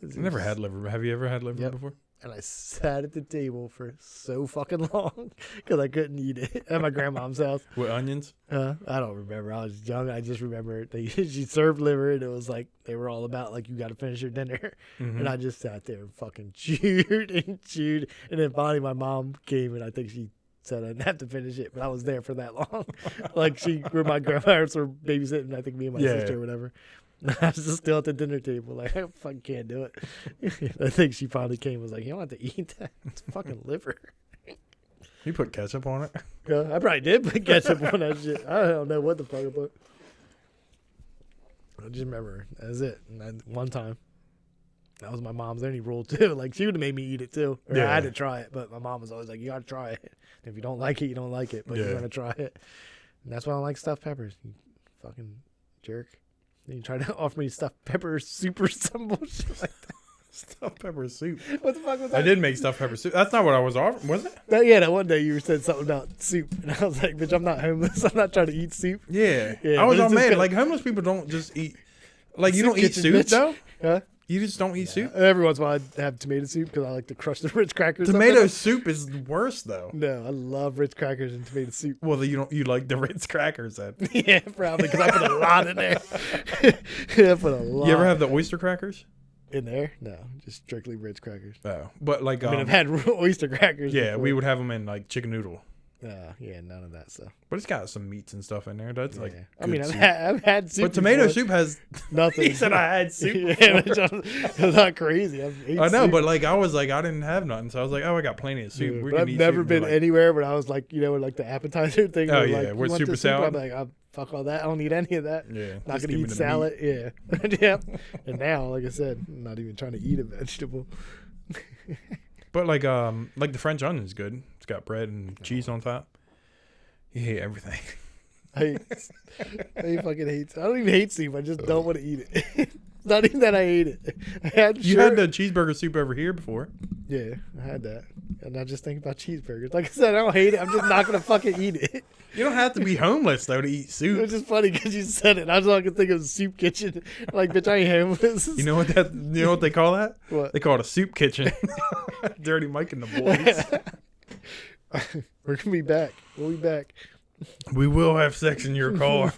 [SPEAKER 1] I never had liver. Have you ever had liver
[SPEAKER 2] Yep.
[SPEAKER 1] before?
[SPEAKER 2] And I sat at the table for so fucking long because I couldn't eat it at my grandmom's house.
[SPEAKER 1] With onions?
[SPEAKER 2] I don't remember. I was young. I just remember she served liver, and it was like they were all about like you got to finish your dinner.
[SPEAKER 1] Mhm.
[SPEAKER 2] And I just sat there and fucking chewed and chewed. And then finally my mom came, and I think she said I didn't have to finish it, but I was there for that long. Like where my grandparents were babysitting, I think me and my
[SPEAKER 1] Yeah.
[SPEAKER 2] sister or whatever. I was just still at the dinner table, like I fucking can't do it. I think she finally came and was like, "You don't have to eat that. It's fucking liver."
[SPEAKER 1] You put ketchup on it?
[SPEAKER 2] Yeah, I probably did put ketchup on that shit. I don't know what the fuck I put. I just remember that's it. And one time, that was my mom's only rule too. Like she would have made me eat it too, or I
[SPEAKER 1] Yeah.
[SPEAKER 2] had to try it. But my mom was always like, "You gotta try it. If you don't like it, you don't like it. But
[SPEAKER 1] Yeah.
[SPEAKER 2] you're gonna try it." And that's why I don't like stuffed peppers. You fucking jerk. Then you try to offer me stuffed pepper super simple shit like that.
[SPEAKER 1] Stuffed pepper soup.
[SPEAKER 2] What the fuck was that?
[SPEAKER 1] I did make stuffed pepper soup. That's not what I was offering, was it?
[SPEAKER 2] Yeah, that one day you said something about soup, and I was like, "Bitch, I'm not homeless. I'm not trying to eat soup."
[SPEAKER 1] Yeah.
[SPEAKER 2] Yeah,
[SPEAKER 1] I was
[SPEAKER 2] but
[SPEAKER 1] all
[SPEAKER 2] it's just
[SPEAKER 1] mad.
[SPEAKER 2] gonna-
[SPEAKER 1] Like, homeless people don't just eat. Like, you
[SPEAKER 2] Soup
[SPEAKER 1] don't eat
[SPEAKER 2] kitchen,
[SPEAKER 1] soup,
[SPEAKER 2] bitch.
[SPEAKER 1] though?
[SPEAKER 2] Huh?
[SPEAKER 1] You just don't eat soup?
[SPEAKER 2] Every once in a while, I have tomato soup because I like to crush the Ritz crackers. up in
[SPEAKER 1] Tomato
[SPEAKER 2] it.
[SPEAKER 1] soup is worse, though.
[SPEAKER 2] No, I love Ritz crackers and tomato soup.
[SPEAKER 1] Well, you like the Ritz crackers then.
[SPEAKER 2] Yeah, probably because I put a lot in there. Yeah, I put a lot.
[SPEAKER 1] You ever have the oyster crackers?
[SPEAKER 2] in there? No, just strictly Ritz crackers.
[SPEAKER 1] Oh, but like,
[SPEAKER 2] I mean, I've had oyster crackers.
[SPEAKER 1] yeah,
[SPEAKER 2] before.
[SPEAKER 1] we would have them in like chicken noodle.
[SPEAKER 2] Yeah, none of that stuff.
[SPEAKER 1] But it's got some meats and stuff in there. That's like,
[SPEAKER 2] Yeah. I mean,
[SPEAKER 1] good soup.
[SPEAKER 2] I've had soup.
[SPEAKER 1] But tomato
[SPEAKER 2] before.
[SPEAKER 1] soup has.
[SPEAKER 2] Nothing.
[SPEAKER 1] He said I had soup.
[SPEAKER 2] Yeah, which I'm not crazy. I've ate
[SPEAKER 1] I know,
[SPEAKER 2] soup.
[SPEAKER 1] but like I was like I didn't have nothing, so I was like, oh, I got plenty of soup.
[SPEAKER 2] Yeah,
[SPEAKER 1] We
[SPEAKER 2] but
[SPEAKER 1] can
[SPEAKER 2] I've
[SPEAKER 1] eat
[SPEAKER 2] never
[SPEAKER 1] soup.
[SPEAKER 2] been
[SPEAKER 1] Like,
[SPEAKER 2] anywhere when I was like, like the appetizer thing.
[SPEAKER 1] Oh,
[SPEAKER 2] where,
[SPEAKER 1] yeah,
[SPEAKER 2] like,
[SPEAKER 1] with
[SPEAKER 2] you want
[SPEAKER 1] super
[SPEAKER 2] this soup?
[SPEAKER 1] salad?
[SPEAKER 2] I'm like, oh, fuck all that. I don't need any of that.
[SPEAKER 1] yeah,
[SPEAKER 2] Not
[SPEAKER 1] just
[SPEAKER 2] gonna
[SPEAKER 1] give me
[SPEAKER 2] eat
[SPEAKER 1] the
[SPEAKER 2] salad. Yeah, yeah. And now, like I said, I'm not even trying to eat a vegetable.
[SPEAKER 1] meat. But like the French onion is good. It's got bread and cheese on top. You hate everything.
[SPEAKER 2] I fucking hate. I don't even hate soup. I just don't want to eat it. It's not even that I hate it. I had
[SPEAKER 1] You had the cheeseburger soup over here before.
[SPEAKER 2] Yeah, I had that, and I just think about cheeseburgers. Like I said, I don't hate it. I'm just not gonna fucking eat it.
[SPEAKER 1] You don't have to be homeless though to eat
[SPEAKER 2] It
[SPEAKER 1] soup.
[SPEAKER 2] was just funny because you said it. I was all I could think of soup kitchen. Like, bitch, I ain't homeless.
[SPEAKER 1] You know what that? You know what they call that?
[SPEAKER 2] What?
[SPEAKER 1] They call it a soup kitchen. Dirty Mike and the boys.
[SPEAKER 2] We're gonna be back. We'll be back.
[SPEAKER 1] We will have sex in your car.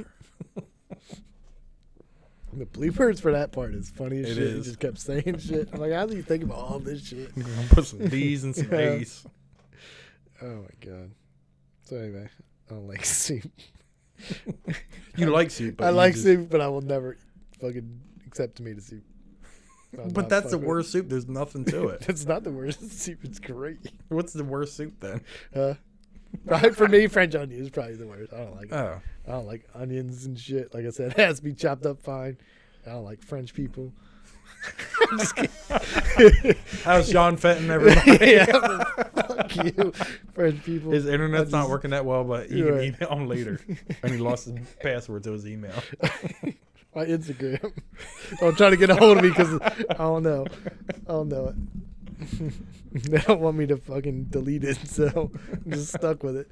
[SPEAKER 2] The bloopers for that part is funny as
[SPEAKER 1] It
[SPEAKER 2] shit.
[SPEAKER 1] is.
[SPEAKER 2] He just kept saying shit. I'm like, how do you think about all this shit?
[SPEAKER 1] I'm gonna put some D's and some
[SPEAKER 2] Yeah.
[SPEAKER 1] A's.
[SPEAKER 2] Oh my god. So anyway, I don't like soup.
[SPEAKER 1] You like soup, but
[SPEAKER 2] I
[SPEAKER 1] you
[SPEAKER 2] like
[SPEAKER 1] just-
[SPEAKER 2] soup, but I will never fucking accept tomato soup. I'm
[SPEAKER 1] But
[SPEAKER 2] not
[SPEAKER 1] that's the
[SPEAKER 2] fucking-
[SPEAKER 1] worst soup. There's nothing to it.
[SPEAKER 2] That's not the worst soup. It's great.
[SPEAKER 1] What's the worst soup then?
[SPEAKER 2] Probably for me, French onion is probably the worst. I don't like it.
[SPEAKER 1] Oh,
[SPEAKER 2] I don't like onions and shit. Like I said, it has to be chopped up fine. I don't like French people. I'm just kidding.
[SPEAKER 1] how's Sean Fenton, everybody?
[SPEAKER 2] Yeah, fuck you, French people.
[SPEAKER 1] His internet's
[SPEAKER 2] I
[SPEAKER 1] not
[SPEAKER 2] just-
[SPEAKER 1] working that well, but he
[SPEAKER 2] You're
[SPEAKER 1] can
[SPEAKER 2] right.
[SPEAKER 1] email him later. And he lost his password to his email.
[SPEAKER 2] My Instagram. Don't try to get a hold of me because I don't know. I don't know it. They don't want me to fucking delete it, so I'm just stuck with it.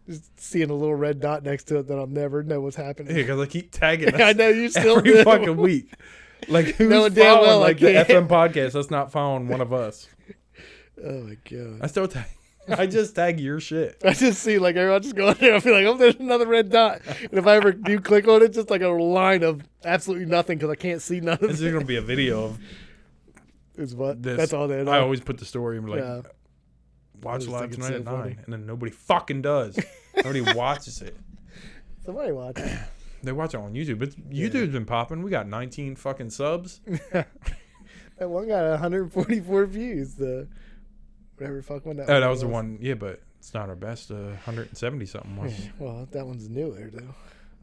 [SPEAKER 2] Just seeing a little red dot next to it that I'll never know what's happening.
[SPEAKER 1] Yeah, because I keep tagging us
[SPEAKER 2] I know you still
[SPEAKER 1] every
[SPEAKER 2] do.
[SPEAKER 1] fucking week. Like, who's
[SPEAKER 2] Knowing damn
[SPEAKER 1] following
[SPEAKER 2] well I
[SPEAKER 1] like the
[SPEAKER 2] can't.
[SPEAKER 1] FM podcast that's not following one of us?
[SPEAKER 2] Oh my god.
[SPEAKER 1] I still tag. I just tag your shit.
[SPEAKER 2] I just see like everyone just go in there. I feel like, oh, there's another red dot. And if I ever do click on it, just like a line of absolutely nothing because I can't see none of
[SPEAKER 1] This is
[SPEAKER 2] it.
[SPEAKER 1] gonna be a video of
[SPEAKER 2] Is what?
[SPEAKER 1] this.
[SPEAKER 2] That's all they know.
[SPEAKER 1] I always put the story and be like,
[SPEAKER 2] Yeah. I
[SPEAKER 1] watch
[SPEAKER 2] just
[SPEAKER 1] live
[SPEAKER 2] think it's
[SPEAKER 1] tonight
[SPEAKER 2] so
[SPEAKER 1] at
[SPEAKER 2] funny.
[SPEAKER 1] 9, and then nobody fucking does. Nobody watches it.
[SPEAKER 2] Somebody watch it.
[SPEAKER 1] They watch it on YouTube. But YouTube's been popping. We got 19 fucking subs.
[SPEAKER 2] That one got 144 views. The whatever the fuck one that.
[SPEAKER 1] Oh, that was the one. Yeah, but it's not our best. 170 something was.
[SPEAKER 2] Well, that one's newer though.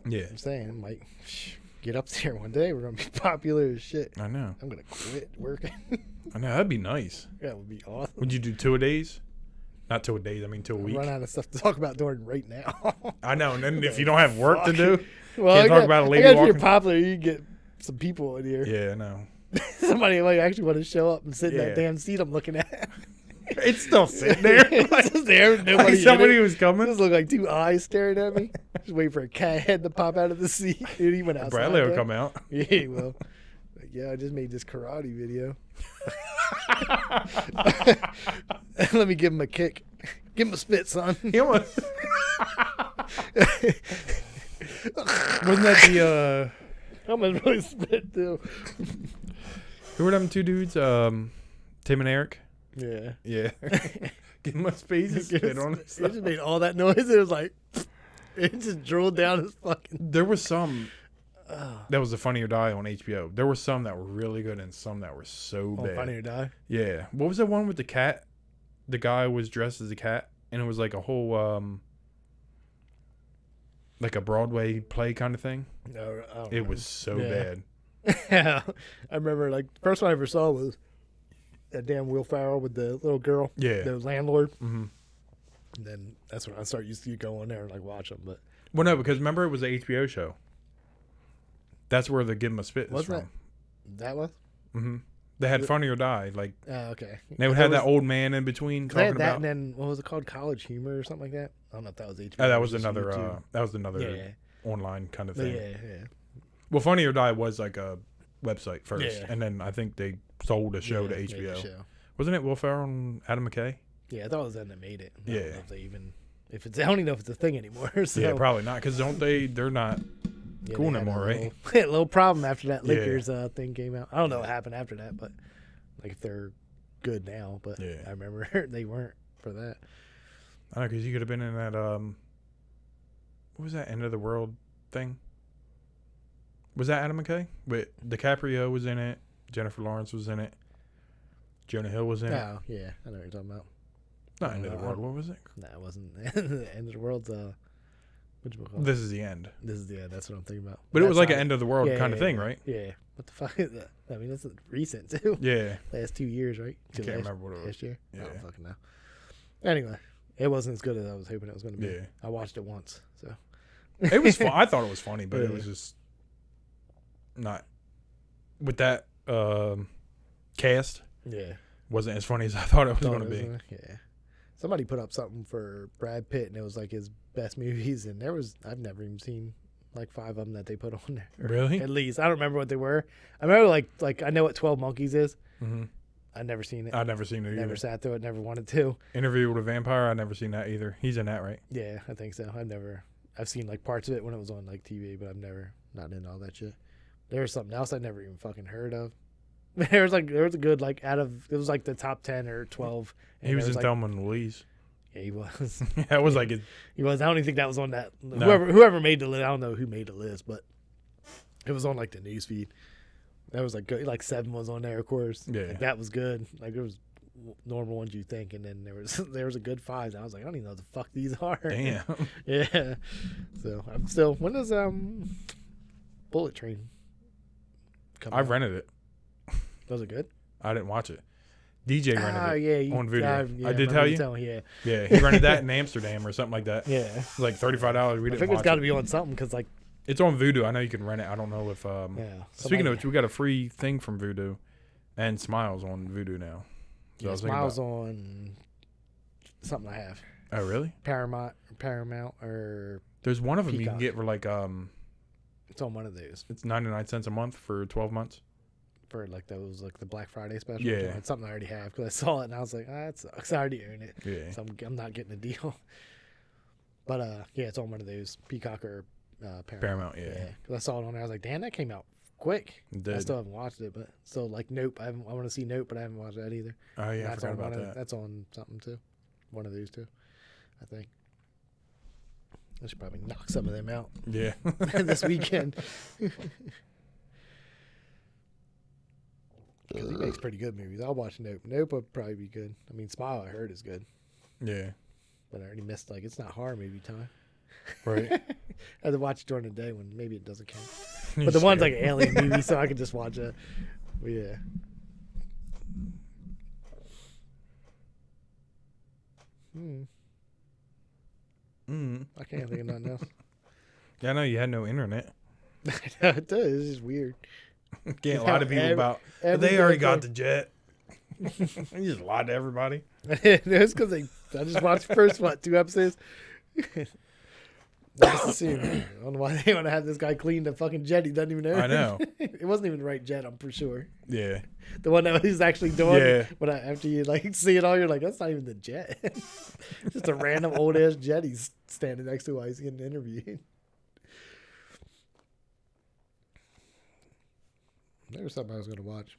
[SPEAKER 1] Yeah,
[SPEAKER 2] I'm saying, it might get up there one day. We're gonna be popular as shit.
[SPEAKER 1] I know.
[SPEAKER 2] I'm gonna quit working.
[SPEAKER 1] I know. That'd be nice.
[SPEAKER 2] That would be awesome.
[SPEAKER 1] Would you do 2 a days? Not 2 a days. I mean 2 a week.
[SPEAKER 2] Run out of stuff to talk about during right now.
[SPEAKER 1] I know. And then if you don't have work to do,
[SPEAKER 2] Well,
[SPEAKER 1] Can't
[SPEAKER 2] I
[SPEAKER 1] talk
[SPEAKER 2] got-
[SPEAKER 1] about a
[SPEAKER 2] I
[SPEAKER 1] lady
[SPEAKER 2] guess if
[SPEAKER 1] walking.
[SPEAKER 2] you're popular, you get some people in here.
[SPEAKER 1] yeah, I know.
[SPEAKER 2] Somebody might actually want to show up and sit in
[SPEAKER 1] Yeah.
[SPEAKER 2] that damn seat I'm looking at.
[SPEAKER 1] It's still sitting there.
[SPEAKER 2] It's just there.
[SPEAKER 1] Like
[SPEAKER 2] Nobody.
[SPEAKER 1] somebody
[SPEAKER 2] in it.
[SPEAKER 1] was coming.
[SPEAKER 2] Just look like two eyes staring at me. Just waiting for a cat head to pop out of the seat. Dude, he went outside.
[SPEAKER 1] Bradley will
[SPEAKER 2] though.
[SPEAKER 1] come out.
[SPEAKER 2] Yeah, he will. Like, yeah, I just made this karate video. Let me give him a kick. Give him a spit, son.
[SPEAKER 1] He almost- Wasn't that the
[SPEAKER 2] I'm gonna really spit too.
[SPEAKER 1] who were them two dudes? Tim and Eric.
[SPEAKER 2] Yeah.
[SPEAKER 1] Yeah. Give him a space and spit on
[SPEAKER 2] It
[SPEAKER 1] it.
[SPEAKER 2] just made all that noise. It was like it just drooled down his fucking.
[SPEAKER 1] There was some that was the Funny or Die on HBO. There were some that were really good and some that were so
[SPEAKER 2] Oh,
[SPEAKER 1] bad.
[SPEAKER 2] Funny or Die.
[SPEAKER 1] Yeah. What was the one with the cat? The guy was dressed as a cat and it was like a whole like a Broadway play kind of thing.
[SPEAKER 2] No, I don't
[SPEAKER 1] It
[SPEAKER 2] know.
[SPEAKER 1] was so
[SPEAKER 2] Yeah.
[SPEAKER 1] bad.
[SPEAKER 2] Yeah, I remember like the first one I ever saw was that damn Will Ferrell with the little girl,
[SPEAKER 1] Yeah.
[SPEAKER 2] the landlord.
[SPEAKER 1] hmm
[SPEAKER 2] And then that's when I started used to go in there and like watch them. But
[SPEAKER 1] Well, no, because remember it was an HBO show. That's where the Give 'em a Spit is
[SPEAKER 2] Wasn't
[SPEAKER 1] from.
[SPEAKER 2] that was
[SPEAKER 1] Mm-hmm. They had Funny or Die. Like
[SPEAKER 2] okay.
[SPEAKER 1] they would have that old man in between
[SPEAKER 2] They had
[SPEAKER 1] talking
[SPEAKER 2] that,
[SPEAKER 1] about.
[SPEAKER 2] and then what was it called? College Humor or something like that. I don't know if that was HBO.
[SPEAKER 1] Oh, that
[SPEAKER 2] or
[SPEAKER 1] was
[SPEAKER 2] just
[SPEAKER 1] another.
[SPEAKER 2] YouTube.
[SPEAKER 1] That was another
[SPEAKER 2] Yeah,
[SPEAKER 1] online kind of
[SPEAKER 2] but
[SPEAKER 1] thing.
[SPEAKER 2] yeah.
[SPEAKER 1] Well, Funny or Die was like a website first,
[SPEAKER 2] Yeah.
[SPEAKER 1] and then I think they sold a show to
[SPEAKER 2] made the
[SPEAKER 1] HBO.
[SPEAKER 2] show.
[SPEAKER 1] Wasn't it Will Ferrell and Adam McKay?
[SPEAKER 2] Yeah, I thought it was them that made it. I
[SPEAKER 1] Yeah.
[SPEAKER 2] don't know if they even I don't even know if it's a thing anymore. So.
[SPEAKER 1] Yeah, probably not. Because don't they? They're not.
[SPEAKER 2] Yeah,
[SPEAKER 1] Cool
[SPEAKER 2] they had
[SPEAKER 1] anymore,
[SPEAKER 2] a
[SPEAKER 1] right?
[SPEAKER 2] little problem after that
[SPEAKER 1] Yeah.
[SPEAKER 2] Lakers thing came out. I don't know what happened after that, but like if they're good now, but
[SPEAKER 1] Yeah.
[SPEAKER 2] I remember they weren't for that.
[SPEAKER 1] I don't know, because you could have been in that. What was that End of the World thing? Was that Adam McKay? With DiCaprio was in it. Jennifer Lawrence was in it. Jonah Hill was in it.
[SPEAKER 2] Oh, yeah, I know what you're talking about.
[SPEAKER 1] Not End of the World. What was it?
[SPEAKER 2] No, it wasn't the end of the world's whatchamacallit?
[SPEAKER 1] This is the end.
[SPEAKER 2] This is that's what I'm thinking about.
[SPEAKER 1] But it was
[SPEAKER 2] That's
[SPEAKER 1] like an
[SPEAKER 2] not-
[SPEAKER 1] end of the world
[SPEAKER 2] yeah,
[SPEAKER 1] kind of
[SPEAKER 2] yeah,
[SPEAKER 1] thing,
[SPEAKER 2] yeah.
[SPEAKER 1] right?
[SPEAKER 2] Yeah. What the fuck is that? I mean, that's recent too.
[SPEAKER 1] Yeah.
[SPEAKER 2] Last 2 years, right?
[SPEAKER 1] I can't remember what it was.
[SPEAKER 2] Last year? I
[SPEAKER 1] Yeah.
[SPEAKER 2] don't fucking know. Anyway, it wasn't as good as I was hoping it was going to be.
[SPEAKER 1] Yeah.
[SPEAKER 2] I watched it once, so.
[SPEAKER 1] It was fun. I thought it was funny, but it
[SPEAKER 2] Yeah.
[SPEAKER 1] was just not with that cast.
[SPEAKER 2] Yeah.
[SPEAKER 1] Wasn't as funny as I thought it was
[SPEAKER 2] Thought
[SPEAKER 1] going to
[SPEAKER 2] it
[SPEAKER 1] be.
[SPEAKER 2] was, yeah. Somebody put up something for Brad Pitt, and it was like his best movies, and I've never even seen like 5 of them that they put on there.
[SPEAKER 1] Really?
[SPEAKER 2] At least I don't remember what they were. I remember like I know what 12 Monkeys is.
[SPEAKER 1] Mm-hmm.
[SPEAKER 2] I've never seen it.
[SPEAKER 1] I've never seen it
[SPEAKER 2] Never
[SPEAKER 1] either.
[SPEAKER 2] sat through it. Never wanted to.
[SPEAKER 1] Interview with a Vampire. I've never seen that either. He's in that, right?
[SPEAKER 2] Yeah, I think so. I've seen like parts of it when it was on like TV, but I've never not into all that shit. There was something else I never even fucking heard of. There was a good like it was like the top 10 or 12. and
[SPEAKER 1] He was
[SPEAKER 2] there
[SPEAKER 1] in
[SPEAKER 2] like,
[SPEAKER 1] Thelma and Louise.
[SPEAKER 2] Yeah, he was.
[SPEAKER 1] That was like his,
[SPEAKER 2] He was. I don't even think that was on that.
[SPEAKER 1] No.
[SPEAKER 2] Whoever made the list, I don't know who made the list, but it was on like the news feed. That was like good. Like 7 was on there, of course.
[SPEAKER 1] Yeah.
[SPEAKER 2] Like, that was good. Like it was normal ones you think, and then there was a good 5. I was like, I don't even know what the fuck these are.
[SPEAKER 1] damn.
[SPEAKER 2] Yeah. So I'm still. When does Bullet Train come
[SPEAKER 1] I
[SPEAKER 2] out?
[SPEAKER 1] rented it.
[SPEAKER 2] Was it good?
[SPEAKER 1] I didn't watch it. DJ rented it
[SPEAKER 2] Yeah.
[SPEAKER 1] on video.
[SPEAKER 2] Yeah,
[SPEAKER 1] I did
[SPEAKER 2] remember
[SPEAKER 1] tell
[SPEAKER 2] you
[SPEAKER 1] you?
[SPEAKER 2] telling me, yeah.
[SPEAKER 1] Yeah, he rented that in Amsterdam or something like that.
[SPEAKER 2] Yeah.
[SPEAKER 1] It was like $35. We
[SPEAKER 2] I
[SPEAKER 1] didn't
[SPEAKER 2] think it's
[SPEAKER 1] watch
[SPEAKER 2] got to
[SPEAKER 1] it.
[SPEAKER 2] be on something because like
[SPEAKER 1] It's on Vudu. I know you can rent it. I don't know if.
[SPEAKER 2] yeah.
[SPEAKER 1] Speaking of which, we got a free thing from Vudu, and Smiles on Vudu now. So I
[SPEAKER 2] yeah,
[SPEAKER 1] was thinking
[SPEAKER 2] Smiles
[SPEAKER 1] about-
[SPEAKER 2] on something I have.
[SPEAKER 1] Oh really?
[SPEAKER 2] Paramount, or
[SPEAKER 1] There's one of them you
[SPEAKER 2] Peacock.
[SPEAKER 1] can get for like
[SPEAKER 2] it's on one of those
[SPEAKER 1] it's 99 cents a month for 12 months.
[SPEAKER 2] for like those like the Black Friday special.
[SPEAKER 1] Yeah.
[SPEAKER 2] It's something I already have because I saw it and I was like, that sucks. I already own it,
[SPEAKER 1] Yeah.
[SPEAKER 2] so I'm not getting a deal. But yeah, it's on one of those Peacock or
[SPEAKER 1] Paramount. Yeah.
[SPEAKER 2] because I saw it on there. I was like, damn, that came out quick.
[SPEAKER 1] It
[SPEAKER 2] I
[SPEAKER 1] did.
[SPEAKER 2] still haven't watched it, but still like Nope. I want to see Nope, but I haven't watched that either.
[SPEAKER 1] Oh yeah, I
[SPEAKER 2] That's
[SPEAKER 1] forgot
[SPEAKER 2] on
[SPEAKER 1] about
[SPEAKER 2] one of,
[SPEAKER 1] that.
[SPEAKER 2] That's on something too. One of those two, I think. I should probably knock some of them out
[SPEAKER 1] Yeah.
[SPEAKER 2] this weekend. Because he makes pretty good movies. I'll watch Nope. Nope would probably be good. I mean, Smile I heard is good,
[SPEAKER 1] Yeah.
[SPEAKER 2] but I already missed like it's not horror movie time.
[SPEAKER 1] Right.
[SPEAKER 2] I had to watch it during the day when maybe it doesn't count.
[SPEAKER 1] You
[SPEAKER 2] But the one's like
[SPEAKER 1] scared.
[SPEAKER 2] an alien movie, so I could just watch it. But yeah. I can't think of nothing else.
[SPEAKER 1] Yeah, I know you had no internet.
[SPEAKER 2] It does. It's just weird.
[SPEAKER 1] Can't lie to people about. They already got the jet. You just lied to everybody.
[SPEAKER 2] It's because I just watched the first 2 episodes. I just assumed. I don't know why they want to have this guy clean the fucking jet. He doesn't even know.
[SPEAKER 1] I know.
[SPEAKER 2] It wasn't even the right jet. I'm for sure.
[SPEAKER 1] Yeah.
[SPEAKER 2] The one that he's actually doing.
[SPEAKER 1] Yeah.
[SPEAKER 2] But after you like see it all, you're like, that's not even the jet. Just a random old ass jet he's standing next to while he's getting interviewed. There was something I was going to watch.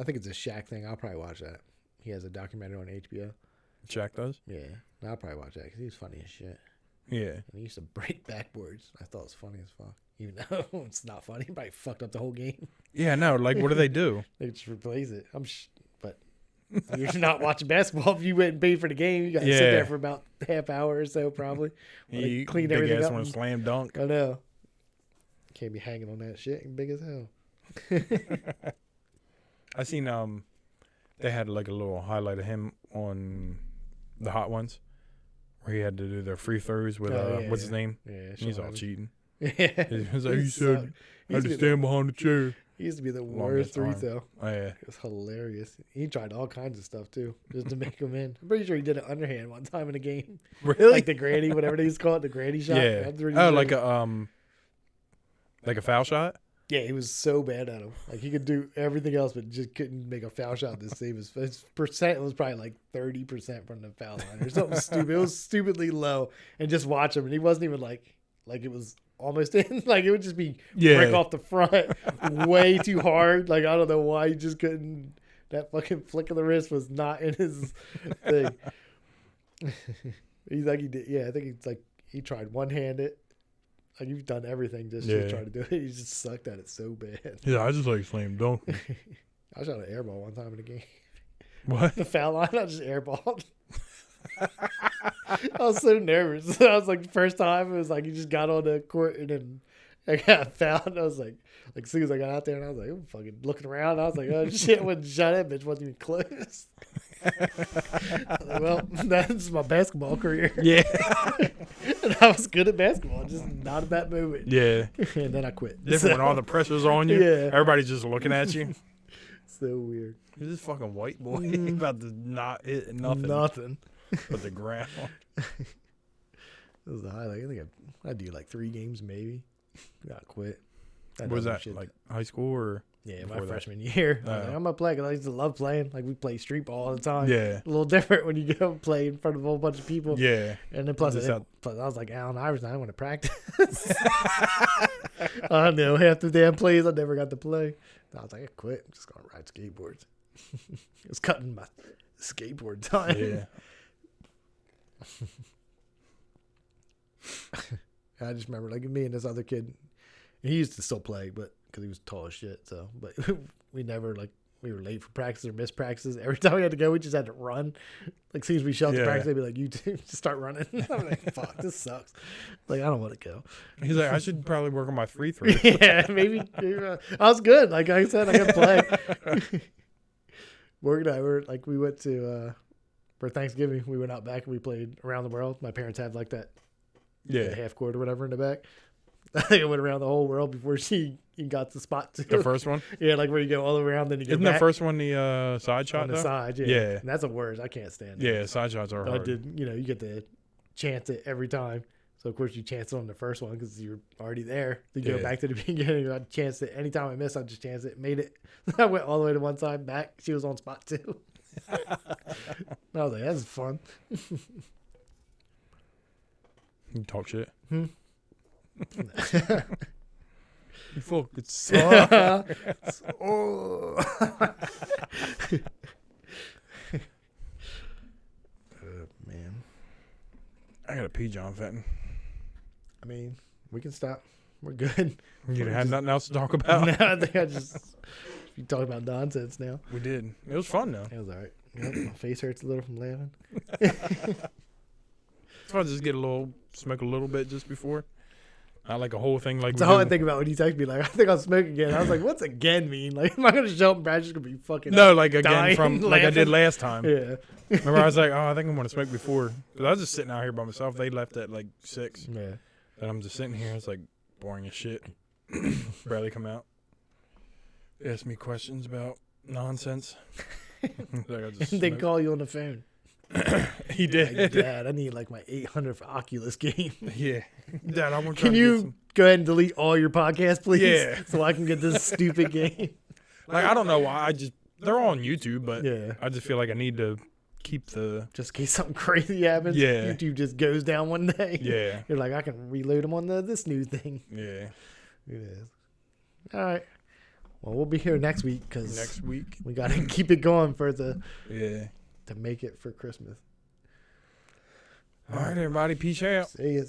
[SPEAKER 2] I think it's a Shaq thing. I'll probably watch that. He has a documentary on HBO.
[SPEAKER 1] Shaq does.
[SPEAKER 2] Yeah, I'll probably watch that because he's funny as shit.
[SPEAKER 1] Yeah.
[SPEAKER 2] And he used to break backboards. I thought it was funny as fuck. Even though it's not funny, he probably fucked up the whole game.
[SPEAKER 1] Yeah. No. Like, what do they do?
[SPEAKER 2] They just replace it. But you're not watching basketball if you went and paid for the game. You got to sit
[SPEAKER 1] Yeah.
[SPEAKER 2] there for about half hour or so, probably. While they
[SPEAKER 1] He
[SPEAKER 2] clean
[SPEAKER 1] big
[SPEAKER 2] everything
[SPEAKER 1] ass
[SPEAKER 2] up.
[SPEAKER 1] one
[SPEAKER 2] and-
[SPEAKER 1] slam dunk.
[SPEAKER 2] I know. Can't be hanging on that shit. You're big as hell.
[SPEAKER 1] I seen they had like a little highlight of him on the Hot Ones, where he had to do the free throws with
[SPEAKER 2] Yeah,
[SPEAKER 1] what's his
[SPEAKER 2] yeah.
[SPEAKER 1] name?
[SPEAKER 2] Yeah,
[SPEAKER 1] He's all
[SPEAKER 2] Sean.
[SPEAKER 1] cheating.
[SPEAKER 2] Yeah.
[SPEAKER 1] He was like, "You said I had to
[SPEAKER 2] He's
[SPEAKER 1] stand behind the chair."
[SPEAKER 2] He used to be the
[SPEAKER 1] Longest
[SPEAKER 2] worst free
[SPEAKER 1] arm.
[SPEAKER 2] throw.
[SPEAKER 1] Oh yeah.
[SPEAKER 2] It was hilarious. He tried all kinds of stuff too, just to make him in. I'm pretty sure he did an underhand one time in a game,
[SPEAKER 1] Really?
[SPEAKER 2] like the granny, whatever they used to call it, the granny shot.
[SPEAKER 1] Yeah.
[SPEAKER 2] That's what he
[SPEAKER 1] Oh,
[SPEAKER 2] was
[SPEAKER 1] like a foul shot.
[SPEAKER 2] Yeah, he was so bad at him. Like he could do everything else, but just couldn't make a foul shot to save his percent was probably like 30% from the foul line or something stupid. It was stupidly low, and just watch him, and he wasn't even like it was almost in. Like it would just be brick off the front, way too hard. Like I don't know why he just couldn't. That fucking flick of the wrist was not in his thing. He's like he did. Yeah, I think he's like he tried one-handed. Like you've done everything just to try to do it. He just sucked at it so bad.
[SPEAKER 1] Yeah, I just like slam dunk.
[SPEAKER 2] I shot an airball one time in a game.
[SPEAKER 1] What?
[SPEAKER 2] The foul line, I just airballed. I was so nervous. I was like, the first time, it was like you just got on the court and then I got fouled. I was like as soon as I got out there, and I was like, I'm fucking looking around. I was like, oh shit, I wouldn't shot that bitch, wasn't even close. I was like, well, that's my basketball career.
[SPEAKER 1] Yeah.
[SPEAKER 2] And I was good at basketball, just not at that moment.
[SPEAKER 1] Yeah.
[SPEAKER 2] And then I quit.
[SPEAKER 1] Different when all the pressure's on you.
[SPEAKER 2] Yeah.
[SPEAKER 1] Everybody's just looking at you.
[SPEAKER 2] So weird.
[SPEAKER 1] Who's this fucking white boy about to not hit nothing
[SPEAKER 2] Nothing.
[SPEAKER 1] but the ground?
[SPEAKER 2] That was the highlight. I think I do like 3 games maybe. Got quit.
[SPEAKER 1] What was that, like high school or?
[SPEAKER 2] Yeah, my
[SPEAKER 1] before that?
[SPEAKER 2] freshman year. I was like, I'm gonna play because I used to love playing. Like we play street ball all the time.
[SPEAKER 1] Yeah.
[SPEAKER 2] A little different when you go play in front of a whole bunch of people.
[SPEAKER 1] Yeah.
[SPEAKER 2] And then plus I was like Allen Iverson. I want to practice. I know half the damn plays I never got to play. I was like, I quit. I'm just gonna ride skateboards. It was cutting my skateboard time.
[SPEAKER 1] Yeah.
[SPEAKER 2] I just remember like me and this other kid. He used to still play, but because he was tall as shit. So, but we never we were late for practice or missed practices. Every time we had to go, we just had to run. Like, as soon as we showed up to practice, they'd be like, "You two, just start running." I'm like, "Fuck, this sucks." Like, I don't want to go.
[SPEAKER 1] He's like, I should probably work on my free throw.
[SPEAKER 2] Yeah, maybe. I was good. Like I said, I could play. Morgan and I we went to for Thanksgiving. We went out back and we played around the world. My parents had like that half court or whatever in the back. I think I went around the whole world before she got the spot too.
[SPEAKER 1] The first one?
[SPEAKER 2] Yeah, like where you go all around, then you go
[SPEAKER 1] Isn't
[SPEAKER 2] back.
[SPEAKER 1] the first one the side shot,
[SPEAKER 2] on the
[SPEAKER 1] though?
[SPEAKER 2] side, yeah.
[SPEAKER 1] Yeah.
[SPEAKER 2] And that's the worst. I can't stand it.
[SPEAKER 1] Yeah, side shots are
[SPEAKER 2] I
[SPEAKER 1] hard.
[SPEAKER 2] did, you get to chance it every time. So, of course, you chance it on the first one because you're already there. You go back to the beginning. I chanced it. Anytime I miss, I just chance it. Made it. I went all the way to one side, back. She was on spot too. I was like, that's fun.
[SPEAKER 1] You talk shit.
[SPEAKER 2] Hmm?
[SPEAKER 1] You fucking suck.
[SPEAKER 2] Oh. Man.
[SPEAKER 1] I gotta pee, John Fenton.
[SPEAKER 2] I mean, we can stop. We're good.
[SPEAKER 1] You had nothing else to talk about?
[SPEAKER 2] No, I think you talk about nonsense now.
[SPEAKER 1] We did. It was fun, though.
[SPEAKER 2] It was all right. Yep, my face hurts a little from laughing.
[SPEAKER 1] It's fun to just smoke a little bit just before. Not like a whole thing like
[SPEAKER 2] That's
[SPEAKER 1] we
[SPEAKER 2] all I
[SPEAKER 1] do.
[SPEAKER 2] think about when you text me. Like, I think I'll smoke again. I was like, what's again mean? Like, am I going to show up and Brad's just going to be fucking
[SPEAKER 1] No, like again
[SPEAKER 2] dying,
[SPEAKER 1] from like I did
[SPEAKER 2] laughing?
[SPEAKER 1] last time.
[SPEAKER 2] Yeah.
[SPEAKER 1] Remember, I was like, oh, I think I'm going to smoke before. Because I was just sitting out here by myself. They left at like 6.
[SPEAKER 2] Yeah.
[SPEAKER 1] And I'm just sitting here. It's like boring as shit. Bradley come out. Ask me questions about nonsense. Like I just
[SPEAKER 2] And they
[SPEAKER 1] smoked.
[SPEAKER 2] call you on the phone.
[SPEAKER 1] He did.
[SPEAKER 2] Like, Dad, I need like my 800 for Oculus game.
[SPEAKER 1] Yeah. Dad, I want to
[SPEAKER 2] Can you go ahead and delete all your podcasts, please?
[SPEAKER 1] Yeah.
[SPEAKER 2] So I can get this stupid game.
[SPEAKER 1] Like, I don't know why. They're all on YouTube, but
[SPEAKER 2] Yeah.
[SPEAKER 1] I just feel like I need to keep the.
[SPEAKER 2] Just in case something crazy happens.
[SPEAKER 1] Yeah.
[SPEAKER 2] YouTube just goes down one day.
[SPEAKER 1] Yeah.
[SPEAKER 2] You're like, I can reload them on this new thing.
[SPEAKER 1] Yeah.
[SPEAKER 2] It is. All right. Well, we'll be here next week because
[SPEAKER 1] Next week.
[SPEAKER 2] we got to keep it going
[SPEAKER 1] Yeah.
[SPEAKER 2] to make it for Christmas.
[SPEAKER 1] All right, everybody. Peace out.
[SPEAKER 2] See you.